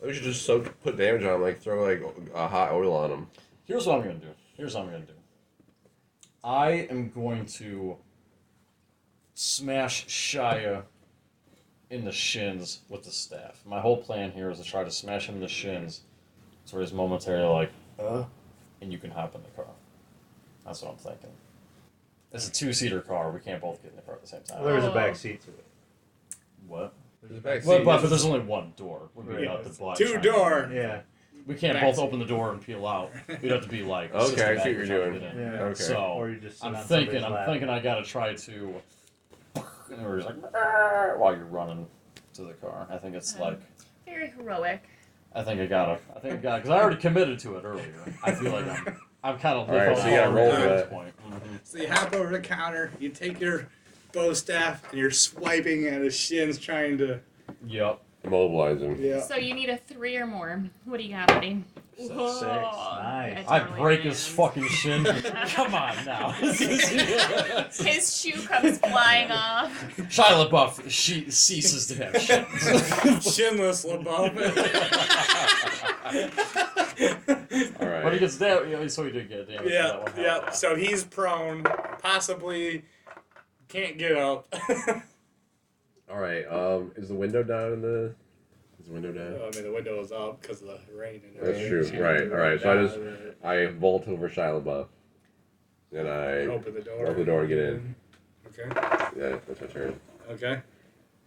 B: We should just put damage on him, like throw like hot oil on him.
D: Here's what I'm gonna do. I am going to smash Shia in the shins with the staff. My whole plan here is to try to smash him in the shins, so he's momentarily like, and you can hop in the car. That's what I'm thinking. It's a 2-seater car. We can't both get in the car at the same time.
C: Well, there's a
E: Oh.
C: back seat to it.
D: What?
B: There's a back
D: Well,
B: seat.
D: but there's only one door. We're
A: Yeah,
D: out the butt.
A: 2-door.
C: Yeah.
D: We can't
A: Back-
D: both open the door and peel out. We'd have to be like.
B: Okay, I see what
D: systematic
B: you're
D: or something
B: doing.
D: to get in.
C: Yeah.
B: Okay.
D: So
C: Or you just sit
D: I'm
C: on
D: thinking
C: somebody's lap.
D: I gotta try to. And we're just like while you're running to the car. I think it's like.
E: Very heroic.
D: I think I gotta because I already committed to it earlier. I feel like I'm kind of.
B: All right, so you gotta roll
D: at
B: for
D: this
B: that.
D: point. Mm-hmm.
A: So you hop over the counter, you take your bow staff, and you're swiping at his shins, trying to.
D: Yep.
B: Mobilize him.
A: Yeah.
E: So you need a 3 or more. What do you got, buddy?
C: Six.
E: Whoa.
C: Nice.
E: It
D: I
E: totally
D: break his
E: lands.
D: fucking shin. Come on now.
E: His shoe comes flying off.
D: Shia LaBeouf, she ceases to have shins.
A: Shinless Labeouf.
B: All right.
D: But he gets damaged, so he did get damaged.
A: Yeah,
D: that one.
A: yeah. So he's prone, possibly can't get up.
B: All right. Is the window down in the? Is the window down?
A: I mean, the window is up because of the rain. And
B: That's
A: everything.
B: true. Right. All right. So I vault over Shia LaBeouf, and I
A: open the door.
B: open the door and get in.
A: Okay.
B: Yeah, that's my turn.
A: Okay.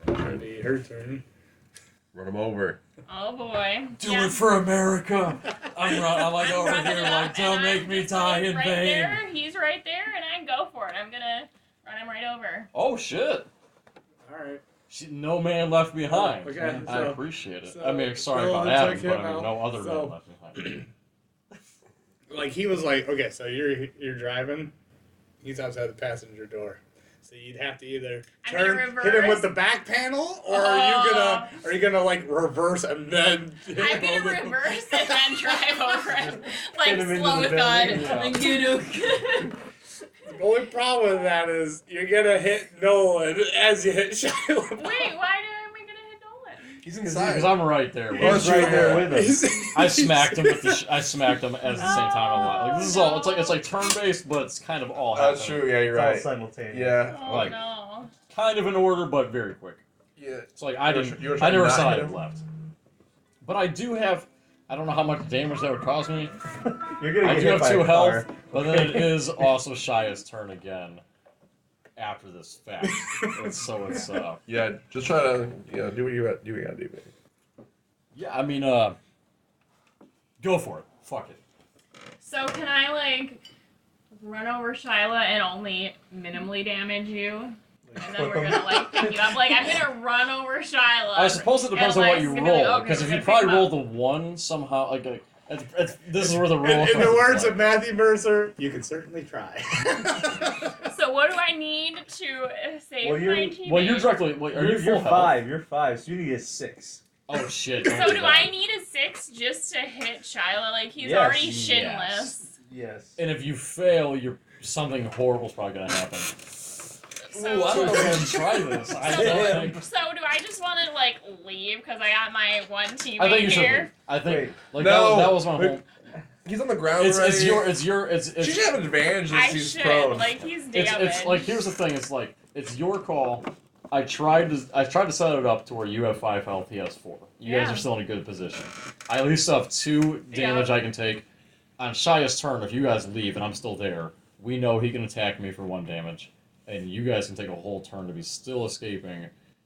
A: That'd be her turn.
B: Run him over.
E: Oh boy.
D: Do it for America. I'm like over
E: running
D: here,
E: up,
D: like don't
E: and
D: make
E: I'm
D: me
E: just,
D: die
E: like,
D: in
E: right
D: vain.
E: There. He's right there, and I go for it. I'm gonna run him right over.
D: Oh shit!
A: All right.
D: No man left behind.
A: Okay,
D: I
A: so-
D: appreciate it.
A: so
D: I mean, sorry
A: Bill
D: about
A: took
D: Adam,
A: him
D: but I mean,
A: out.
D: no other
A: So-
D: man left behind.
A: Like he was like, okay, so you're driving. He's outside the passenger door. So you'd have to either
E: I'm gonna
A: turn,
E: reverse.
A: hit him with the back panel, or are you gonna like reverse and then? hit
E: I'm
A: him
E: gonna
A: over the-
E: reverse and then drive over him, like
C: Get him into
E: slow
C: the
E: with God.
C: building.
D: Yeah.
E: Like, you know.
A: The only problem with that is you're gonna hit Nolan as you hit Shia LaBeouf.
E: Wait, why am I gonna hit Nolan?
B: He's
D: Because I'm right there.
B: Oh,
C: He's right there with him.
D: I smacked him with the. I smacked him at the same time. I'm like, this is all. It's like turn based, but it's kind of all happening.
B: That's true. Yeah, you're
C: It's all
B: right.
C: simultaneous.
B: Yeah.
E: Oh
D: Like-
E: no.
D: Kind of in order, but very quick.
B: Yeah.
D: It's like I
B: You were
D: didn't.
B: trying
D: I never
B: to not
D: saw
B: hit
D: it
B: him?
D: left. But I do have. I don't know how much damage that would cause me.
C: You're gonna
D: I
C: get
D: do
C: hit
D: have
C: by
D: 2
C: a
D: health,
C: car.
D: but then it is also Shia's turn again. After this fact, so it's
B: Yeah. Just try to do what you gotta do, man.
D: yeah. I mean go for it. Fuck it.
E: So can I like run over Shyla and only minimally damage you? And then we're gonna like pick you up. Like I'm gonna run over Shyla.
D: I suppose it depends on
E: and,
D: what
E: like,
D: you
E: it's gonna be like,
D: roll.
E: okay,
D: Because
E: we're
D: if you
E: gonna
D: probably
E: pick him
D: roll
E: up.
D: the 1 somehow, this is where the roll.
A: In the
D: comes
A: words
D: into
A: of Matthew Mercer, you can certainly try.
E: So what do I need to save
C: Well, you're-
E: my teammate?
D: Well, you're directly. Wait, are
C: You're,
D: you full
C: you're
D: health?
C: 5. You're 5. So you need a 6.
D: Oh shit!
E: So
D: don't
E: do
D: that.
E: I need a 6 just to hit Shyla? Like he's
C: Yes.
E: already
D: Yes.
E: shinless.
C: Yes.
D: And if you fail, something horrible's probably gonna happen.
E: So,
D: Ooh, I don't know if I can try this. I don't think.
E: so do I just want to like leave because I got my one teammate
D: I think you should.
E: here?
D: I think
C: Wait.
D: like
B: No.
D: that was my
B: Wait.
D: whole.
B: He's on the ground
E: Oh,
B: already.
D: It's
B: She should have an advantage
E: I
B: if he's
E: should.
B: prone.
E: Like he's
D: it's
E: damaged.
D: like here's the thing. It's like it's your call. I tried to set it up to where you have 5 health, he has 4. You guys
E: Yeah.
D: are still in a good position. I at least have 2 damage
E: Yeah.
D: I can take. On Shia's turn, if you guys leave and I'm still there, we know he can attack me for 1 damage, and you guys can take a whole turn to be still escaping,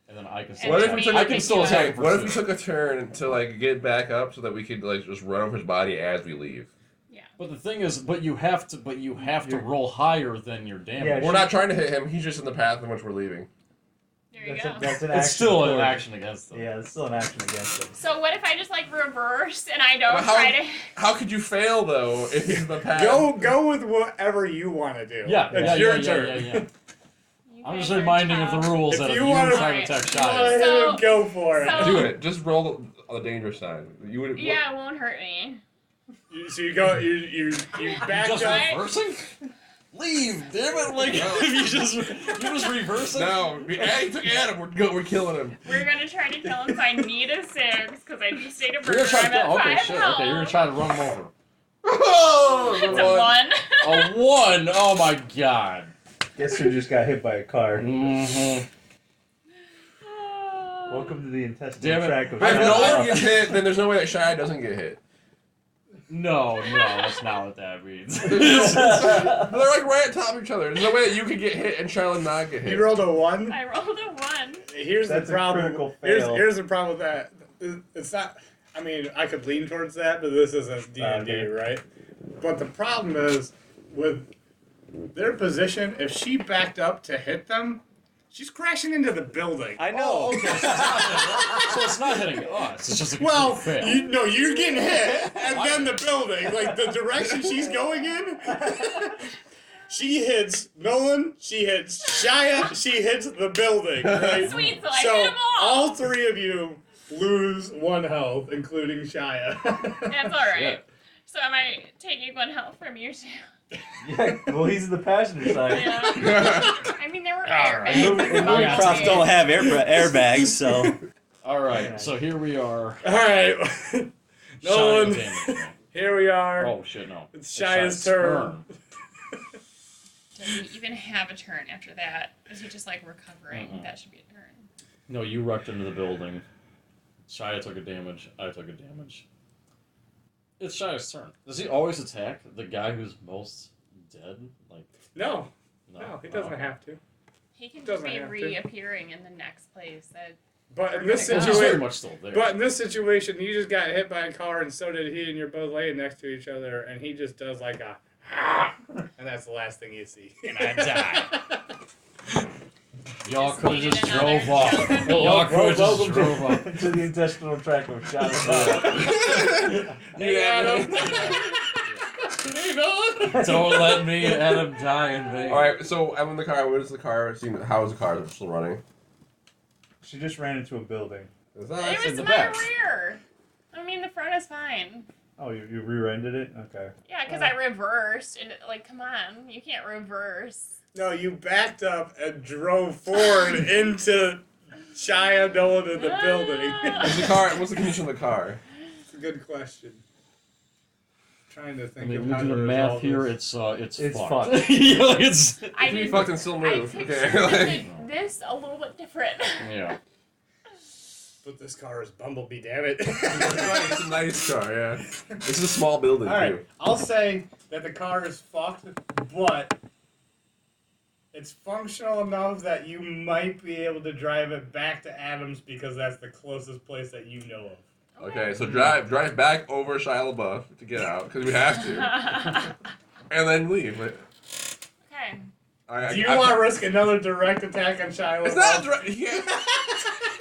D: and then I can still
B: What if
D: attack.
B: we took
D: I
B: a-
D: can still
E: pick you
D: attack
E: up?
D: for
B: What if
D: 2.
B: we took a turn to like get back up so that we could like just run over his body as we leave?
D: But the thing is, you have to
C: You're-
D: roll higher than your damage.
C: Yeah,
B: We're not trying to hit him. He's just in the path in which we're leaving.
E: There you
C: That's,
E: go.
C: that's an action.
D: It's still an
C: forward.
D: action against them.
C: Yeah, it's still an action against him.
E: So what if I just like reverse and I don't
B: But how-
E: try to?
B: How could you fail though if he's in the path?
A: go with whatever you want to do.
D: Yeah,
A: it's
D: yeah,
A: your
D: yeah,
A: turn.
D: yeah, yeah.
E: You
D: I'm
E: guys
D: just
E: are
D: reminding of the
E: tough.
D: rules
A: If
D: that if
A: you
D: you
A: wanna-
D: try to attack
A: You want
D: Shia.
A: to
E: So-
A: hit him, go for it.
E: so-
B: Do it. Just roll the dangerous side. You would.
E: Yeah, it won't hurt me.
A: So you go, you back
D: Just
A: up.
D: reversing? Leave, damn it! Like you just reversing.
B: No, he took Adam. We're killing him.
E: We're gonna try to kill him. So I need a 6 because I just stayed a
D: You're gonna
E: burger.
D: try to
E: I'm at
D: kill. Okay,
E: 5
D: shit.
E: health.
D: Okay, you're gonna try to run him over.
B: Oh,
E: It's a 1.
D: A 1. Oh my god.
C: Guess who just got hit by a car?
D: Mm-hmm.
C: Welcome to the intestinal
D: Damn it.
C: tract of
B: If
D: I
B: no
D: know.
B: one gets hit, then there's no way that Shia doesn't get hit.
D: No, that's not what that means.
B: They're like right at top of each other. There's no way that you could get hit and Charlotte not get hit.
A: You rolled a 1.
E: I rolled a 1.
A: Here's
C: That's
A: the
C: a
A: problem.
C: critical fail.
A: Here's the problem with that. It's not. I mean, I could lean towards that, but this isn't D&D,
C: Okay.
A: right? But the problem is, with their position, if she backed up to hit them, she's crashing into the building.
F: I know.
D: Okay, so it's not hitting us. It's just a complete
A: Well,
D: fail.
A: you're getting hit, and then the building, like the direction she's going in. She hits Nolan, she hits Shia, she hits the building, right?
E: Sweet, so I hit 'em all.
A: Three of you lose 1 health, including Shia.
E: That's alright.
D: Yeah.
E: So am I taking 1 health from you too?
C: Yeah, well, he's in the passenger side.
E: Yeah. I mean, there were airbags.
C: Moving
E: involved.
F: Props don't have airbags, so.
D: All right, so here we are.
A: Alright. Nolan,
D: Shia damage.
A: here we are.
D: Oh shit, no.
A: It's Shia's turn.
E: Does he even have a turn after that? Is he just like recovering?
D: Mhm.
E: That should be a turn.
D: No, you wrecked into the building. Shia took a damage. I took a damage. It's Shia's turn. Does he always attack the guy who's most dead? Like,
A: No,
D: no,
A: he doesn't
D: okay.
A: have to.
E: He can just
A: Doesn't
E: be
A: have to.
E: reappearing in the next place.
A: But in
E: We're
A: this
E: gonna go.
D: Well, he's very
A: situation,
D: much still there.
A: But in this situation, you just got hit by a car, and so did he, and you're both laying next to each other, and he just does like a, and that's the last thing you see.
D: And I die. Y'all
E: Just
D: could have
E: needed
D: just
E: another
D: drove off.
E: joke.
D: Y'all could have just
C: Welcome
D: drove off.
C: to the intestinal tract of Shia.
A: Hey, Adam. Hey, Nolan.
D: Don't let me and Adam die in vain.
B: All right, so I'm in the car. What is the car? How is the car? Is it still running?
C: She just ran into a building.
B: Is
E: It
B: that?
D: in
E: was
D: the
E: my
D: back.
E: rear. I mean, the front is fine.
C: Oh, you rear-ended it? Okay.
E: Yeah, because I reversed. And, like, come on. You can't reverse.
A: No, you backed up and drove forward into Shia, Nolan, and the building.
B: Is the car? What's the condition of the car?
A: It's a good question. Trying to
D: I
A: think
D: mean,
A: of
D: we
A: how
D: do
A: to
D: the math
A: resolve
D: here.
A: this.
C: It's
D: fucked.
C: fucked.
D: Yeah, like it's
E: I
B: If you
E: did.
B: fucked and still
E: I
B: move.
E: pictured
B: Okay.
E: this a little bit different.
D: yeah.
A: But this car is Bumblebee, damn it.
B: It's a nice car, yeah. It's a small building
A: Alright,
B: too.
A: I'll say that the car is fucked, but it's functional enough that you might be able to drive it back to Adams because that's the closest place that you know of.
B: Okay, so drive back over Shia LaBeouf to get out because we have to, and then leave. But,
E: Okay.
A: Do you want to risk another direct attack on Shia
B: It's not direct. Yeah.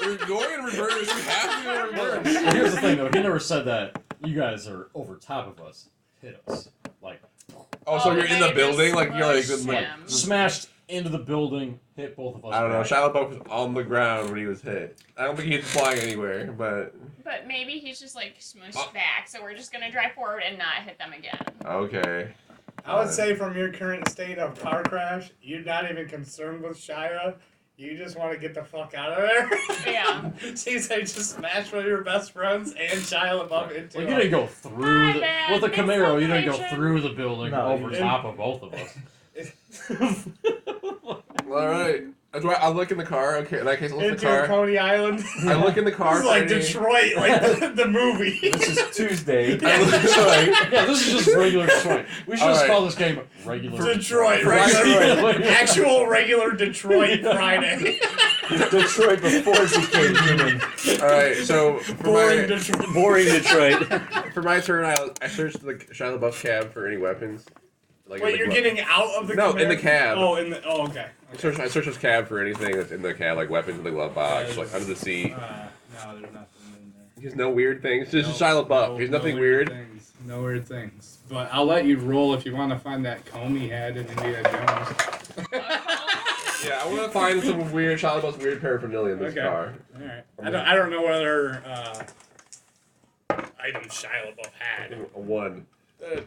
B: We're going in reverse. We have to go in reverse.
D: Well, here's the thing, though. He never said that you guys are over top of us. Hit us. Like,
B: Oh, so
E: Oh,
B: you're in
E: they
B: the building,
E: just
B: like you're like,
E: smushed
B: like
E: him.
D: smashed into the building, hit both of us.
B: I don't know.
D: back.
B: Shia LaBeouf was on the ground when he was hit. I don't think he was flying anywhere, but
E: But maybe he's just like smushed
B: Oh.
E: back, so we're just gonna drive forward and not hit them again.
B: okay.
A: I would say from your current state of car crash, you're not even concerned with Shia. You just want to get the fuck out of there.
E: Yeah.
A: She's like, just smash one of your best friends and Shia LaBeouf into
D: Well, you didn't go through
E: My
D: the,
E: bad,
D: with the Camaro. You didn't go
E: mislocation.
D: through the building
C: No,
D: over
C: you
D: top of both of us.
B: All right. Do I look in the car? Okay. In that case, I look in the
A: into
B: car.
A: Coney Island.
B: I look in the car.
A: This is
B: for
A: like
B: any-
A: Detroit, like the movie.
C: This is Tuesday.
B: I look in Detroit.
D: Yeah, this is just regular Detroit. We should just
B: Alright.
D: call this game regular
A: Detroit,
D: Right.
A: regular, actual regular Detroit Friday.
C: Detroit before it became human.
B: All right. So for
A: Boring
B: my
A: Detroit.
F: Boring Detroit.
B: for my turn, I searched the Shia LaBeouf cab for any weapons. Like in
A: Wait,
B: the
A: you're
B: glove.
A: getting out of the
B: No, in the
A: Camaro?
B: cab.
A: Oh, okay.
B: I searched his cab for anything that's in the cab, like weapons in the glove box, like under the seat.
A: No, there's nothing in there.
B: There's no weird things. This is Shia LaBeouf. There's nothing weird.
A: Things. No weird things. But I'll let you roll if you want to find that comb he had in Indiana Jones.
B: Yeah, I want to find some weird Shia LaBeouf's weird paraphernalia in this
A: Okay.
B: car.
A: All right. I don't know whether items Shia LaBeouf had.
B: A 1.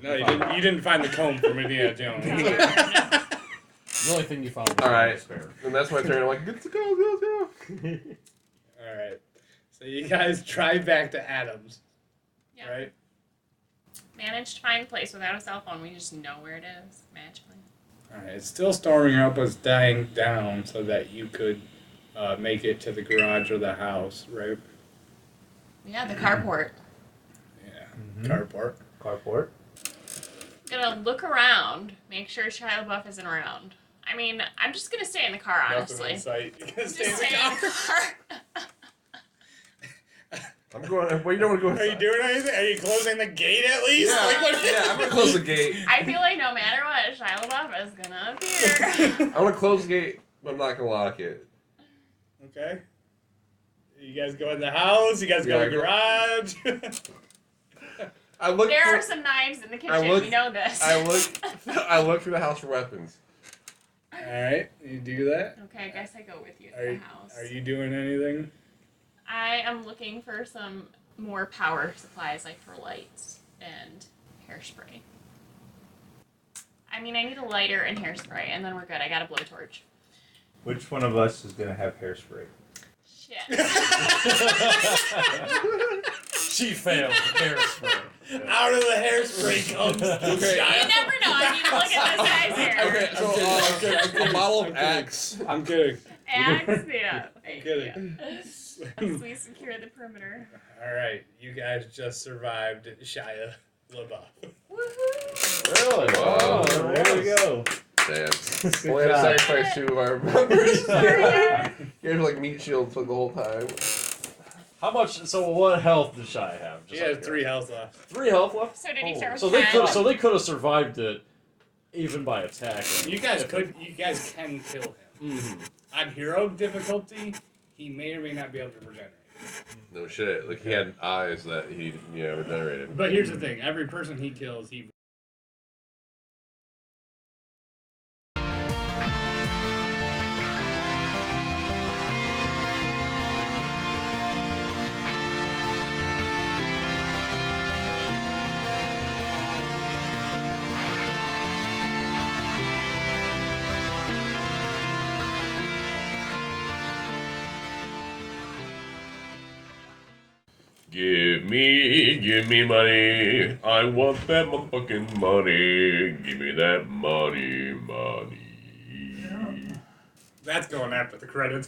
A: No, you didn't find the comb from Indiana Jones.
D: The only thing you found was
B: Alright.
D: spare.
B: And that's my turn. I'm like, let's go, let's go.
A: All right. So you guys drive back to Adams,
E: Yeah.
A: right?
E: Managed to find a place without a cell phone. We just know where it is magically.
A: All right. It's still storming up, was dying down so that you could make it to the garage or the house, right?
E: Yeah, the carport.
A: Yeah.
C: Mhm.
A: Carport.
C: Carport.
E: Gonna look around, make sure Shia LaBeouf isn't around. I mean, I'm just gonna stay in the car, honestly.
A: Nothing in sight. You can
E: Just
A: stay in
E: stay
A: the
E: in
A: car.
E: the car.
B: I'm going. Well, you don't want to go.
A: Are you doing anything? Are you closing the gate at least?
B: Yeah,
A: Like, what-
B: yeah. I'm gonna close the gate.
E: I feel like no matter what, Shia LaBeouf is gonna appear.
B: I'm gonna close the gate, but I'm not gonna lock it.
A: Okay. You guys go in the house. You guys go in the garage.
B: I look.
E: There
B: for,
E: are some knives in the kitchen.
B: look-
E: We know this.
B: I look. I look through the house for weapons.
A: All right, you do that.
E: Okay, I guess I go with you to
A: Are
E: the
A: you,
E: house.
A: are you doing anything?
E: I am looking for some more power supplies, like for lights and hairspray. I mean, I need a lighter and hairspray, and then we're good. I got a blowtorch.
C: Which one of us is gonna have hairspray?
E: Shit.
D: She failed. Hairspray.
A: Out of the hairspray comes
B: Okay.
E: You never know. I need to look at this guy's hair.
B: Okay, so a bottle of Axe.
A: I'm kidding.
E: Axe, yeah. Thank
A: Kidding.
E: you. As we secure the perimeter.
A: All right, you guys just survived Shia LaBeouf.
E: Woohoo!
D: Really?
B: Wow.
C: Oh, there we go.
B: Damn. Only had to sacrifice 2 of our members. You have like meat shields like the whole time.
D: How much? So what health does Shia have?
A: She has 3 health left.
D: 3 health left.
E: So did he start with
D: So they
E: 10?
D: could. So they could have survived it, even by attacking.
A: You guys can kill him.
D: Mm-hmm.
A: On hero difficulty, he may or may not be able to regenerate.
B: No shit. Like he had eyes that he regenerated.
A: But here's the thing: every person he kills, he.
B: Give me money. I want that motherfucking money. Give me that money.
A: That's going after the credits.